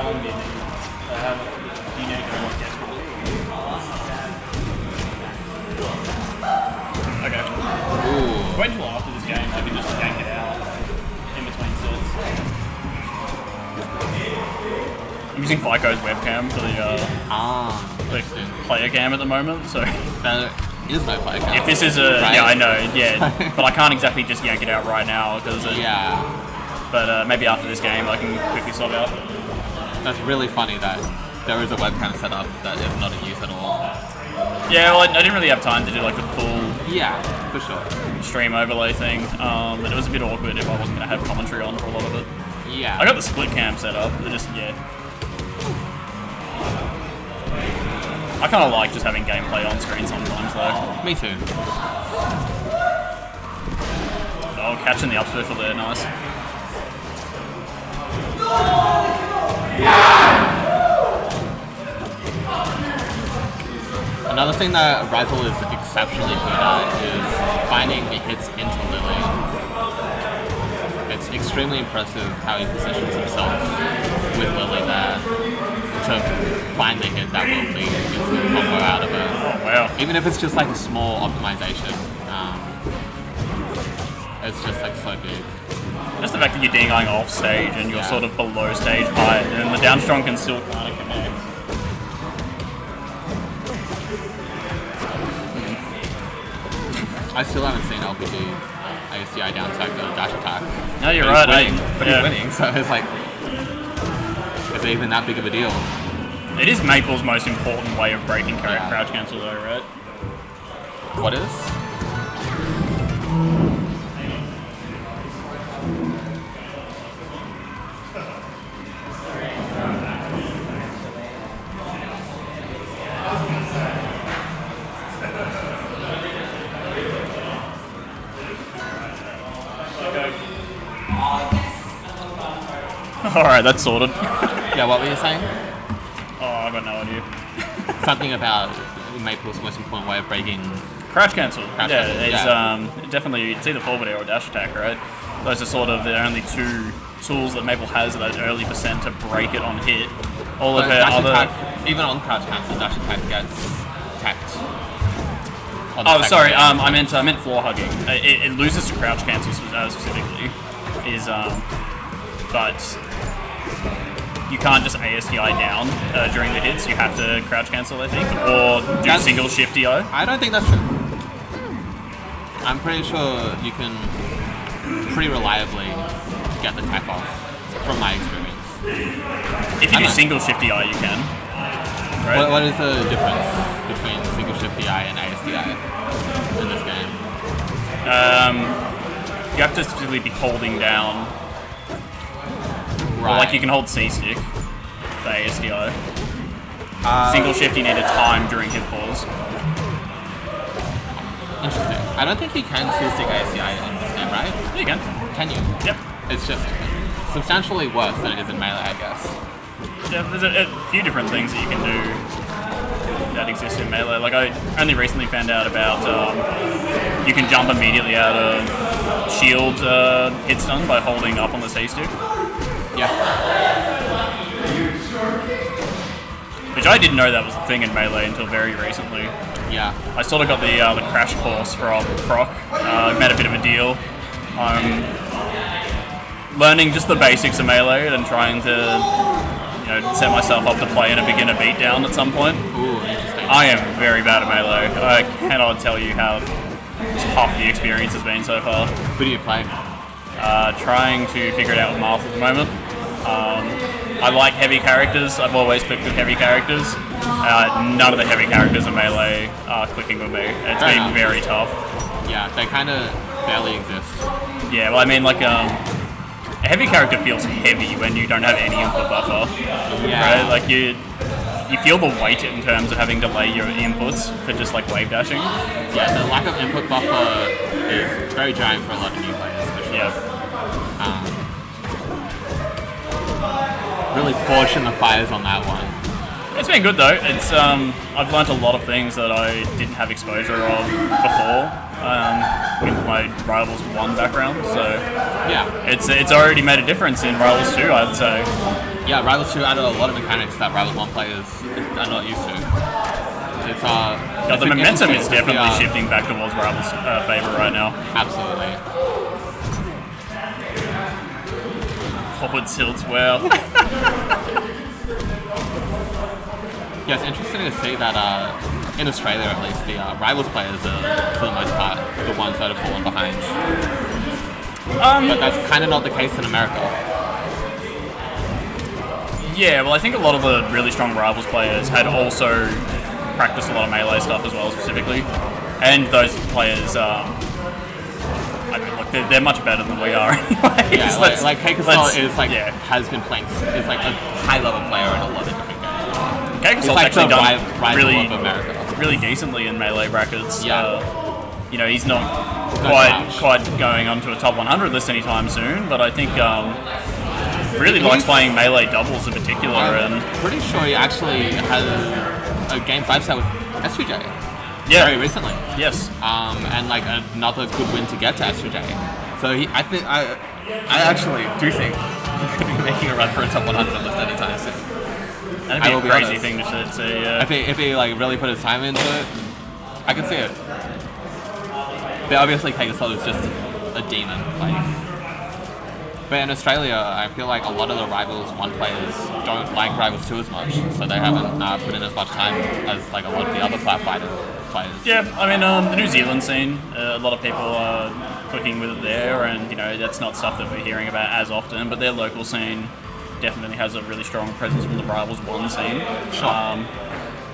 long do you need? Do you need to go like desperately? Okay. Ooh. Wait until after this game, I can just yank it out in between sets. I'm using FICO's webcam for the player cam at the moment, so There is no play cam. if this is a Right? yeah, I know, yeah, but I can't exactly just yank it out right now because Yeah. But maybe after this game, I can quickly swap out. That's really funny that there is a webcam set up that is not in use at all. Yeah, well, I didn't really have time to do like the full Yeah, for sure. stream overlay thing, but it was a bit awkward if I wasn't going to have commentary on for a lot of it. Yeah. I got the split cam set up, but just, yeah. I kind of like just having gameplay on screen sometimes though. Me too. Oh, catching the up special there, nice. Another thing that Rival is exceptionally good at is finding the hits into Lily. It's extremely impressive how he positions himself with Lily there to find the hit that will lead into a combo out of it. Oh, wow. Even if it's just like a small optimization, it's just like so big. Just the fact that you're dingoing off stage and you're sort of below stage height, and the down strong can still kind of connect. I still haven't seen LPG ASDI down attack the dash attack. No, you're But right. he's winning, but he's winning, so it's like, is it even that big of a deal? It is Maple's most important way of breaking crouch cancel though, right? What is? Alright, that's sorted. Yeah, what were you saying? Oh, I got no idea. Something about Maple's most important way of breaking. Crouch cancel. Crouch Yeah, cancel, it's definitely, it's either forward air or dash attack, right? Those are sort of the only two tools that Maple has at that early percent to break it on hit. All of But her dash other... attack, even on crouch cancel, dash attack gets attacked. On the Oh, second sorry. round. I meant floor hugging. It loses to crouch cancel specifically. But you can't just ASDI down during the hits. You have to crouch cancel, I think, or do single shift DI. I don't think that's true. I'm pretty sure you can pretty reliably get the tech off, from my experience. If you do single shift DI, you can. Right? What is the difference between single shift DI and ASDI in this game? You have to specifically be holding down. Right. Or like you can hold C stick for ASDI. Single shift, you need a time during hit pause. Interesting. I don't think you can C-stick ASDI in this game, right? Yeah, you can. Can you? Yep. It's just substantially worse than it is in Melee, I guess. Yeah, there's a few different things that you can do that exist in Melee. Like I only recently found out about you can jump immediately out of shield hit stun by holding up on the C stick. Yeah. Which I didn't know that was a thing in Melee until very recently. Yeah. I sort of got the crash course from Croc. Made a bit of a deal. I'm learning just the basics of Melee and trying to set myself up to play in a beginner beatdown at some point. Ooh, interesting. I am very bad at Melee. I cannot tell you how tough the experience has been so far. Who do you play? Trying to figure it out with Marth at the moment. I like heavy characters. I've always clicked with heavy characters. None of the heavy characters in Melee are clicking with me. It's Fair been enough. very tough. Yeah, they kind of barely exist. Yeah, well, I mean, like, a heavy character feels heavy when you don't have any input buffer. Yeah. Right? Like, you feel the weight in terms of having to lay your inputs for just, like, wave dashing. Yeah, the lack of input buffer is very giant for a lot of new players, for sure. Yeah. Really fortune the fires on that one. It's been good, though. It's I've learnt a lot of things that I didn't have exposure of before with my Rivals 1 background, so Yeah. it's already made a difference in Rivals 2, I'd say. Yeah, Rivals 2 added a lot of mechanics that Rivals 1 players are not used to. It's Yeah, the momentum is definitely shifting back towards Rivals' favor right now. Absolutely. Forward tilts, well. Yeah, it's interesting to see that in Australia, at least, the Rivals players are, for the most part, the ones that have fallen behind. But that's kind of not the case in America. Yeah, well, I think a lot of the really strong Rivals players had also practiced a lot of melee stuff as well, specifically. And those players, I mean, look, they're much better than we are anyway. Yeah, like Keikosol has been playing, is like a high-level player in a lot of different games. Keikosol's like actually done rival of America. really decently in melee brackets. Yeah. You know, he's not Not quite going onto a top 100 list anytime soon, but I think really likes playing melee doubles in particular. I'm pretty sure he actually has a game 5 set with S3J very recently. Yes. And like another good win to get to S3J. So I actually do think he could be making a run for a top 100 list anytime soon. That'd be a crazy thing to say. Yeah. If he like really put his time into it, I can see it. But obviously Keikosol is just a demon. But in Australia, I feel like a lot of the Rivals 1 players don't like Rivals 2 as much, so they haven't put in as much time as like a lot of the other Cloud Fighter players. Yeah, I mean, the New Zealand scene, a lot of people are clicking with it there, and you know that's not stuff that we're hearing about as often. But their local scene definitely has a really strong presence from the Rivals 1 scene. Sure.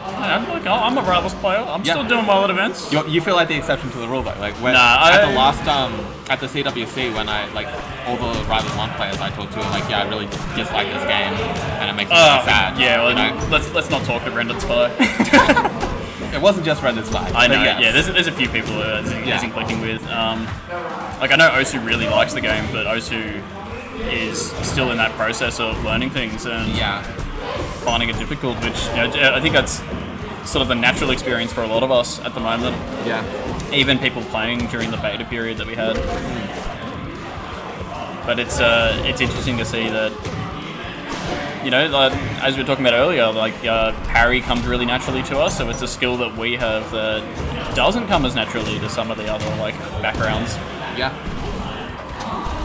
I'm a Rivals player. I'm still doing well at events. You feel like the exception to the rule, though. Like when at the CWC, when I like all the Rivals 1 players I talked to are like, yeah, I really dislike this game, and it makes me really sad. Yeah, well, you know? let's not talk to Rendered Spy. It wasn't just Rendered Spy. I know. Yes. Yeah, there's a few people who he's clicking with. Like I know Osu really likes the game, but Osu is still in that process of learning things and finding it difficult, which I think that's sort of the natural experience for a lot of us at the moment. Yeah. Even people playing during the beta period that we had. But it's interesting to see that, as we were talking about earlier, parry comes really naturally to us, so it's a skill that we have that doesn't come as naturally to some of the other backgrounds. Yeah.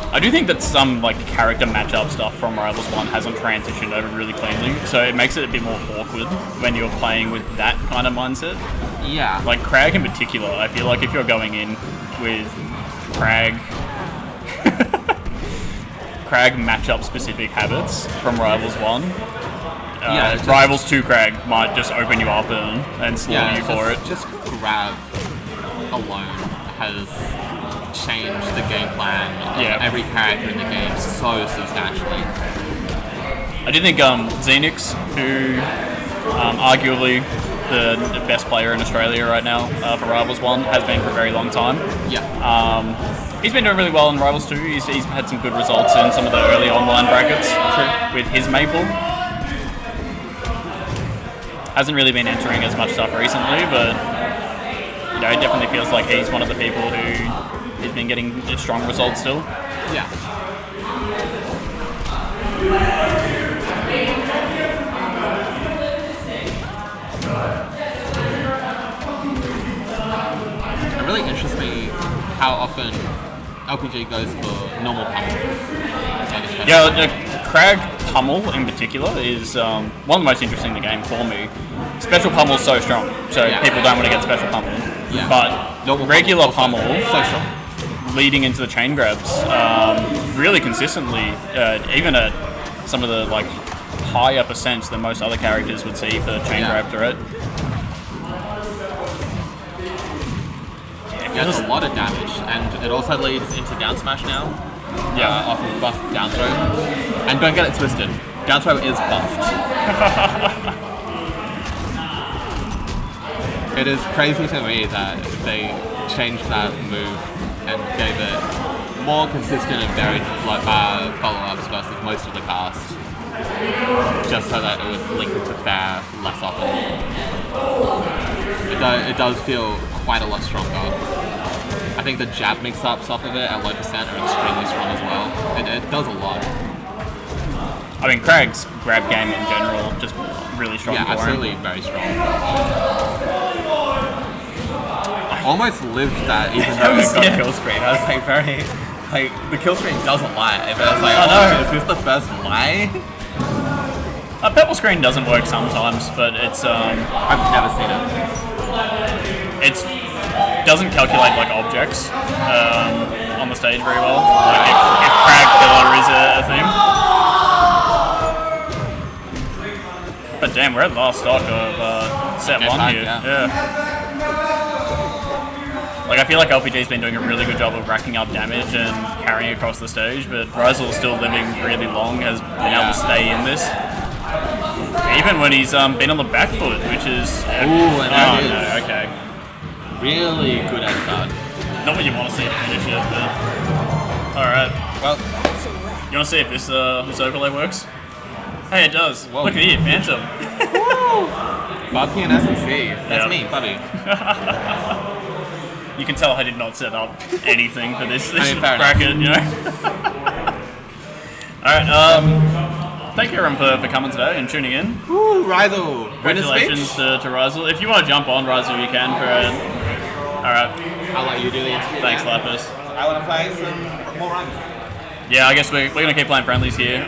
I do think that some character matchup stuff from Rivals 1 hasn't transitioned over really cleanly, so it makes it a bit more awkward when you're playing with that kind of mindset. Yeah. Like Crag in particular, I feel like if you're going in with Crag matchup specific habits from Rivals 1, Rivals 2 Crag might just open you up and slow you for it. Just grab alone has changed the game plan of every character in the game so substantially. I do think Xenix, who arguably the best player in Australia right now for Rivals 1, has been for a very long time. Yeah. He's been doing really well in Rivals 2. He's had some good results in some of the early online brackets with his Maple. Hasn't really been entering as much stuff recently, but it definitely feels like he's one of the people who has been getting strong results still. Yeah. It really interests me how often LPG goes for normal pummel. Crag pummel in particular is one of the most interesting in the game for me. Special pummel's so strong, so people don't want to get special pummel. Yeah. But normal regular pummel so strong. Leading into the chain grabs really consistently, even at some of the higher percents than most other characters would see for chain grabs, right? Yeah, it's a lot of damage, and it also leads into down smash now. Off of buff down throw. And don't get it twisted, down throw is buffed. It is crazy to me that they changed that move and gave it more consistent and varied follow-ups versus most of the cast, just so that it would link into fair less often. It does feel quite a lot stronger. I think the jab mix-ups off of it at low percent are extremely strong as well. It does a lot. I mean, Craig's grab game in general, just really strong Yeah, for him. absolutely very strong. I almost lived that even though it got kill screen. I was like the kill screen doesn't lie. But I was like, oh, is this the first lie? Purple screen doesn't work sometimes, but it's I've never seen it. It doesn't calculate like objects on the stage very well. Like if Crag Killer is a thing. But damn, we're at the last stock of set 1 here. Yeah. Like I feel like LPG's been doing a really good job of racking up damage and carrying across the stage, but Ryzel's still living really long, has been able to stay in this. Even when he's been on the back foot, which is... Ooh, and that is. No, okay. Really good edge guard. Not what you want to see to finish it, but... Alright. Well, You want to see if this overlay works? Hey, it does. Whoa. Look at here, Phantom. Bucky and S&C. That's Yeah. me, buddy. You can tell I did not set up anything for this I mean, fair bracket, you know? Alright, thank you everyone for coming today and tuning in. Woo, Ryzel. Congratulations to Ryzel. If you want to jump on Ryzel, you can. Alright, I'll let you do the interview. thanks, Lapis. I want to play some more runs. Yeah, I guess we're going to keep playing friendlies here.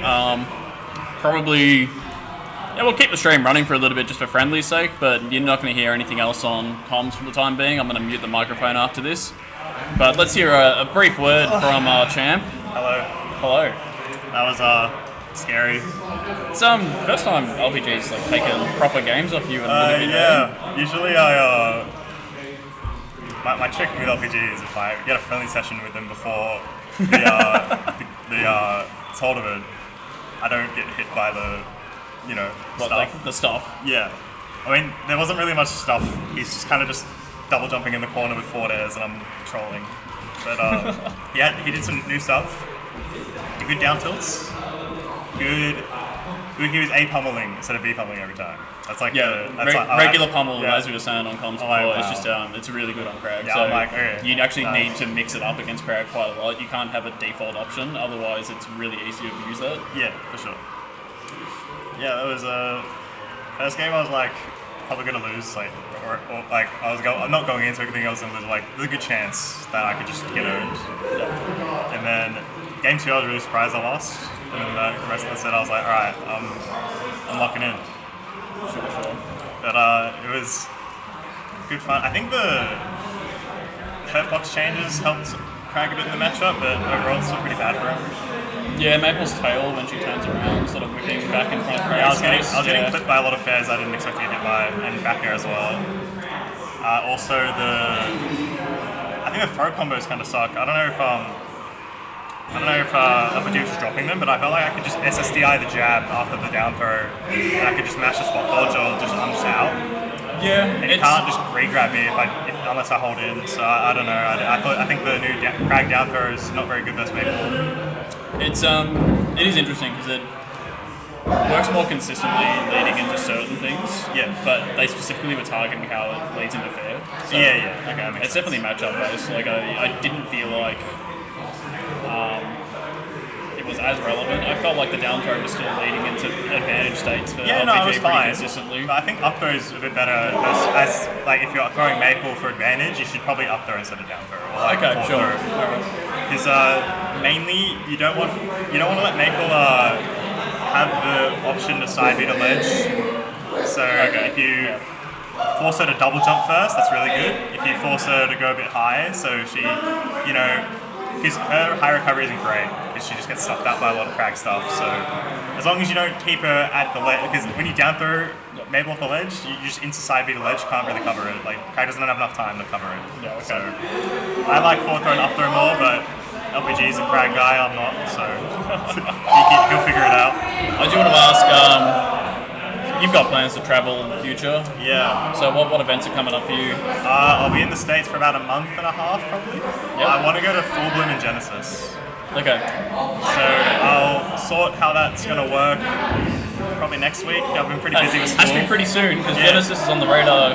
Probably... Yeah, we'll keep the stream running for a little bit just for friendly's sake, but you're not going to hear anything else on comms for the time being. I'm going to mute the microphone after this. But let's hear a brief word from our champ. Hello. Hello. That was scary. It's first time LPG's like taken proper games off you and living in Yeah. Usually my trick with LPG is if I get a friendly session with them before the tournament, I don't get hit by the stuff. Like the stuff. Yeah. I mean, there wasn't really much stuff. He's just kind of just double jumping in the corner with forward airs, and I'm trolling. But he did some new stuff. Good down tilts. Good. He was A pummeling instead of B pummeling every time. That's like regular pummel, yeah. as we were saying on comms before. Wow. It's just it's really good on Crag. Yeah, so I'm like, okay. you actually need to mix it up against Crag quite a lot. You can't have a default option, otherwise it's really easy to abuse that. Yeah, for sure. Yeah, that was first game. I was like probably gonna lose, or I'm not going into it thinking I was gonna lose. Like, there's a good chance that I could just get owned. Yeah. And then game 2, I was really surprised I lost. And then the rest of the set, I was like, all right, I'm locking in. Sure. But it was good fun. I think the hurtbox changes helped Crag a bit in the matchup, but overall it's still pretty bad for him. Yeah, Maple's tail when she turns around, sort of whipping back in front of Crag's Yeah, I was getting face. clipped by a lot of fairs I didn't expect to get hit by, and back air as well. Also, I think the throw combos kind of suck. I don't know if LPG was just dropping them, but I felt like I could just SSDI the jab after the down throw, and I could just mash the spot dodge or I'm just out. Yeah, And you can't just re-grab me unless I hold in. So I don't know. I think the new Crag down throw is not very good versus Maple. it is interesting because it works more consistently leading into certain things. Yeah. But they specifically were targeting how it leads into fair. So Yeah. Okay, that makes it's sense. definitely matchup based. Like I didn't feel like it was as relevant. I felt like the down throw was still leading into advantage states for Yeah, LPG no, it was pretty fine. consistently. But I think up throw is a bit better. As like if you're throwing Maple for advantage, you should probably up throw instead of down throw. Or like Okay, forward sure. throw. Because mainly you don't want to let Maple have the option to side beat a ledge. So if you force her to double jump first, that's really good. If you force her to go a bit high, so she, because her high recovery isn't great, because she just gets stuffed out by a lot of Crag stuff. So as long as you don't keep her at the ledge, because when you down throw Maple off the ledge, you just into side beat a ledge, can't really cover it. Like, Crag doesn't have enough time to cover it. Yeah, okay. So I like forward throw and up throw more, but LPG's a Crag guy, I'm not, so he'll figure it out. I do want to ask, you've got plans to travel in the future. Yeah. So what events are coming up for you? I'll be in the States for about a month and a half, probably. Yep. I want to go to Full Bloom and Genesis. Okay. So I'll sort how that's going to work probably next week. I've been pretty busy with Has to school. be pretty soon because Yeah. Genesis is on the radar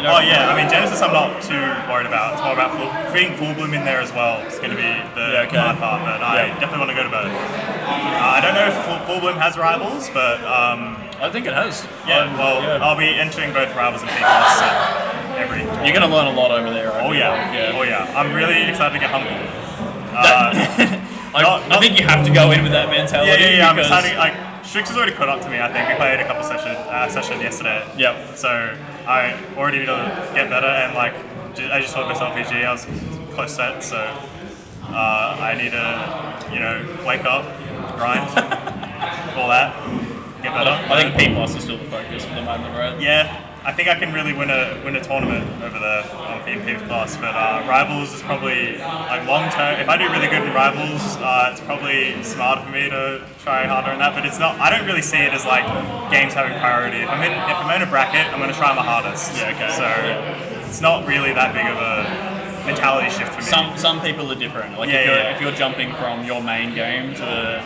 know? Oh yeah, I mean Genesis I'm not too worried about. It's more about putting Full Bloom in there as well. It's going to be the hard part, but I definitely want to go to both. I don't know if Full Bloom has rivals, but I think it has. I'll be entering both rivals and P Plus every. You're going to learn a lot over there. Oh yeah. I'm really excited to get humble. I think you have to go in with that mentality. Yeah. I'm excited. Like Strix has already caught up to me. I think we played a couple session yesterday. Yep. So I already need to get better, and like I just told myself RPG. I was close set, so I need to wake up, grind, all that, get better. I think P Plus is still the focus for the moment, right? Yeah. I think I can really win a tournament over there on P Plus, but Rivals is probably like long term. If I do really good in Rivals, it's probably smarter for me to try harder in that. But it's not. I don't really see it as like games having priority. If I'm in a bracket, I'm going to try my hardest. Yeah. Okay. So it's not really that big of a mentality shift for me. Some people are different. Like if you're jumping from your main game to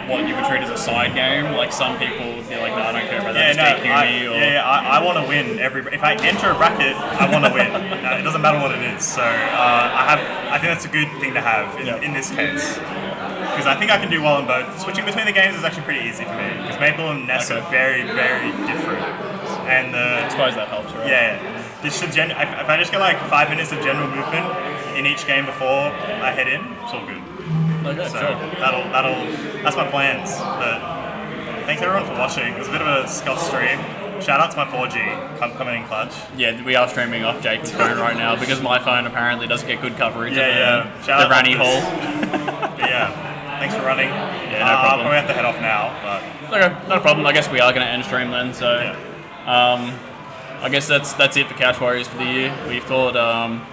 what you would treat as a side game, like some people would be like, no, I don't care about that. I want to win if I enter a bracket, I want to win. It doesn't matter what it is. So I think that's a good thing to have in this case, because I think I can do well in both. Switching between the games is actually pretty easy for me because Maple and Ness are very, very different. And I suppose that helps, right? Yeah. If I just get like 5 minutes of general movement in each game before I head in, it's all good. Okay, So sure. that's my plans. But thanks everyone for watching. It was a bit of a scuff stream. Shout out to my 4G coming in clutch. Yeah, we are streaming off Jacob's phone right now because my phone apparently doesn't get good coverage of Shout the out Ranny to Hall. But yeah, thanks for running. Yeah, no I'll problem. probably have to head off now. But Okay, not a problem. I guess we are going to end stream then. So, I guess that's it for CouchWarriors for the year. We thought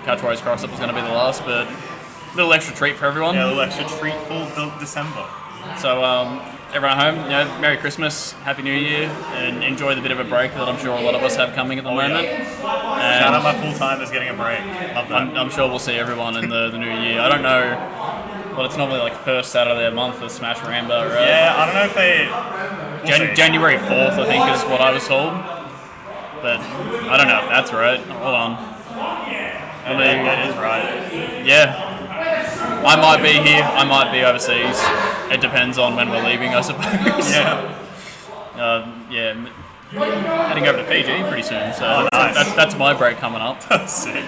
CouchWarriors Cross Up was going to be the last, but a little extra treat for everyone. yeah, a little extra treat for December. So, everyone at home, Merry Christmas, Happy New Year, and enjoy the bit of a break that I'm sure a lot of us have coming at the moment. Shout out my full timers getting a break. Love that. I'm sure we'll see everyone in the new year. I don't know, but it's normally like first Saturday of the month for Smash RanBat, right? Yeah, I don't know if they. We'll see. January 4th, I think, is what I was told. But I don't know if that's right. Hold on. That is right. Yeah. I might be here, I might be overseas. It depends on when we're leaving, I suppose. Heading over to Fiji pretty soon, so nice. that's my break coming up. Sick.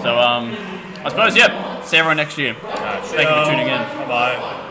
So, I suppose, see everyone next year. Thank you for tuning in. Bye.